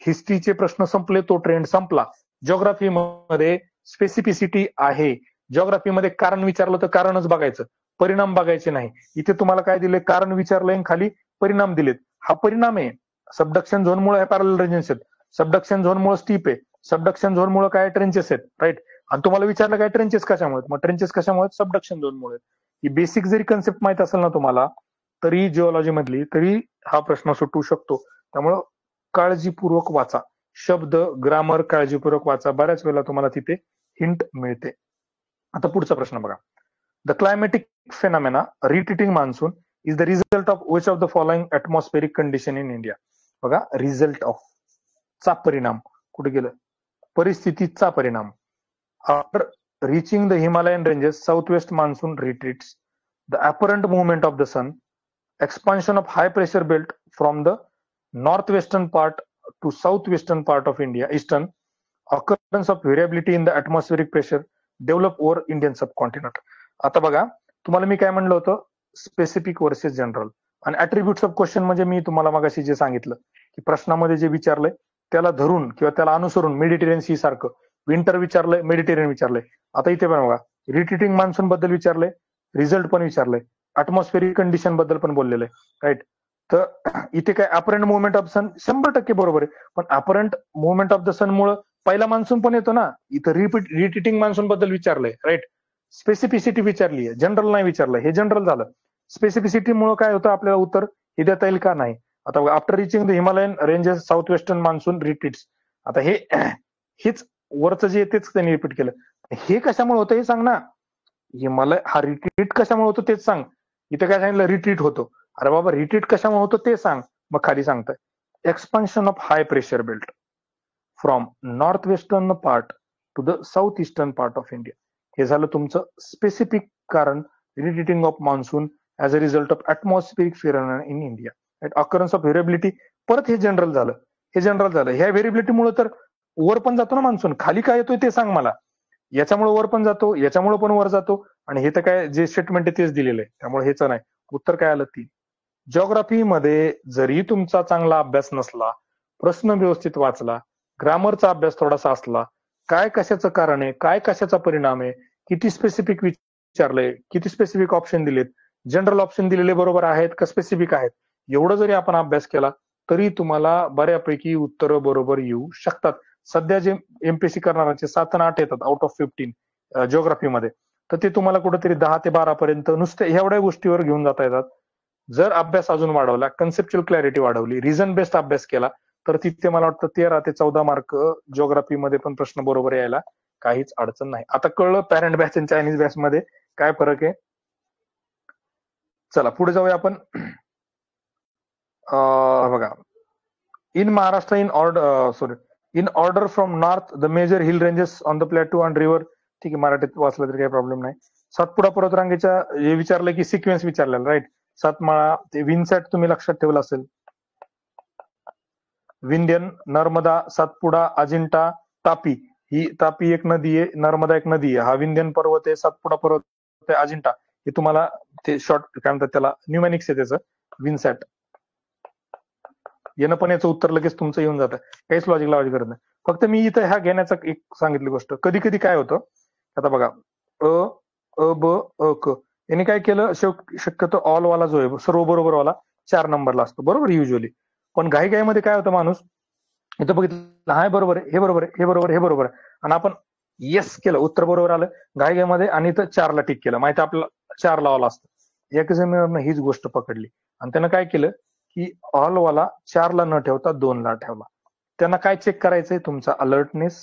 हिस्ट्रीचे प्रश्न संपले, तो ट्रेंड संपला. जिओग्राफीमध्ये स्पेसिफिसिटी आहे. जिओग्राफीमध्ये कारण विचारलं तर कारणच बघायचं, परिणाम बघायचे नाही. इथे तुम्हाला काय दिले, कारण विचारलंय खाली परिणाम दिलेत. हा परिणाम आहे. सबडक्शन झोन मुळे पॅरलल रेंजेस आहेत, सबडक्शन झोन मुळे स्टीप आहे, सबडक्शन झोन मुळे काय ट्रेंचेस आहेत, राईट. आणि तुम्हाला विचारलं काय ट्रेंचेस कशामुळे, मग ट्रेंचेस कशामुळे, सबडक्शन झोन मुळे. ही बेसिक जरी कन्सेप्ट माहित असेल ना तुम्हाला, तरी जिओलॉजी मधली, तरी हा प्रश्न सुटू शकतो. त्यामुळं काळजीपूर्वक वाचा, शब्द ग्रामर काळजीपूर्वक वाचा, बऱ्याच वेळेला तुम्हाला तिथे हिंट मिळते. आता पुढचा प्रश्न बघा. The climatic phenomena retreating monsoon is the result of which of the following atmospheric condition in India. बघा रिझल्ट ऑफ चा परिणाम कुठे गेलं, परिस्थितीचा परिणाम. After reaching the Himalayan ranges, southwest monsoon retreats, the apparent movement of the sun, expansion of high pressure belt from the northwestern part to southwestern part of India, eastern, occurrence of variability in the atmospheric pressure develop over Indian subcontinent. आता बघा तुम्हाला मी काय म्हणलं होतं, स्पेसिफिक वर्सेस जनरल. आणि ऍट्रिब्युट्स ऑफ क्वेश्चन म्हणजे मी तुम्हाला मगाशी जे सांगितलं की प्रश्नामध्ये जे विचारलंय त्याला धरून किंवा त्याला अनुसरून मेडिटेरियन सी सारखं विंटर विचारलंय, मेडिटेरियन विचारलंय. आता इथे पण बघा रिट्रीटिंग मान्सून बद्दल विचारलंय, रिझल्ट पण विचारलंय, अॅटमॉस्फेरिक कंडिशन बद्दल पण बोललेलं आहे, राईट. तर इथे काय अपरंट मुवमेंट ऑफ सन 100% बरोबर आहे, पण अपरंट मुवमेंट ऑफ द सन मुळे पहिला मान्सून पण येतो ना. इथं रिट्रीटिंग मान्सून बद्दल विचारलंय, राईट. स्पेसिफिसिटी विचारली आहे, जनरल नाही विचारलंय, हे जनरल झालं. स्पेसिफिसिटी मुळे काय होतं आपल्याला उत्तर हे देता येईल का, नाही. आता after reaching the Himalayan ranges south western monsoon retreats, आता हेच वरचं जे तेच त्यांनी रिपीट केलं. हे कशामुळे होतं हे सांग ना, हिमालय हा रिट्रीट कशामुळे होतो तेच सांग. इथे काय सांगितलं, रिट्रीट होतो. अरे बाबा रिट्रीट कशामुळे होतो ते सांग. मग खाली सांगताय expansion of high pressure belt from north western part to the south eastern part of India. हे झालं तुमचं स्पेसिफिक कारण, retreating of monsoon as a result of atmospheric phenomena in India, right. Occurrence of variability, परत हे जनरल झालं, हे जनरल झालं. ह्या व्हेरिएबिलिटीमुळे तर वर पण जातो ना मान्सून, खाली काय येतोय ते सांग मला. याच्यामुळे वर पण जातो, याच्यामुळे पण वर जातो, आणि हे तर काय जे स्टेटमेंट आहे तेच दिलेलं आहे, त्यामुळे हेच नाही. उत्तर काय आलं, 3. जिओग्राफीमध्ये जरी तुमचा चांगला अभ्यास नसला, प्रश्न व्यवस्थित वाचला, ग्रामरचा अभ्यास थोडासा असला, काय कशाचं कारण आहे, काय कशाचा परिणाम आहे, किती स्पेसिफिक विचारलंय, किती स्पेसिफिक ऑप्शन दिलेत, जनरल ऑप्शन दिलेले बरोबर आहेत का स्पेसिफिक आहेत, एवढं जरी आपण अभ्यास केला तरी तुम्हाला बऱ्यापैकी उत्तरं बरोबर येऊ शकतात. सध्या जे एमपीएससी करणाऱ्यांचे 7 आणि 8 येतात आउट ऑफ 15 जिओग्राफीमध्ये, तर ते तुम्हाला कुठेतरी 10 ते 12 पर्यंत नुसते एवढ्या गोष्टीवर घेऊन जाता येतात. जर अभ्यास अजून वाढवला, कन्सेप्च्युअल क्लॅरिटी वाढवली, रिझन बेस्ड अभ्यास केला, तर तिथे मला वाटतं 13 ते 14 मार्क जिओग्राफीमध्ये पण प्रश्न बरोबर यायला काहीच अडचण नाही. आता कळलं पॅरेंट बॅच आणि चायनीज बॅच मध्ये काय फरक आहे. चला पुढे जाऊया आपण. बघा in Maharashtra in order from north the major hill ranges on the plateau and river. ठीक आहे, मराठीत वाचलं तरी काही प्रॉब्लेम नाही. सातपुडा पर्वतरांगेच्या हे विचारलं की सिक्वेन्स विचारलेला, राईट. सातमाळा ते विनसॅट तुम्ही लक्षात ठेवलं असेल, विंध्यन, नर्मदा, सातपुडा, अजिंठा, तापी. ही तापी एक नदी आहे, नर्मदा एक नदी आहे, हा विंध्यन पर्वत आहे, सातपुडा पर्वत आहे, अजिंठा. हे तुम्हाला ते शॉर्ट काय म्हणतात त्याला, न्यूमॅनिक्स आहे त्याचं, विनसॅट. येणं पण याचं उत्तर लगेच तुमचं येऊन जातं, काहीच लॉजिक लावायची गरज नाही. फक्त मी इथं ह्या घेण्याचा एक सांगितली गोष्ट. कधी कधी काय होतं, आता बघा अ ब अ क याने काय केलं, शक्यतो ऑल वाला जो आहे सर्व बरोबर वाला 4 नंबरला असतो, बरोबर युजली. पण घाईघाईमध्ये काय होतं, माणूस इथं बघितलं हाय बरोबर आहे, हे बरोबर आहे, हे बरोबर, हे बरोबर आहे, आणि आपण येस केलं, उत्तर बरोबर आलं घाईघाईमध्ये, आणि इथं 4ला टिक केलं. माहिती आपल्याला 4 लावाला असतं. एक जण हीच गोष्ट पकडली आणि त्यानं काय केलं की ऑल वाला 4ला न ठेवता 2ला ठेवला. त्यांना काय चेक करायचंय, तुमचा अलर्टनेस,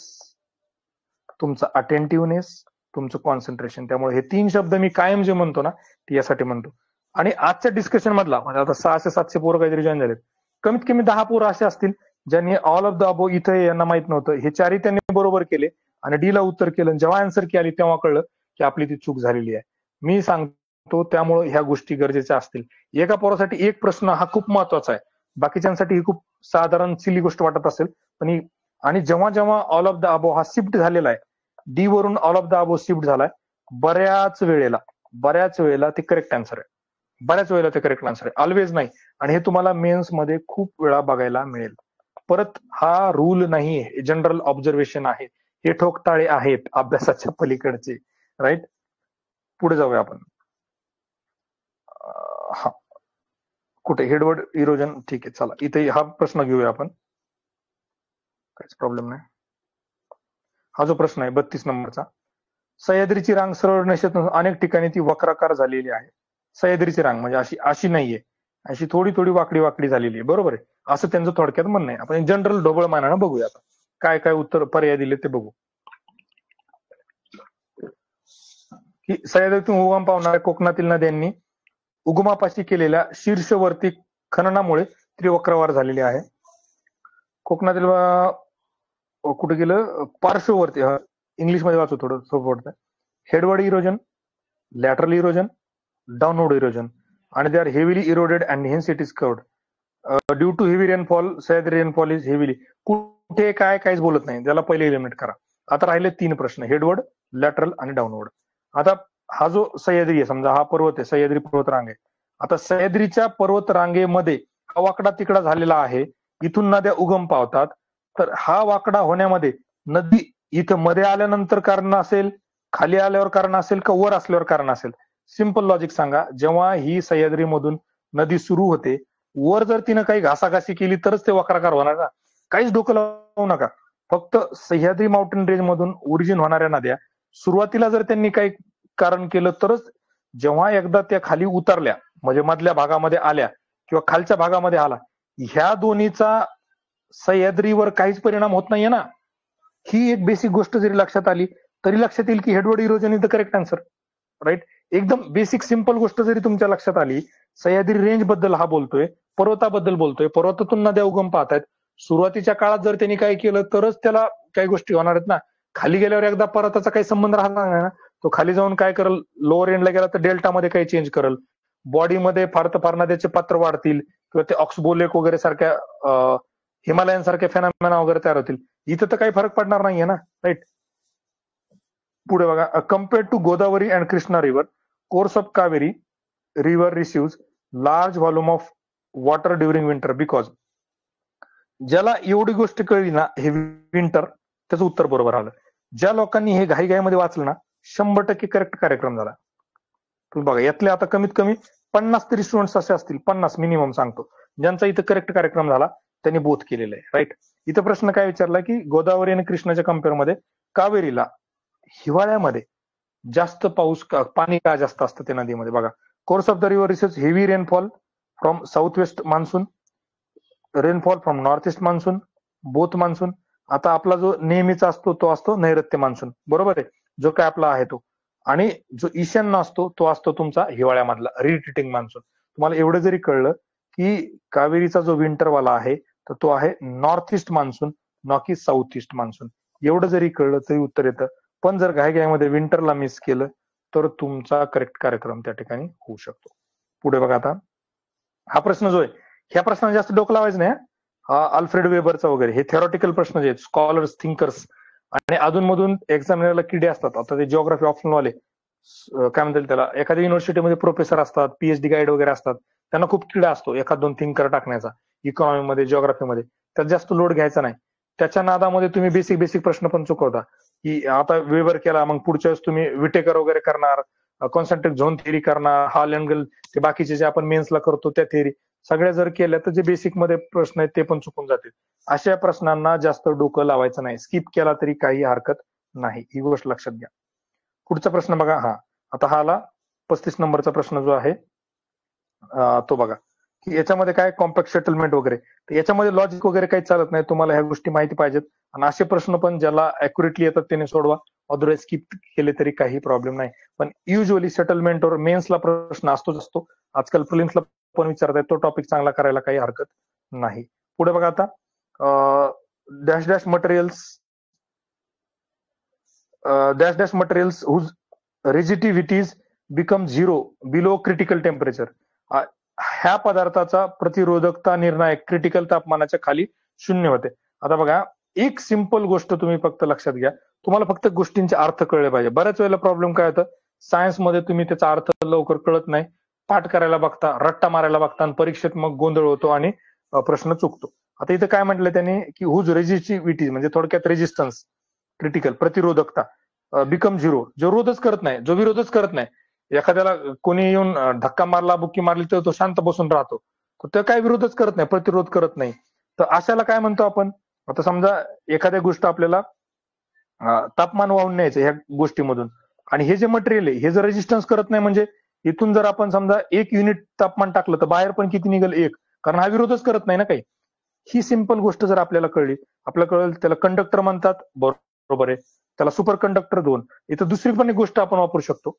तुमचा अटेंटिव्हनेस, तुमचं कॉन्सन्ट्रेशन. त्यामुळे हे 3 शब्द मी कायम जे म्हणतो ना ते यासाठी म्हणतो. आणि आजच्या डिस्कशन मधला म्हणजे आता 600-700 पोरं काहीतरी जॉईन झालेत, कमीत कमी 10 पोरं असे असतील ज्यांनी ऑल ऑफ द अबो इथे यांना माहित नव्हतं, हे चारही त्यांनी बरोबर केले आणि डी ला उत्तर केलं. जेव्हा आन्सर की आली तेव्हा कळलं की आपली ती चूक झालेली आहे. मी सांगतो त्यामुळे ह्या गोष्टी गरजेच्या असतील. एका पोरासाठी एक प्रश्न हा खूप महत्वाचा आहे, बाकीच्यांसाठी ही खूप साधारण सिली गोष्ट वाटत असेल, पण आणि जेव्हा जेव्हा ऑल ऑफ द अबो हा शिफ्ट झालेला आहे, डी वरून all of the above shift झालाय, बऱ्याच वेळेला ते करेक्ट आन्सर आहे. बऱ्याच वेळेला ते करेक्ट आन्सर आहे, ऑलवेज नाही. आणि हे तुम्हाला मेन्स मध्ये खूप वेळा बघायला मिळेल. परत हा रूल नाही, जनरल ऑब्झर्वेशन आहे, हे ठोकताळे आहेत अभ्यासाच्या पलीकडचे. राईट, पुढे जाऊया आपण. हा, कुठे हेडवर्ड इरोजन, ठीक आहे, चला इथे हा प्रश्न घेऊया आपण, काहीच प्रॉब्लेम नाही. हा जो प्रश्न आहे 32 नंबरचा, सह्याद्रीची रांग सरळ नसत, अनेक ठिकाणी ती वक्राकार झालेली आहे. सह्याद्रीची रांग म्हणजे अशी अशी नाहीये, अशी थोडी थोडी वाकडी वाकडी झालेली आहे, बरोबर आहे, असं त्यांचं थोडक्यात म्हणणं आहे. आपण जनरल ढोबळ मानानं बघूया आता काय काय उत्तर पर्याय दिले ते बघू. की सह्याद्रीतून उगम पावणाऱ्या कोकणातील नद्यांनी उगमापाशी केलेल्या शीर्षवर्ती खननामुळे त्रिवक्रवार झालेली आहे. कोकणातील कुठे गेलं, पार्श्ववर्ती, इंग्लिश मध्ये वाचू थोडं सोपं वाटतं. Headward erosion, lateral erosion, downward erosion, आणि they are heavily eroded and hence it is curved due to heavy rainfall. Sahyadri rainfall is heavily. कुठे काय काहीच बोलत नाही, त्याला पहिले एलिमिनेट करा. आता राहिले 3 प्रश्न, हेडवर्ड, लॅटरल आणि डाउनवर्ड. आता हा जो सह्याद्री आहे, समजा हा पर्वत आहे, सह्याद्री पर्वत रांग आहे. आता सह्याद्रीच्या पर्वत रांगेमध्ये हा वाकडा तिकडा झालेला आहे, इथून नद्या उगम पावतात. तर हा वाकडा होण्यामध्ये नदी इथं मध्ये आल्यानंतर कारण असेल, खाली आल्यावर कारण असेल, का वर असल्यावर कारण असेल? सिंपल लॉजिक सांगा. जेव्हा ही सह्याद्री मधून नदी सुरू होते, वर जर तिनं काही घासाघासी केली तरच ते वक्राकार होणार ना. काहीच डोकं लावू नका. फक्त सह्याद्री माउंटेन रेंज मधून ओरिजिन होणाऱ्या नद्या सुरुवातीला जर त्यांनी काही कारण केलं तरच, जेव्हा एकदा त्या खाली उतरल्या म्हणजे मधल्या भागामध्ये आल्या किंवा खालच्या भागामध्ये आला, ह्या दोन्हीचा सह्याद्रीवर काहीच परिणाम होत नाहीये ना. ही एक बेसिक गोष्ट जरी लक्षात आली तरी लक्षात येईल की headward erosion is the correct answer. Right, एकदम बेसिक सिंपल गोष्ट जरी तुमच्या लक्षात आली, सह्याद्री रेंज बद्दल हा बोलतोय, पर्वताबद्दल बोलतोय, पर्वतातून नद्या उगम पाहतायत. सुरुवातीच्या काळात जर त्यांनी काय केलं तरच त्याला काही गोष्टी होणार आहेत ना. खाली गेल्यावर एकदा पर्वताचा काही संबंध राहणार नाही ना. तो खाली जाऊन काय करल, लोअर एंडला गेला तर डेल्टामध्ये काही चेंज करल, बॉडीमध्ये फार तर फार नद्याचे पात्र वाढतील किंवा ते ऑक्सबोलेक वगैरे सारख्या हिमालयन सारख्या फेनॉमेना वगैरे तयार होतील. इथं तर काही फरक पडणार नाहीये ना. राईट, पुढे बघा. Compare to Godavari and Krishna river, course of Kaveri river receives large volume of water during winter because. ज्याला एवढी गोष्ट कळली ना, हे विंटर, त्याचं उत्तर बरोबर आलं. ज्या लोकांनी हे घाईघाईमध्ये वाचलं ना, 100% करेक्ट कार्यक्रम झाला. तुम्ही बघा, यातले आता कमीत कमी 50 तरी स्टुडंट्स असे असतील, 50 मिनिमम सांगतो, ज्यांचा इथं करेक्ट कार्यक्रम झाला, त्यांनी बोथ केलेलं आहे. राईट, इथं प्रश्न काय विचारला की गोदावरी आणि कृष्णाच्या कम्पेअरमध्ये कावेरीला हिवाळ्यामध्ये जास्त पाऊस पाणी का जास्त असतं त्या नदीमध्ये. बघा, course of the river receives heavy rainfall from south west monsoon, rainfall from north east monsoon, both monsoon. आता आपला जो नेहमीचा असतो तो असतो नैऋत्य मान्सून, बरोबर आहे, जो काय आपला आहे तो. आणि जो ईशान्य असतो तो असतो तुमचा हिवाळ्यामधला रिट्रीटिंग मान्सून. तुम्हाला एवढं जरी कळलं की कावेरीचा जो विंटरवाला आहे तर तो आहे नॉर्थ ईस्ट मान्सून, ना की साऊथ ईस्ट मान्सून, एवढं जरी कळलं तरी उत्तर येतं. पण जर घाईघाईमध्ये विंटरला मिस केलं तर तुमचा करेक्ट कार्यक्रम त्या ठिकाणी होऊ शकतो. पुढे बघा. आता हा प्रश्न जो आहे, ह्या प्रश्नाला जास्त डोकं लावायचं नाही. हा अल्फ्रेड वेबरचा वगैरे हे थेरॉटिकल प्रश्न जे आहेत, स्कॉलर्स, थिंकर्स आणि अधूनमधून एक्झामिनरला किडे असतात. आता ते जिओग्राफी ऑप्शनवाले काय म्हणतात त्याला, एखाद्या युनिव्हर्सिटीमध्ये प्रोफेसर असतात, पीएचडी गाईड वगैरे असतात, त्यांना खूप किडा असतो एखाद 2 थिंकर टाकण्याचा इकॉनॉमीमध्ये, जिओग्राफीमध्ये. त्यात जास्त लोड घ्यायचा नाही. त्याच्या नादामध्ये तुम्ही बेसिक प्रश्न पण चुकवता की आता वेबर केला, मग पुढच्या वेळेस तुम्ही विटेकर वगैरे करणार, कॉन्सन्ट्रिक झोन थेअरी करणार, हॉल अँगल, ते बाकीचे जे आपण मेन्सला करतो त्या थेअरी सगळ्या जर केल्या तर जे बेसिक मध्ये प्रश्न आहेत ते पण चुकून जातील. अशा प्रश्नांना जास्त डोकं लावायचं नाही, स्किप केला तरी काही हरकत नाही, ही गोष्ट लक्षात घ्या. पुढचा प्रश्न बघा. हा, आता हा आला 35 नंबरचा प्रश्न जो आहे तो बघा की याच्यामध्ये काय कॉम्पॅक्ट सेटलमेंट वगैरे, तर याच्यामध्ये लॉजिक वगैरे काही चालत नाही. तुम्हाला ह्या गोष्टी माहिती पाहिजेत आणि असे प्रश्न पण ज्याला अॅक्युरेटली येतात त्याने सोडवा, अदरवाईज स्किप केले तरी काही प्रॉब्लेम नाही. पण युजली सेटलमेंटवर मेन्सला प्रश्न असतोच असतो, आजकाल प्रिलिम्सला पण विचारतायत, तो टॉपिक चांगला करायला काही हरकत नाही. पुढे बघा आता dash dash materials whose resistivities become zero below critical temperature. ह्या पदार्थाचा प्रतिरोधकता निर्णायक क्रिटिकल तापमानाच्या खाली 0 होते. आता बघा, एक सिंपल गोष्ट तुम्ही फक्त लक्षात घ्या, तुम्हाला फक्त गोष्टींचे अर्थ कळले पाहिजे. बऱ्याच वेळेला प्रॉब्लेम काय होतं, सायन्समध्ये तुम्ही त्याचा अर्थ लवकर कळत नाही, पाठ करायला बघता, रट्टा मारायला बघता आणि परीक्षेत मग गोंधळ होतो आणि प्रश्न चुकतो. आता इथं काय म्हटलं त्यांनी की हुज रेजिस्टिव्हिटी म्हणजे थोडक्यात रेजिस्टन्स क्रिटिकल प्रतिरोधकता बिकम झिरो, जो रोधच करत नाही, जो विरोधच करत नाही. एखाद्याला कोणी येऊन धक्का मारला, बुक्की मारली तर तो शांत बसून राहतो, तर ते काय विरोधच करत नाही, प्रतिरोध करत नाही. तर अशाला काय म्हणतो आपण? आता समजा एखाद्या गोष्ट आपल्याला तापमान वाहून न्यायचं ह्या गोष्टीमधून, आणि हे जे मटेरियल आहे हे जर रेजिस्टन्स करत नाही, म्हणजे इथून जर आपण समजा 1 युनिट तापमान टाकलं तर बाहेर पण किती निघेल? 1, कारण हा विरोधच करत नाही ना काही. ही सिंपल गोष्ट जर आपल्याला कळली, आपल्याला कळेल त्याला कंडक्टर म्हणतात, बरोबर आहे. त्याला सुपर कंडक्टर 2. इथं दुसरी पण एक गोष्ट आपण वापरू शकतो,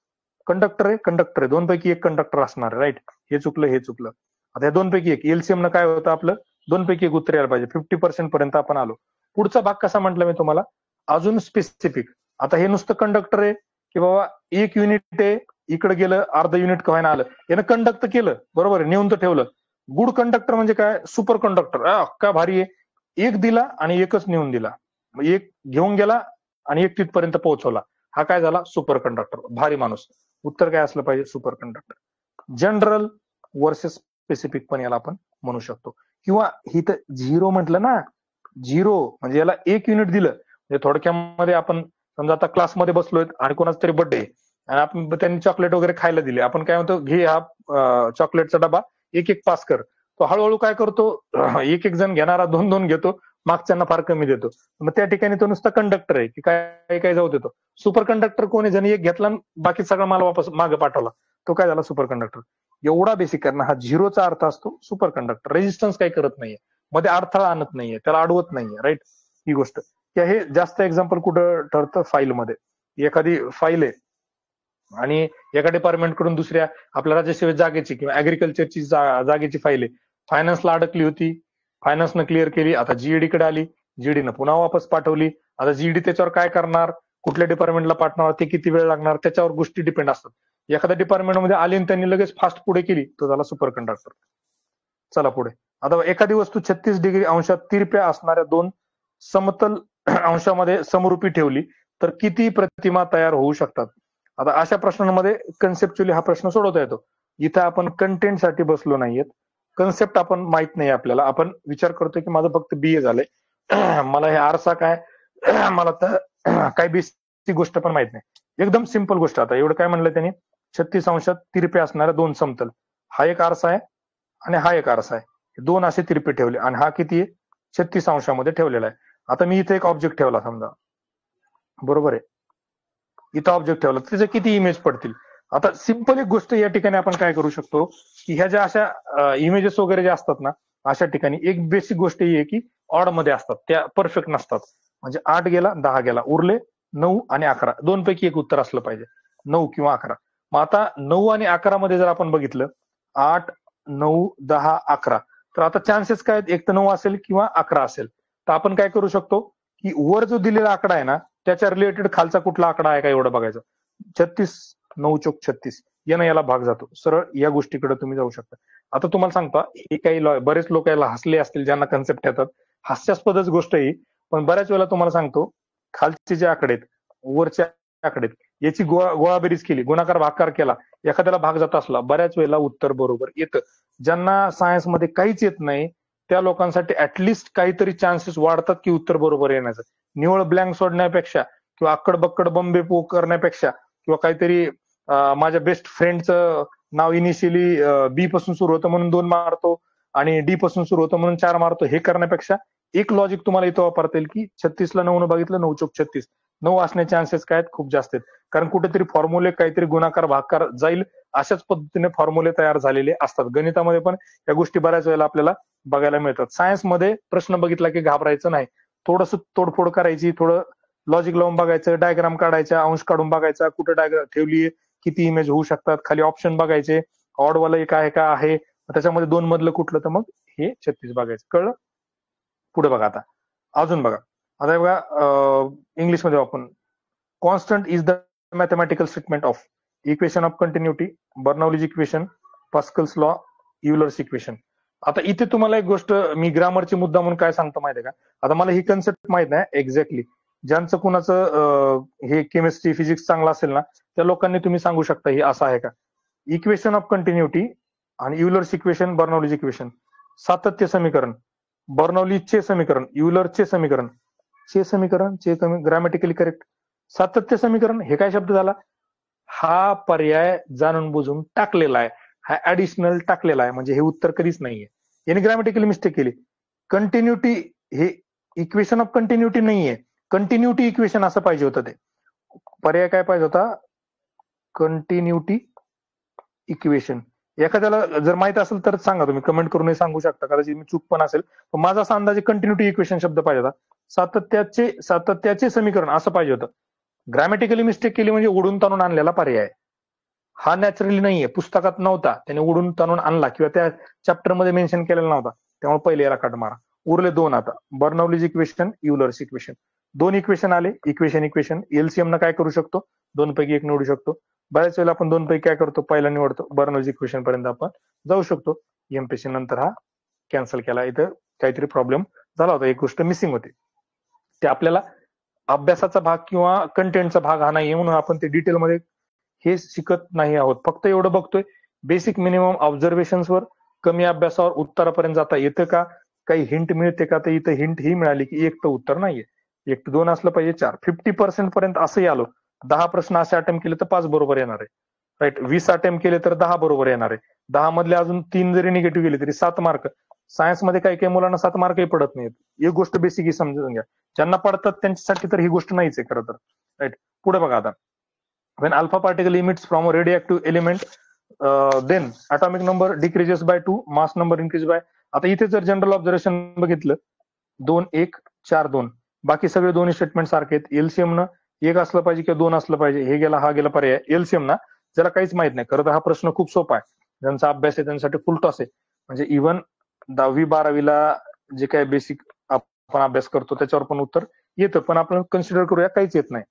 कंडक्टर आहे, 2 पैकी 1 कंडक्टर असणार, राईट. हे चुकलं, हे चुकलं. आता या 2 पैकी 1 एलसीएम न काय होतं आपलं, 2 पैकी 1 उत्तर यायला पाहिजे. 50% पर्यंत आपण आलो. पुढचा भाग कसा म्हटलं मी तुम्हाला, अजून स्पेसिफिक. आता हे नुसतं कंडक्टर आहे की बाबा 1 युनिट आहे, इकडे गेलं, अर्ध युनिट का व्हायला आलं, यानं कंडक्ट केलं, बरोबर आहे, नेऊन तर ठेवलं. गुड कंडक्टर म्हणजे काय? Super conductor. काय भारी आहे, 1 दिला आणि 1च नेऊन दिला, 1 घेऊन गेला आणि 1 तिथपर्यंत पोहोचवला. हा काय झाला? Super conductor. भारी माणूस. उत्तर काय असलं पाहिजे? Super conductor. General versus specific पण याला आपण म्हणू शकतो. किंवा इथं झिरो म्हटलं ना, झिरो म्हणजे याला 1 युनिट दिलं, म्हणजे थोडक्यामध्ये आपण समजा आता क्लासमध्ये बसलोय आणि कोणाचा तरी बर्थडे आणि आपण त्यांनी चॉकलेट वगैरे खायला दिले, आपण काय म्हणतो, घे हा चॉकलेटचा डबा, 1-1 पास कर. तो हळूहळू काय करतो, 1-1 जण घेणारा 2-2 घेतो, मागच्यांना फार कमी देतो. मग त्या ठिकाणी तो नुसता कंडक्टर आहे की काय काय जाऊ देतो. सुपर कंडक्टर कोण आहे? ज्याने 1 घेतला आणि बाकी सगळा माल वापस मागे पाठवला, तो काय झाला? Super conductor. एवढा बेसिक कारण हा झिरोचा अर्थ असतो सुपर कंडक्टर. रेजिस्टन्स काही करत नाहीये, मध्ये अडथळा आणत नाहीये, त्याला अडवत नाहीये, राईट. ही गोष्ट. हे जास्त एक्झाम्पल कुठं ठरतं? फाईलमध्ये. एखादी फाईल आहे आणि एका डिपार्टमेंट कडून दुसऱ्या आपल्या राज्यसेवेत जागेची किंवा ऍग्रिकल्चरची जागेची फाईल आहे, फायनान्सला अडकली होती, फायनान्सनं क्लिअर केली, आता जीईडी कडे आली, जीईडीनं पुन्हा वापस पाठवली. आता जीईडी त्याच्यावर काय करणार, कुठल्या डिपार्टमेंटला पाठवणार, ते किती वेळ लागणार, त्याच्यावर गोष्टी डिपेंड असतात. एखाद्या डिपार्टमेंटमध्ये आली आणि त्यांनी लगेच फास्ट पुढे केली, तो झाला सुपर कंडक्टर. चला पुढे. आता एखादी वस्तू 36 डिग्री अंशात तिरप्या असणाऱ्या 2 समतल अंशामध्ये समरूपी ठेवली तर किती प्रतिमा तयार होऊ शकतात? आता अशा प्रश्नांमध्ये कन्सेप्च्युअली हा प्रश्न सोडवता येतो. इथं आपण कंटेंटसाठी बसलो नाहीयेत, कन्सेप्ट आपण माहित नाही आपल्याला. आपण विचार करतोय की माझं फक्त बीए झालंय, मला हे आरसा काय, मला तर काही बेसिक गोष्ट पण माहित नाही. एकदम सिंपल गोष्ट. आता एवढं काय म्हणलं त्यांनी, 36 अंशात तिरपे असणाऱ्या 2 समतल, हा एक आरसा आहे आणि हा एक आरसा आहे, 2 असे तिरपे ठेवले आणि हा किती आहे? 36 अंशामध्ये ठेवलेला आहे. आता मी इथे एक ऑब्जेक्ट ठेवला समजा, बरोबर आहे, इथं ऑब्जेक्ट ठेवला, त्याचे किती इमेज पडतील? आता सिंपल एक गोष्ट या ठिकाणी आपण काय करू शकतो की ह्या ज्या अशा इमेजेस वगैरे ज्या असतात ना, अशा ठिकाणी एक बेसिक गोष्ट ही आहे की ऑड मध्ये असतात, त्या परफेक्ट नसतात. म्हणजे 8 गेला, 10 गेला, उरले 9 आणि 11, 2 पैकी एक उत्तर असलं पाहिजे, 9 किंवा 11. मग आता 9 आणि 11 मध्ये जर आपण बघितलं, 8, 9, 10, 11, तर आता चान्सेस काय आहेत? एक तर 9 असेल किंवा 11 असेल. तर आपण काय करू शकतो की वर जो दिलेला आकडा आहे ना, त्याच्या रिलेटेड खालचा कुठला आकडा आहे का एवढं बघायचं. 36, 9 चोक 36 यानं याला भाग जातो. सरळ या गोष्टीकडे तुम्ही जाऊ शकता. आता तुम्हाला सांगता, हे काही बरेच लोक याला हसले असतील ज्यांना कन्सेप्ट येतात, हास्यास्पदच गोष्ट ही, पण बऱ्याच वेळेला तुम्हाला सांगतो, खालचे जे आकडे आहेत, वरचे आकडे आहेत, याची गोळाबेरीज केली, गुणाकार भागाकार केला, एखाद्याला भाग जात असला, बऱ्याच वेळेला उत्तर बरोबर येतं. ज्यांना सायन्समध्ये काहीच येत नाही त्या लोकांसाठी ऍटलिस्ट काहीतरी चान्सेस वाढतात की उत्तर बरोबर येण्याचं. निवळ ब्लँक सोडण्यापेक्षा किंवा अक्कड बक्कड बंबे पो करण्यापेक्षा किंवा काहीतरी माझ्या बेस्ट फ्रेंडचं नाव इनिशियली बी पासून सुरू होतं म्हणून 2 मारतो आणि डी पासून सुरू होतं म्हणून 4 मारतो, हे करण्यापेक्षा एक लॉजिक तुम्हाला इथं वापरता येईल की 36 ला 9 बघितलं, 9 चोक 36, 9 असण्याचे चान्सेस काय आहेत? खूप जास्त आहेत. कारण कुठेतरी फॉर्म्युले काहीतरी गुणाकार भागाकार जाईल अशाच पद्धतीने फॉर्म्युले तयार झालेले असतात. गणितामध्ये पण या गोष्टी बऱ्याच वेळेला आपल्याला बघायला मिळतात. सायन्समध्ये प्रश्न बघितला की घाबरायचं नाही, थोडस तोडफोड करायची, थोडं लॉजिक लावून बघायचं, डायग्राम काढायचा, अंश काढून बघायचा, कुठे डायग्राम ठेवली, किती इमेज होऊ शकतात, खाली ऑप्शन बघायचे, ऑड वाला एक आहे का आहे, त्याच्यामध्ये 2 मधलं कुठलं, तर मग हे 36 बघायचं. कळलं? पुढे बघा आता. अजून बघा. आता बघा इंग्लिशमध्ये आपण constant is the mathematical statement of equation of continuity, Bernoulli's equation, Pascal's law, Euler's equation. आता इथे तुम्हाला एक गोष्ट मी ग्रामरची मुद्दा म्हणून काय सांगतो माहिती आहे का? आता मला ही कन्सेप्ट माहित नाही एक्झॅक्टली. ज्यांचं कुणाचं हे केमिस्ट्री फिजिक्स चांगला असेल ना त्या लोकांनी तुम्ही सांगू शकता हे असं आहे का. इक्वेशन ऑफ कंटिन्युटी आणि युलर्स इक्वेशन, बर्नौलीज इक्वेशन, सातत्य समीकरण, बर्नौलीजचे समीकरण, युलरचे समीकरण, ग्रामॅटिकली करेक्ट, सातत्य समीकरण. हे काय शब्द झाला? हा पर्याय जाणून बुजून टाकलेला आहे, हा ऍडिशनल टाकलेला आहे, म्हणजे हे उत्तर कधीच नाहीये. याने ग्रामॅटिकली मिस्टेक केली. कंटिन्युटी हे इक्वेशन ऑफ कंटिन्युटी नाहीये, कंटिन्युटी इक्वेशन असं पाहिजे होतं. ते पर्याय काय पाहिजे होता? Continuity equation. एखाद्याला जर माहित असेल तर सांगा, तुम्ही कमेंट करून सांगू शकता, कदाचित मी चूक पण असेल. पण माझा असा अंदाजे कंटिन्युटी इक्वेशन शब्द पाहिजे होता. सातत्याचे समीकरण असं पाहिजे होतं. ग्रामॅटिकली मिस्टेक केली म्हणजे उडून ताणून आणलेला पर्याय. हा नॅचरली नाहीये, पुस्तकात नव्हता, त्याने उडून ताणून आणला किंवा त्या चॅप्टर मध्ये मेन्शन केलेला नव्हता, त्यामुळे पहिले याला काट मारा. उरले दोन आता, बर्नौलीज इक्वेशन, युलर्स इक्वेशन. दोन इक्वेशन आले, इक्वेशन एलसीएम न काय करू शकतो? दोन पैकी एक निवडू शकतो. बऱ्याच वेळेला आपण दोन पैकी काय करतो? पहिला निवडतो. बर्नौलीज इक्वेशन पर्यंत आपण जाऊ शकतो. एमपीसी नंतर हा कॅन्सल केला. इथं काहीतरी प्रॉब्लेम झाला होता, एक गोष्ट मिसिंग होती. ते आपल्याला अभ्यासाचा भाग किंवा कंटेंटचा भाग हा नाहीये, म्हणून आपण ते डिटेलमध्ये हे शिकत नाही आहोत. फक्त एवढं बघतोय बेसिक मिनिमम ऑब्झर्वेशन्सवर, कमी अभ्यासावर उत्तरापर्यंत जाता येतं का, काही हिंट मिळते का? तर इथं हिंट ही मिळाली की एक तर उत्तर नाहीये, एक तर दोन असलं पाहिजे, 4. 50% पर्यंत असंही आलो. 10 प्रश्न असे अटेम्प्ट केले तर 5 बरोबर येणार आहे, राईट. 20 अटेम्प्ट केले तर 10 बरोबर येणार आहे. 10 मधले अजून 3 जरी निगेटिव्ह गेले तरी 7 मार्क. सायन्समध्ये काही काही मुलांना 7 मार्कही पडत नाहीत. एक गोष्ट बेसिक समजून घ्या. ज्यांना पडतात त्यांच्यासाठी तर ही गोष्ट नाहीच आहे खरं तर, राईट. पुढे बघा आता. When alpha particle emits from a radioactive element, then atomic number decreases by 2, mass number increases by. आता इथे जर जनरल ऑब्झर्वेशन बघितलं, 2 1 4 2, बाकी सगळे दोन्ही स्टेटमेंट सारखे आहेत. एलसीएम न एक असलं पाहिजे किंवा 2 असलं पाहिजे. हे गेला, हा गेला पर्याय. एलसीएम ना ज्याला काहीच माहित नाही, खरं तर हा प्रश्न खूप सोपा आहे. ज्यांचा अभ्यास आहे त्यांच्यासाठी फुल टॉस आहे. म्हणजे इव्हन 10वी 12वीला जे काही बेसिक आपण अभ्यास करतो त्याच्यावर पण उत्तर येतं, पण आपण कन्सिडर करूया काहीच येत नाही.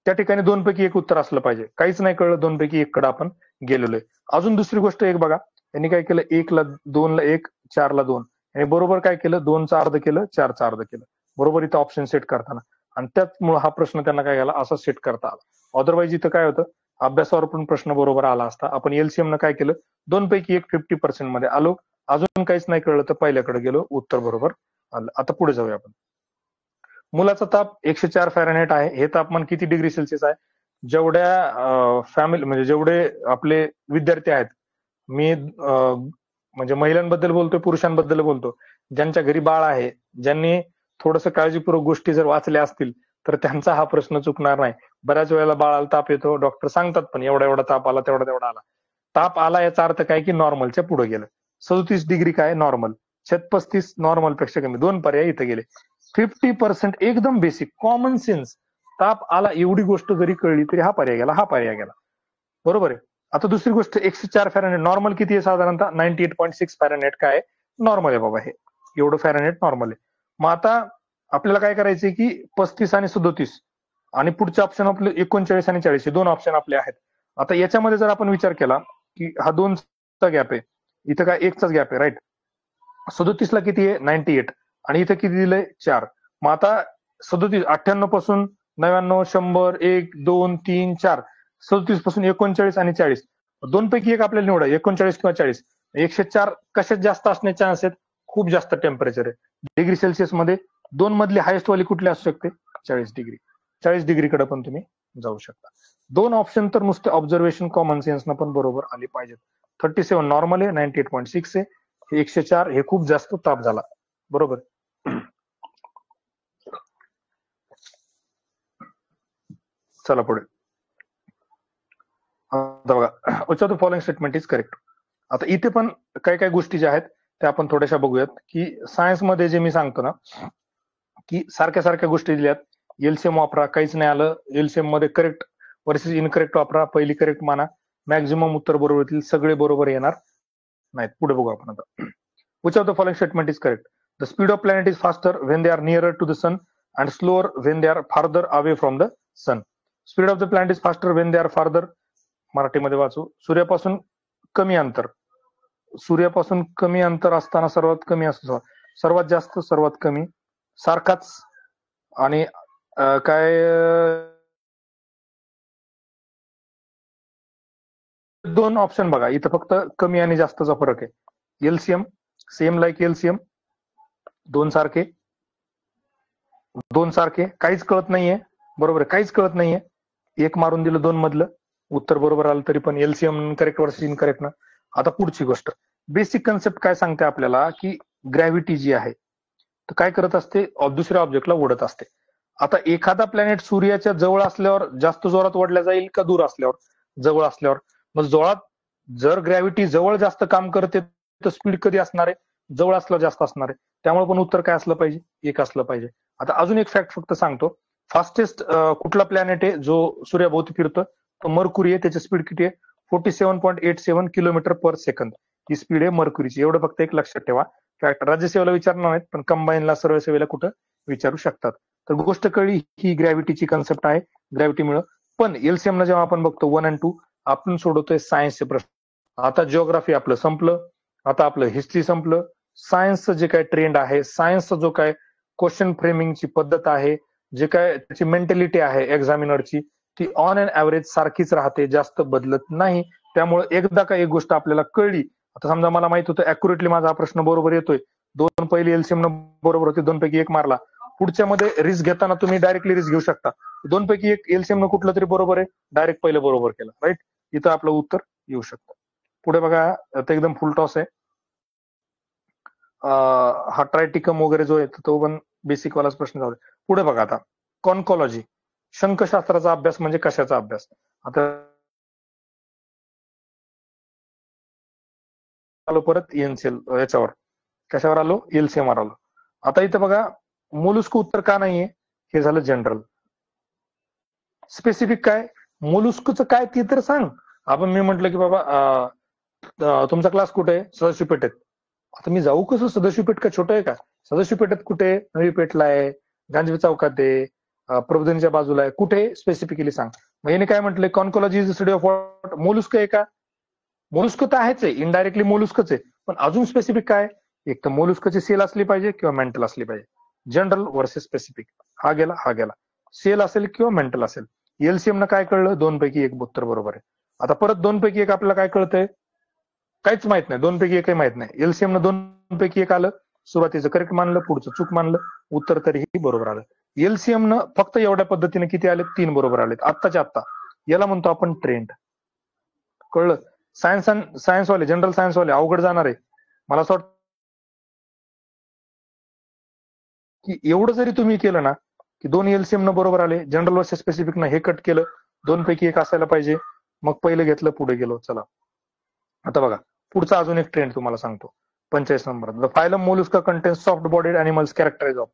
त्या ठिकाणी 2 पैकी एक उत्तर असलं पाहिजे. काहीच नाही कळलं, 2 पैकी 1 कडे आपण गेलेलो आहे. अजून दुसरी गोष्ट एक बघा, यांनी काय केलं? 1 ला 2 ला 1, 4 ला 2. आणि बरोबर काय केलं? 2 चा अर्ध केलं, 4 चा अर्ध केलं. बरोबर इथं ऑप्शन सेट करताना, आणि त्याचमुळे हा प्रश्न त्यांना काय झाला? असा सेट करता आला. अदरवाईज इथं काय होतं? अभ्यासावर पण प्रश्न बरोबर आला असता. आपण एलसीएम न काय केलं? 2 पैकी 1 50% मध्ये आलो. अजून काहीच नाही कळलं तर पहिल्याकडे गेलो, उत्तर बरोबर आलं. आता पुढे जाऊया आपण. मुलाचा ताप 104 फॅरनहाइट आहे. हे तापमान किती डिग्री सेल्सिअस आहे? जेवढ्या फॅमिली म्हणजे जेवढे आपले विद्यार्थी आहेत, मी म्हणजे महिलांबद्दल बोलतोय, पुरुषांबद्दल बोलतो, ज्यांच्या घरी बाळ आहे, ज्यांनी थोडस काळजीपूर्वक गोष्टी जर वाचल्या असतील तर त्यांचा हा प्रश्न चुकणार नाही. बऱ्याच वेळेला बाळाला ताप येतो, डॉक्टर सांगतात पण एवढा एवढा ताप आला, तेवढा तेवढा आला. ताप आला याचा अर्थ काय? की नॉर्मलच्या पुढे गेलं. 37 डिग्री काय? नॉर्मल. 36 नॉर्मल पेक्षा कमी. 2 पर्याय इथे गेले. 50% एकदम बेसिक कॉमन सेन्स. ताप आला एवढी गोष्ट जरी कळली तरी हा पर्याय गेला, हा पर्याय गेला. बरोबर आहे. आता दुसरी गोष्ट, 104 फॅरनहाइट नॉर्मल किती आहे? साधारणतः 98.6 फॅरनहाइट काय नॉर्मल आहे बाबा. हे एवढं फॅरनहाइट नॉर्मल आहे. मग आता आपल्याला काय करायचंय की 35 आणि 37 आणि पुढचे ऑप्शन आपले 39 आणि 40 हे 2 ऑप्शन आपले आहेत. आता याच्यामध्ये जर आपण विचार केला की हा 2चा गॅप आहे, इथं काय 1चाच गॅप आहे, राईट. 37 ला किती आहे? 98 आणि इथं किती दिलंय? 4. मग आता 37 98 पासून 99 100 1 2 3 4, 37 पासून 39 आणि 40, 2 पैकी एक आपल्याला निवडा, 39 किंवा 40. 104 कशात जास्त असण्याचे चान्स आहेत? खूप जास्त टेम्परेचर आहे. डिग्री सेल्सिअस मध्ये 2 मधली हायेस्ट वाली कुठली असू शकते? 40 डिग्री. 40 डिग्रीकडे पण तुम्ही जाऊ शकता. 2 ऑप्शन तर नुसते ऑब्झर्वेशन कॉमन सेन्स न पण बरोबर आले पाहिजेत. 37 नॉर्मल आहे, 98.6 आहे. 104 हे खूप जास्त ताप झाला. बरोबर. चला पुढे. आता बघा, which of the following statement is correct? आता इथे पण काही काही गोष्टी ज्या आहेत त्या आपण थोड्याशा बघूयात. की सायन्स मध्ये जे मी सांगतो ना की सारख्या सारख्या गोष्टी दिल्यात, एलसीएम वापरा, काहीच नाही आलं, एलसीएम मध्ये करेक्ट वर्सेस इनकरेक्ट वापरा, पहिली करेक्ट माना, मॅक्झिमम उत्तर बरोबर येतील, सगळे बरोबर येणार नाहीत. पुढे बघू आपण आता. Which of the following statement is correct? The speed of planet is faster when they are nearer to the sun and slower when they are farther away from the sun. Speed of the planet is faster when they are farther. मराठीमध्ये वाचू. सूर्यापासून कमी अंतर, सूर्यापासून कमी अंतर असताना सर्वात कमी असतो, सर्वात जास्त, सर्वात कमी, सारखाच. आणि काय दोन ऑप्शन बघा इथं, फक्त कमी आणि जास्तचा फरक आहे. एलसीएम सेम लाईक एलसीएम, दोन सारखे, दोन सारखे, काहीच कळत नाहीये. बरोबर आहे, काहीच कळत नाहीये. एक मारून दिलं दोन मधलं, उत्तर बरोबर आलं तरी पण एलसीएम करेक्ट वर्सेस इनकरेक्ट ना. आता पुढची गोष्ट, बेसिक कन्सेप्ट काय सांगते आपल्याला की ग्रॅव्हिटी जी आहे तर काय करत असते, दुसऱ्या ऑब्जेक्टला ओढत असते. आता एखादा प्लॅनेट सूर्याच्या जवळ असल्यावर जास्त जोरात ओढला जाईल का दूर असल्यावर? जवळ असल्यावर. मग जोरात, जर ग्रॅव्हिटी जवळ जास्त काम करते तर स्पीड कधी असणार आहे? जवळ असल्यावर जास्त असणार आहे. त्यामुळे पण उत्तर काय असलं पाहिजे? एक असलं पाहिजे. आता अजून एक फॅक्ट फक्त सांगतो, फास्टेस्ट कुठला प्लॅनेट आहे जो सूर्याभोवती फिरतो? तो मर्क्युरी आहे. त्याची स्पीड किती आहे? 47.87 किलोमीटर पर सेकंद ही स्पीड आहे मर्क्युरीची. एवढं फक्त एक लक्षात ठेवा. फॅक्ट राज्यसेवेला विचारणार नाहीत पण कंबाईनला, सर्व सेवेला कुठं विचारू शकतात. तर गोष्ट कळली, ही ग्रॅव्हिटीची कन्सेप्ट आहे, ग्रॅव्हिटीमुळे. पण एलसीएमला जेव्हा आपण बघतो 1 आणि 2, आपण सोडवतोय सायन्सचे प्रश्न. आता जिओग्राफी आपलं संपलं, आता आपलं हिस्ट्री संपलं. सायन्सचं जे काय ट्रेंड आहे, सायन्सचा जो काय क्वेश्चन फ्रेमिंगची पद्धत आहे, जे काय त्याची मेंटॅलिटी आहे एक्झामिनरची, ती ऑन अँड ऍव्हरेज सारखीच राहते, जास्त बदलत नाही. त्यामुळे एकदा का एक गोष्ट आपल्याला कळली, आता समजा मला माहित होतं अॅक्युरेटली माझा हा प्रश्न बरोबर येतोय, दोन पहिली एलसीएम बरोबर होते, दोन पैकी एक मारला. पुढच्या मध्ये रिस्क घेताना तुम्ही डायरेक्टली रिस्क घेऊ शकता, दोन पैकी एक एलसीएम कुठलं तरी बरोबर आहे, डायरेक्ट पहिलं बरोबर केलं, राईट. इथं आपलं उत्तर येऊ शकतं. पुढे बघा, आता एकदम फुल टॉस आहे. हा ट्रायटिकम वगैरे जो आहे तो पण बेसिक वालाच प्रश्न झाला. पुढे बघा आता, कॉन्कॉलॉजी, शंखशास्त्राचा अभ्यास म्हणजे कशाचा अभ्यास? आता आलो परत एनसीएल याच्यावर, कशावर आलो? एलसीएम वर आलो. आता इथं बघा, मोलुस्क उत्तर का नाहीये? हे झालं जनरल. स्पेसिफिक काय? मोलुस्कचं काय ते तर सांग. आपण मी म्हटलं की बाबा तुमचा क्लास कुठे आहे? सदाशिव पेठेत. आता मी जाऊ कसं? सदाशिव पेठ का छोटं आहे का? सदाशिव पेठेत कुठे? नवी पेठला आहे, गांजवे चौकात आहे, प्रबोधिनीच्या बाजूला आहे, कुठे? स्पेसिफिकली सांग. मग याने काय म्हटलंय? कॉन्कॉलॉजी is study of what? Mollusc आहे का? मोलुस्क तर आहेच आहे, इनडायरेक्टली मोलुस्कच आहे, पण अजून स्पेसिफिक काय? एक तर मोलुस्कची सेल असली पाहिजे किंवा मेंटल असली पाहिजे. जनरल वर्सेस स्पेसिफिक, हा गेला हा गेला. सेल असेल किंवा मेंटल असेल. एलसीएम न काय कळलं? दोन पैकी एक उत्तर बरोबर आहे. आता परत दोन पैकी एक आपल्याला काय कळतंय? काहीच माहित नाही, दोन पैकी एकही माहित नाही. एलसीएम न दोन पैकी एक आलं, सुरुवातीचं करेक्ट मानलं, पुढचं चूक मानलं, उत्तर तरीही बरोबर आलं. एलसीएम न फक्त एवढ्या पद्धतीने किती आले? 3 बरोबर आलेत आत्ताच्या आत्ता. याला म्हणतो आपण ट्रेंड. कळलं? सायन्सवाले, जनरल सायन्सवाले अवघड जाणार आहे. मला असं वाटतं की एवढं जरी तुम्ही केलं ना की 2 एलसीएम न बरोबर आले, जनरल वर्सेस स्पेसिफिक न हे कट केलं, दोन पैकी एक असायला पाहिजे, मग पहिलं घेतलं, पुढे गेलो. चला आता बघा, पुढचा अजून एक ट्रेंड तुम्हाला सांगतो. 45 number, the phylum Mollusca contains soft bodied animals characterise of.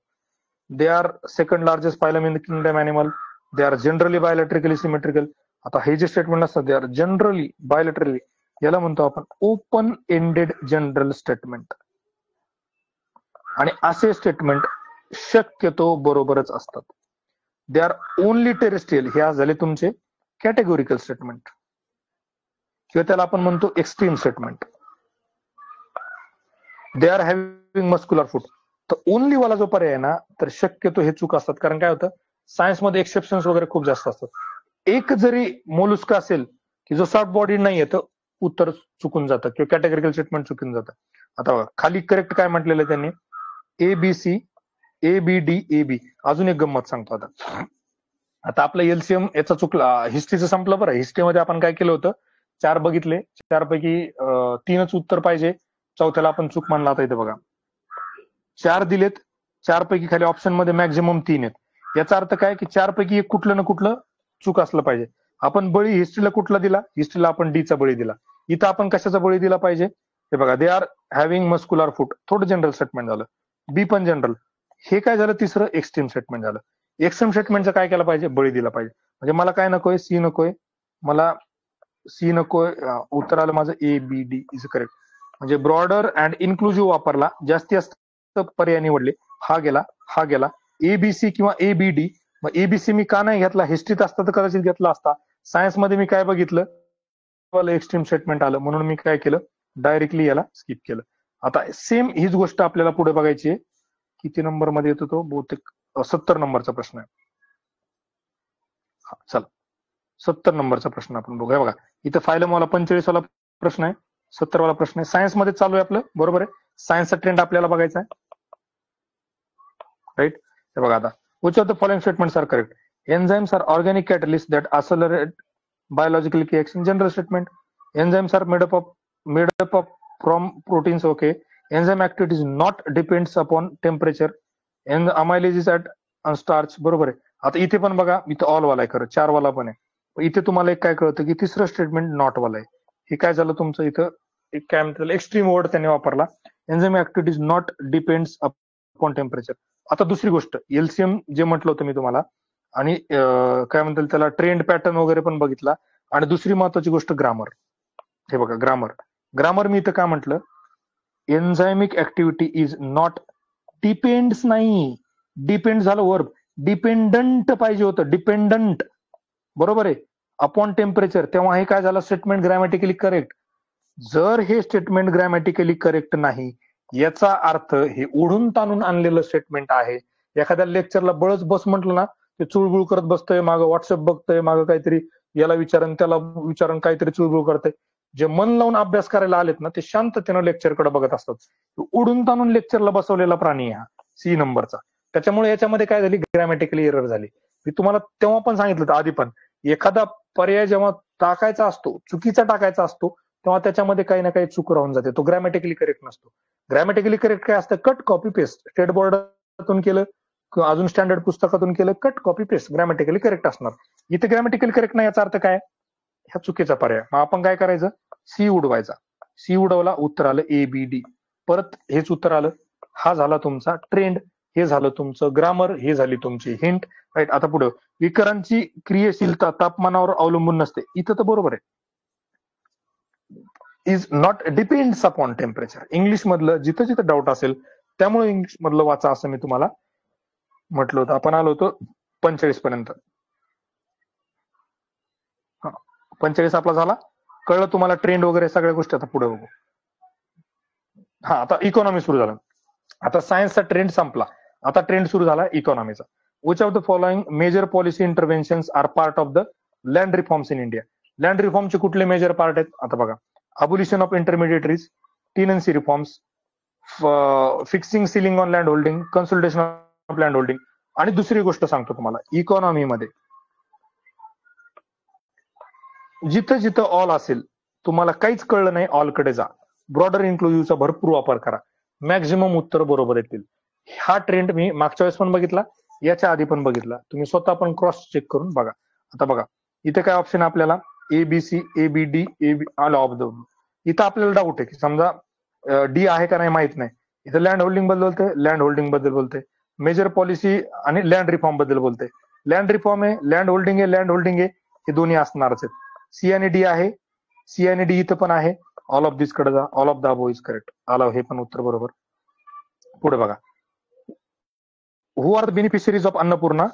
They are second largest phylum in the kingdom animal. They are generally bilaterally symmetrical. आता हे जे स्टेटमेंट असतं, दे आर जनरली बायोलॅटरली, याला म्हणतो आपण ओपन एंडेड जनरल स्टेटमेंट. आणि असे स्टेटमेंट शक्यतो बरोबरच असतात. दे आर ओनली टेरेस्ट्रियल, हे झाले तुमचे कॅटेगोरिकल स्टेटमेंट, किंवा त्याला आपण म्हणतो extreme statement. They are having muscular foot. तर ओनली वाला जो पर्याय आहे ना, तर शक्यतो हे चूक असतात. कारण काय होतं, सायन्समध्ये एक्सेप्शन्स वगैरे खूप जास्त असतात. एक जरी मोलुस्क असेल की जो सॉफ्ट बॉडी नाहीये, तर उत्तर चुकून जातं किंवा कॅटेगोरिकल स्टेटमेंट चुकून जातं. आता खाली करेक्ट काय म्हटलेलं आहे त्यांनी? A B C, A B D, A B. अजून एक गंमत सांगतो आता. आता आपलं एलसीएम याचा चुकला, हिस्ट्रीचं संपलं बरं. हिस्ट्रीमध्ये आपण काय केलं होतं? 4 बघितले, 4 पैकी 3च उत्तर पाहिजे, चौथ्याला आपण चूक मानला. आता इथे बघा 4 दिलेत, 4 पैकी खाली ऑप्शन मध्ये मॅक्झिमम 3 आहेत. याचा अर्थ काय की 4 पैकी एक कुठलं ना कुठलं चूक असलं पाहिजे. आपण बळी हिस्ट्रीला कुठला दिला? हिस्ट्रीला आपण डीचा बळी दिला. इथं आपण कशाचा बळी दिला पाहिजे? हे बघा, दे आर हॅव्हिंग मस्क्युलर फूट, थोडं जनरल स्टेटमेंट झालं. बी पण जनरल. हे काय झालं? तिसरं एक्स्ट्रीम स्टेटमेंट झालं. एक्स्ट्रीम स्टेटमेंटचा काय केलं पाहिजे? बळी दिला पाहिजे. म्हणजे मला काय नकोय? सी नकोय, मला सी नकोय. उत्तर आलं माझं A B D is correct. म्हणजे ब्रॉडर अँड इन्क्लुझिव्ह वापरला, जास्तीत जास्त पर्याय निवडले, हा गेला एबीसी किंवा एबीडी. मग एबीसी मी का नाही घेतला, हिस्ट्रीत असता तर कदाचित घेतला असता. सायन्स मध्ये मी काय बघितलं, एक्स्ट्रीम स्टेटमेंट आलं म्हणून मी काय केलं, डायरेक्टली याला स्किप केलं. आता सेम हीच गोष्ट आपल्याला पुढे बघायची आहे. किती नंबर मध्ये येतो तो, बहुतेक 70 नंबरचा प्रश्न आहे. चला 70 नंबरचा प्रश्न आपण बघूया. बघा इथं फायलम वाला 45 वाला प्रश्न आहे, 70 वाला प्रश्न आहे. सायन्स मध्ये चालू आहे आपलं, बरोबर आहे. सायन्सचा ट्रेंड आपल्याला बघायचा आहे, राईट. हे बघा आता, which of the following statements are correct? Enzymes are organic catalysts that accelerate biological reaction. General statement. Enzymes are made up of from proteins. Okay. Enzyme activity is not depends upon temperature. And amylase is at starch. बरोबर आहे. आता इथे पण बघा, इथे ऑल वाला आहे खरं, 4 वाला पण आहे. इथे तुम्हाला एक काय कळतं की तिसरं स्टेटमेंट नॉट वाला आहे. हे काय झालं तुमचं, इथं एक काय म्हणतात एक्स्ट्रीम वर्ड त्याने वापरला. Enzyme activity is not depends upon temperature. आता दुसरी गोष्ट, एलसीएम जे म्हटलं होतं मी तुम्हाला, आणि काय म्हणतात त्याला ट्रेंड पॅटर्न वगैरे पण बघितला. आणि दुसरी महत्वाची गोष्ट ग्रामर. हे बघा ग्रामर मी इथं काय म्हटलं, एन्झायमिक ऍक्टिव्हिटी इज नॉट डिपेंड्स नाही, डिपेंड झालं वर्ब, डिपेंडंट पाहिजे होतं, डिपेंडंट, बरोबर आहे, अपॉन टेम्परेचर. तेव्हा हे काय झालं, स्टेटमेंट ग्रॅमॅटिकली करेक्ट. जर हे स्टेटमेंट ग्रॅमॅटिकली करेक्ट नाही, याचा अर्थ हे ओढून ताणून आणलेलं स्टेटमेंट आहे. एखाद्या लेक्चरला बळच बस म्हटलं ना, ते चुळबुळ करत बसतंय, मागं व्हॉट्सअप बघतंय, मागं काहीतरी याला विचारण त्याला विचारण, काहीतरी चुळबुळ करतंय. जे मन लावून अभ्यास करायला आलेत ना, ते शांततेनं लेक्चरकडे बघत असतात. उडून ताणून लेक्चरला बसवलेला प्राणी हा सी नंबरचा. त्याच्यामुळे याच्यामध्ये काय झाली, ग्रॅमॅटिकली एरर झाली. मी तुम्हाला तेव्हा पण सांगितलं होतं आधी पण, एखादा पर्याय जेव्हा टाकायचा असतो, चुकीचा टाकायचा असतो, तेव्हा त्याच्यामध्ये काही ना काही चूक राहून जाते, तो ग्रॅमॅटिकली करेक्ट नसतो. ग्रॅमॅटिकली करेक्ट काय असतं, कट कॉपी पेस्ट. स्टेट बोर्डातून केलं किंवा अजून स्टँडर्ड पुस्तकातून केलं, cut copy paste, grammatically correct असणार. इथे ग्रॅमॅटिकली करेक्ट नाही, याचा अर्थ काय, ह्या चुकीचा पर्याय. मग आपण काय करायचं, सी उडवायचा. सी उडवला, उत्तर आलं एबीडी. परत हेच उत्तर आलं. हा झाला तुमचा ट्रेंड, हे झालं तुमचं ग्रामर, हे झाली तुमची हिंट, राईट. आता पुढे, विकरांची क्रियाशीलता तापमानावर अवलंबून नसते. इथं तर बरोबर आहे, is not depends upon temperature. English मधलं जिथं जिथं डाऊट असेल त्यामुळे इंग्लिश मधलं वाचा, असं मी तुम्हाला म्हटलं होतं. आपण आलो होतो 45 पर्यंत. 45 आपला झाला, कळलं तुम्हाला ट्रेंड वगैरे सगळ्या गोष्टी. आता पुढे बघू. हा, आता इकॉनॉमी सुरू झालं. आता सायन्सचा ट्रेंड संपला, आता ट्रेंड सुरू झाला इकॉनॉमीचा. Which of the following major policy interventions are part of the land reforms in India. Land रिफॉर्मचे कुठले मेजर पार्ट आहेत, आता बघा. Abolition of intermediaries, tenancy reforms, fixing ceiling on land holding, consultation of land holding. आणि दुसरी गोष्ट सांगतो तुम्हाला, इकॉनॉमीमध्ये जिथं जिथं ऑल असेल, तुम्हाला काहीच कळलं नाही, ऑलकडे जा. ब्रॉडर इन्क्लुझिव्हचा भरपूर वापर करा, मॅक्झिमम उत्तर बरोबर येतील. हा ट्रेंड मी मागच्या वेळेस पण बघितला, याच्या आधी पण बघितला. तुम्ही स्वतः पण क्रॉस चेक करून बघा. आता बघा, इथे काय ऑप्शन आपल्याला, A B C, A B D, A B all of the. इथं आपल्याला डाऊट आहे की समजा डी आहे का नाही माहित नाही. इथं लँड होल्डिंग बद्दल बोलते, लँड होल्डिंग बद्दल बोलते, मेजर पॉलिसी आणि लँड रिफॉर्म बद्दल बोलते. लँड रिफॉर्म आहे, लँड होल्डिंग आहे, लँड होल्डिंग आहे, हे दोन्ही असणारच आहेत. सी आणि डी आहे, सी आणि डी इथं पण आहे. ऑल ऑफ दिस कडे जा, all of the above is correct. आला, हे पण उत्तर बरोबर. पुढे बघा, who are the beneficiaries of Annapurna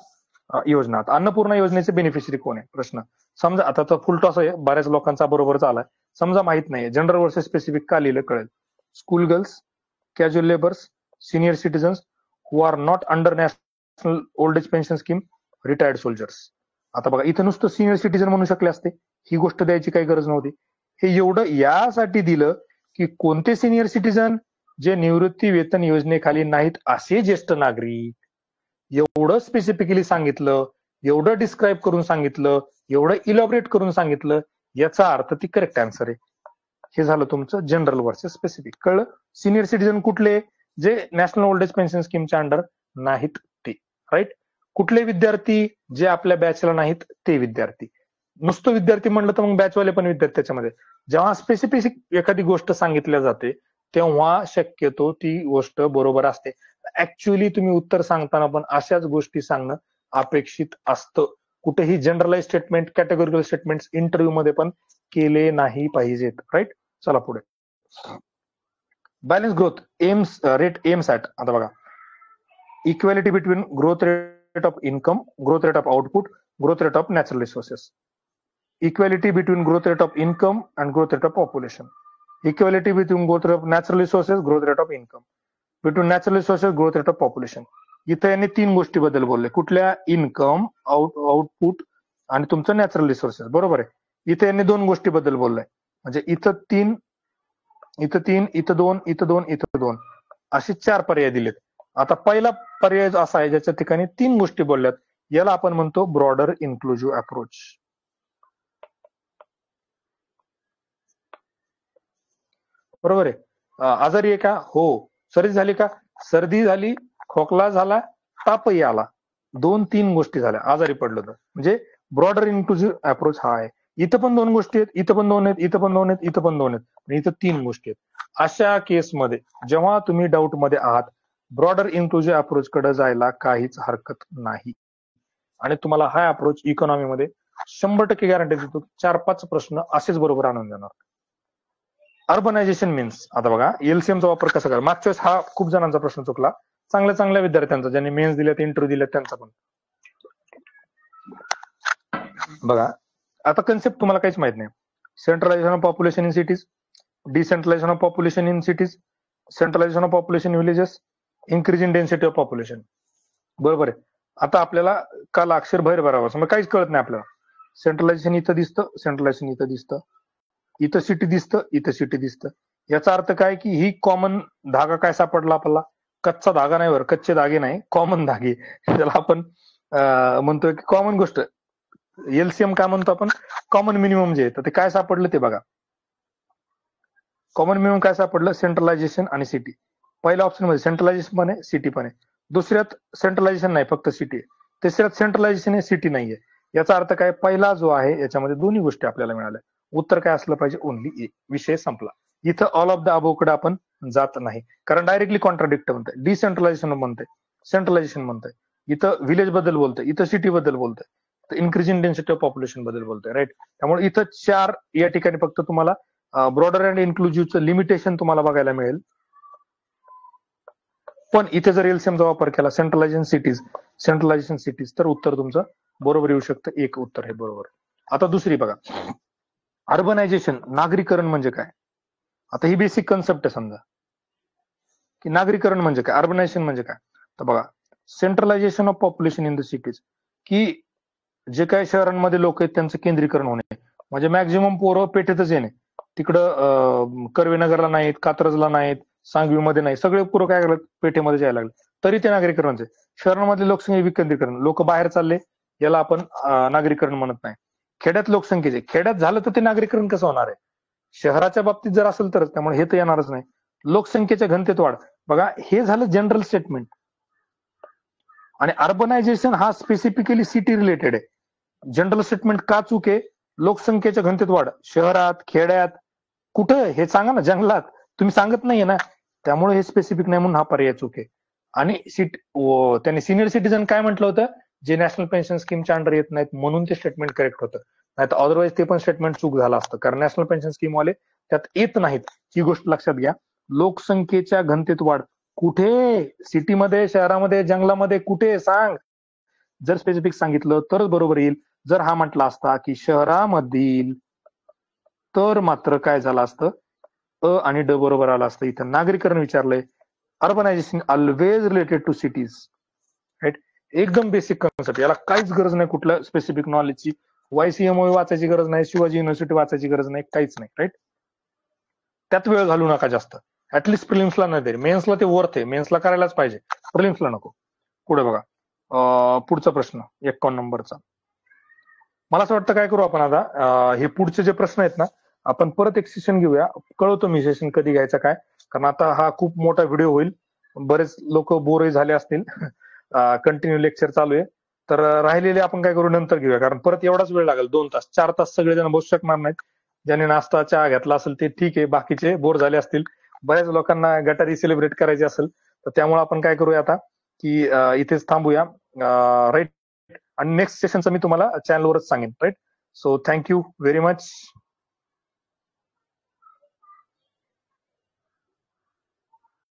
Yojana. Annapurna योजनेचे बेनिफिशरी कोण आहे प्रश्न. समजा आता तर फुल टॉस आहे, बऱ्याच लोकांचा बरोबरच आलाय. समजा माहित नाही, जनरल वर्सेस स्पेसिफिक का लिहिलं कळेल. School girls, casual labours, senior citizens who are not under national old age pension scheme, retired soldiers. आता बघा, इथं नुसतं सिनियर सिटीजन म्हणू शकले असते, ही गोष्ट द्यायची काही गरज नव्हती. हे एवढं यासाठी दिलं की कोणते सिनियर सिटीजन, जे निवृत्ती वेतन योजनेखाली नाहीत असे ज्येष्ठ नागरिक. एवढं स्पेसिफिकली सांगितलं, एवढं डिस्क्राईब करून सांगितलं, एवढं इलॉबरेट करून सांगितलं, याचा अर्थ ती करेक्ट आन्सर आहे. हे झालं तुमचं जनरल वर्सेस स्पेसिफिक. कळलं. सिनियर सिटीजन कुठले, जे नॅशनल ओल्ड एज पेन्शन स्कीमच्या अंडर नाहीत ते, राईट. कुठले विद्यार्थी, जे आपल्या बॅचला नाहीत ते विद्यार्थी. नुसतं विद्यार्थी म्हणलं तर मग बॅचवाले पण विद्यार्थी त्याच्यामध्ये. जेव्हा स्पेसिफिक एखादी गोष्ट सांगितल्या जाते तेव्हा शक्यतो ती गोष्ट बरोबर असते. ऍक्च्युअली तुम्ही उत्तर सांगताना पण अशाच गोष्टी सांगणं अपेक्षित असतं. कुठेही जनरलाइज स्टेटमेंट, कॅटेगोरिकल स्टेटमेंट इंटरव्ह्यू मध्ये पण केले नाही पाहिजेत, राईट. चला पुढे. Balance growth AIIMS rate AIIMS at, आता बघा, equality between growth rate of income, growth rate of output, growth rate of natural resources. Equality between growth rate of income and growth rate of population. Equality between growth rate of natural resources, growth rate of income. Between natural resources, growth rate of population. इथे यांनी 3 गोष्टी बद्दल बोलले. कुठल्या? इन्कम, आउटपुट आणि तुमचं नॅचरल रिसोर्सेस. बरोबर आहे. इथे यांनी 2 गोष्टी बद्दल बोललाय. म्हणजे इथं 3, इथं 3, इथं 2, इथं 2, इथं 2 असे 4 पर्याय दिलेत. आता पहिला पर्याय असा आहे ज्याच्या ठिकाणी 3 गोष्टी बोलल्यात. याला आपण म्हणतो ब्रॉडर इन्क्लुझिव्ह अप्रोच. बरोबर आहे. आजारी आहे का? हो. सर्दी झाली का? सर्दी झाली, खोकला झाला, तापही आला. 2-3 गोष्टी झाल्या आजारी पडलं तर. म्हणजे ब्रॉडर इन्क्लुझिव्ह अप्रोच हा आहे. इथं पण 2 गोष्टी आहेत, इथं पण 2 आहेत, इथं पण 2 आहेत, इथं पण 2 आहेत, आणि इथं 3 गोष्टी आहेत. अशा केसमध्ये जेव्हा तुम्ही डाऊट मध्ये आहात, ब्रॉडर इन्क्लुझिव्ह अप्रोच कडे जायला काहीच हरकत नाही. आणि तुम्हाला हा अप्रोच इकॉनॉमीमध्ये 100% गॅरंटी देतो. 4-5 प्रश्न असेच बरोबर आणून देणार. अर्बनायझेशन मीन्स, आता बघा एलसीएमचा वापर कसा करा. मागच्या वेळेस हा खूप जणांचा प्रश्न चुकला, चांगल्या विद्यार्थ्यांचा, ज्यांनी मेन्स दिलेत, इंटरव्ह्यू दिलेत त्यांचा पण. बघा आता कन्सेप्ट तुम्हाला काहीच माहित नाही. Centralisation of population in cities, decentralisation of population in cities, centralisation of population in villages, increase in density of population. बरोबर आहे. आता आपल्याला काल अक्षर बाहेर भरावं, मग काहीच कळत नाही आपल्याला. सेंट्रलायझेशन इथं दिसतं, सेंट्रलायझेशन इथं दिसतं, इथं सिटी दिसतं, इथं सिटी दिसतं. याचा अर्थ काय की ही कॉमन धागा काय सापडला आपल्याला? कच्चा धागा नाही, बरं कच्चे धागे नाही, कॉमन धागे. त्याला आपण म्हणतोय की कॉमन गोष्ट. एलसीएम काय म्हणतो आपण? कॉमन मिनिमम जे, तर ते काय सापडलं ते बघा. कॉमन मिनिमम काय सापडलं? सेंट्रलायझेशन आणि सिटी. पहिल्या ऑप्शन मध्ये सेंट्रलायझेशन पण आहे, सिटी पण आहे. दुसऱ्यात सेंट्रलायझेशन नाही, फक्त सिटी आहे. तिसऱ्यात सेंट्रलायझेशन आहे, सिटी नाहीये. याचा अर्थ काय? पहिला जो आहे याच्यामध्ये दोन्ही गोष्टी आपल्याला मिळाल्या. उत्तर काय असलं पाहिजे? ओनली ए. विषय संपला. इथं ऑल ऑफ द अबोव कडे आपण जात नाही, कारण डायरेक्टली कॉन्ट्राडिक्ट म्हणतंय. डिसेंट्रलायझेशन म्हणतंय, सेंट्रलायझेशन म्हणतंय. इथं विलेज बद्दल बोलतंय, इथं सिटी बद्दल बोलतंय, तर increase in density of population बद्दल बोलतोय. राईट. त्यामुळे इथं 4 या ठिकाणी फक्त तुम्हाला ब्रॉडर अँड इन्क्लुझिव्हचं लिमिटेशन तुम्हाला बघायला मिळेल. पण इथे जर एलसीएमचा वापर केला, सेंट्रलायझेशन सिटीज, तर उत्तर तुमचं बरोबर येऊ शकतं. एक उत्तर हे बरोबर. आता दुसरी बघा, अर्बनायझेशन, नागरीकरण म्हणजे काय? आता ही बेसिक कन्सेप्ट आहे. समजा की नागरीकरण म्हणजे काय, अर्बनायझेशन म्हणजे काय. तर बघा, centralisation of population in the cities, की जे काही शहरांमध्ये लोक आहेत त्यांचं केंद्रीकरण होणे, म्हणजे मॅक्झिमम पोरं पेठेतच येणे. तिकडं कर्वेनगरला नाहीत, कात्रजला नाहीत, सांगवीमध्ये नाही, सगळे पोरं काय करतात? पेठेमध्ये जायला लागले. तरी ते नागरीकरण आहे. शहरांमधले लोकसंख्या विकेंद्रीकरण, लोक बाहेर चालले, याला आपण नागरीकरण म्हणत नाही. खेड्यात लोकसंख्येचे, खेड्यात झालं तर ते नागरीकरण कसं होणार आहे? शहराच्या बाबतीत जर असेल तरच, त्यामुळे हे तर येणारच नाही. लोकसंख्येच्या घनतेत वाढ, बघा हे झालं जनरल स्टेटमेंट. आणि अर्बनायझेशन हा स्पेसिफिकली सिटी रिलेटेड आहे. जनरल स्टेटमेंट का चूक आहे? लोकसंख्येच्या घनतेत वाढ, शहरात, खेड्यात, कुठं हे सांगा ना, जंगलात, तुम्ही सांगत नाहीये ना, त्यामुळे हे स्पेसिफिक नाही, म्हणून हा पर्याय चूक आहे. आणि त्यांनी सिनियर सिटीजन काय म्हटलं होतं? जे नॅशनल पेन्शन स्कीमच्या अंडर येत नाहीत, म्हणून ते स्टेटमेंट करेक्ट होतं. नाही तर अदरवाईज ते पण स्टेटमेंट चूक झालं असतं, कारण नॅशनल पेन्शन स्कीम वाले त्यात येत नाहीत. ही गोष्ट लक्षात घ्या. लोकसंख्येच्या घनतेत वाढ कुठे? सिटीमध्ये, शहरामध्ये, जंगलामध्ये, कुठे? सांग. जर स्पेसिफिक सांगितलं तरच बरोबर येईल. जर हा म्हटला असता की शहरामधील, तर मात्र काय झालं असतं? अ आणि ड बरोबर आलं असतं. इथं नागरीकरण विचारलंय. Urbanisation always related to cities. Right. एकदम बेसिक कन्सेप्ट, याला काहीच गरज नाही कुठल्या स्पेसिफिक नॉलेजची. YCMO वाचायची गरज नाही, शिवाजी युनिव्हर्सिटी वाचायची गरज नाही, काहीच नाही. राईट. त्यात वेळ घालू नका जास्त. ऍटलिस्ट प्रिलिम्सला नाही तरी, मेन्सला ते वर्थ आहे, मेन्सला करायलाच पाहिजे, प्रिलिम्सला नको. पुढे बघा, पुढचा प्रश्न 51 नंबरचा. मला असं वाटतं काय करू आपण आता, हे पुढचे जे प्रश्न आहेत ना, आपण परत एक सेशन घेऊया. कळवतो मी सेशन कधी घ्यायचा काय, कारण आता हा खूप मोठा व्हिडिओ होईल, बरेच लोक बोरही झाले असतील. कंटिन्यू लेक्चर चालू आहे, तर राहिलेले आपण काय करू नंतर घेऊया, कारण परत एवढाच वेळ लागेल. 2 तास 4 तास सगळेजण बसू शकणार नाहीत. ज्यांनी नाश्ता चहा घेतला असेल ते ठीक आहे, बाकीचे बोर झाले असतील, बऱ्याच लोकांना गटारी सेलिब्रेट करायची असेल, तर त्यामुळे आपण काय करूया आता की इथेच थांबूया. राईट. आणि नेक्स्ट सेशनचं मी तुम्हाला चॅनलवरच सांगेन. Right. So thank you very much.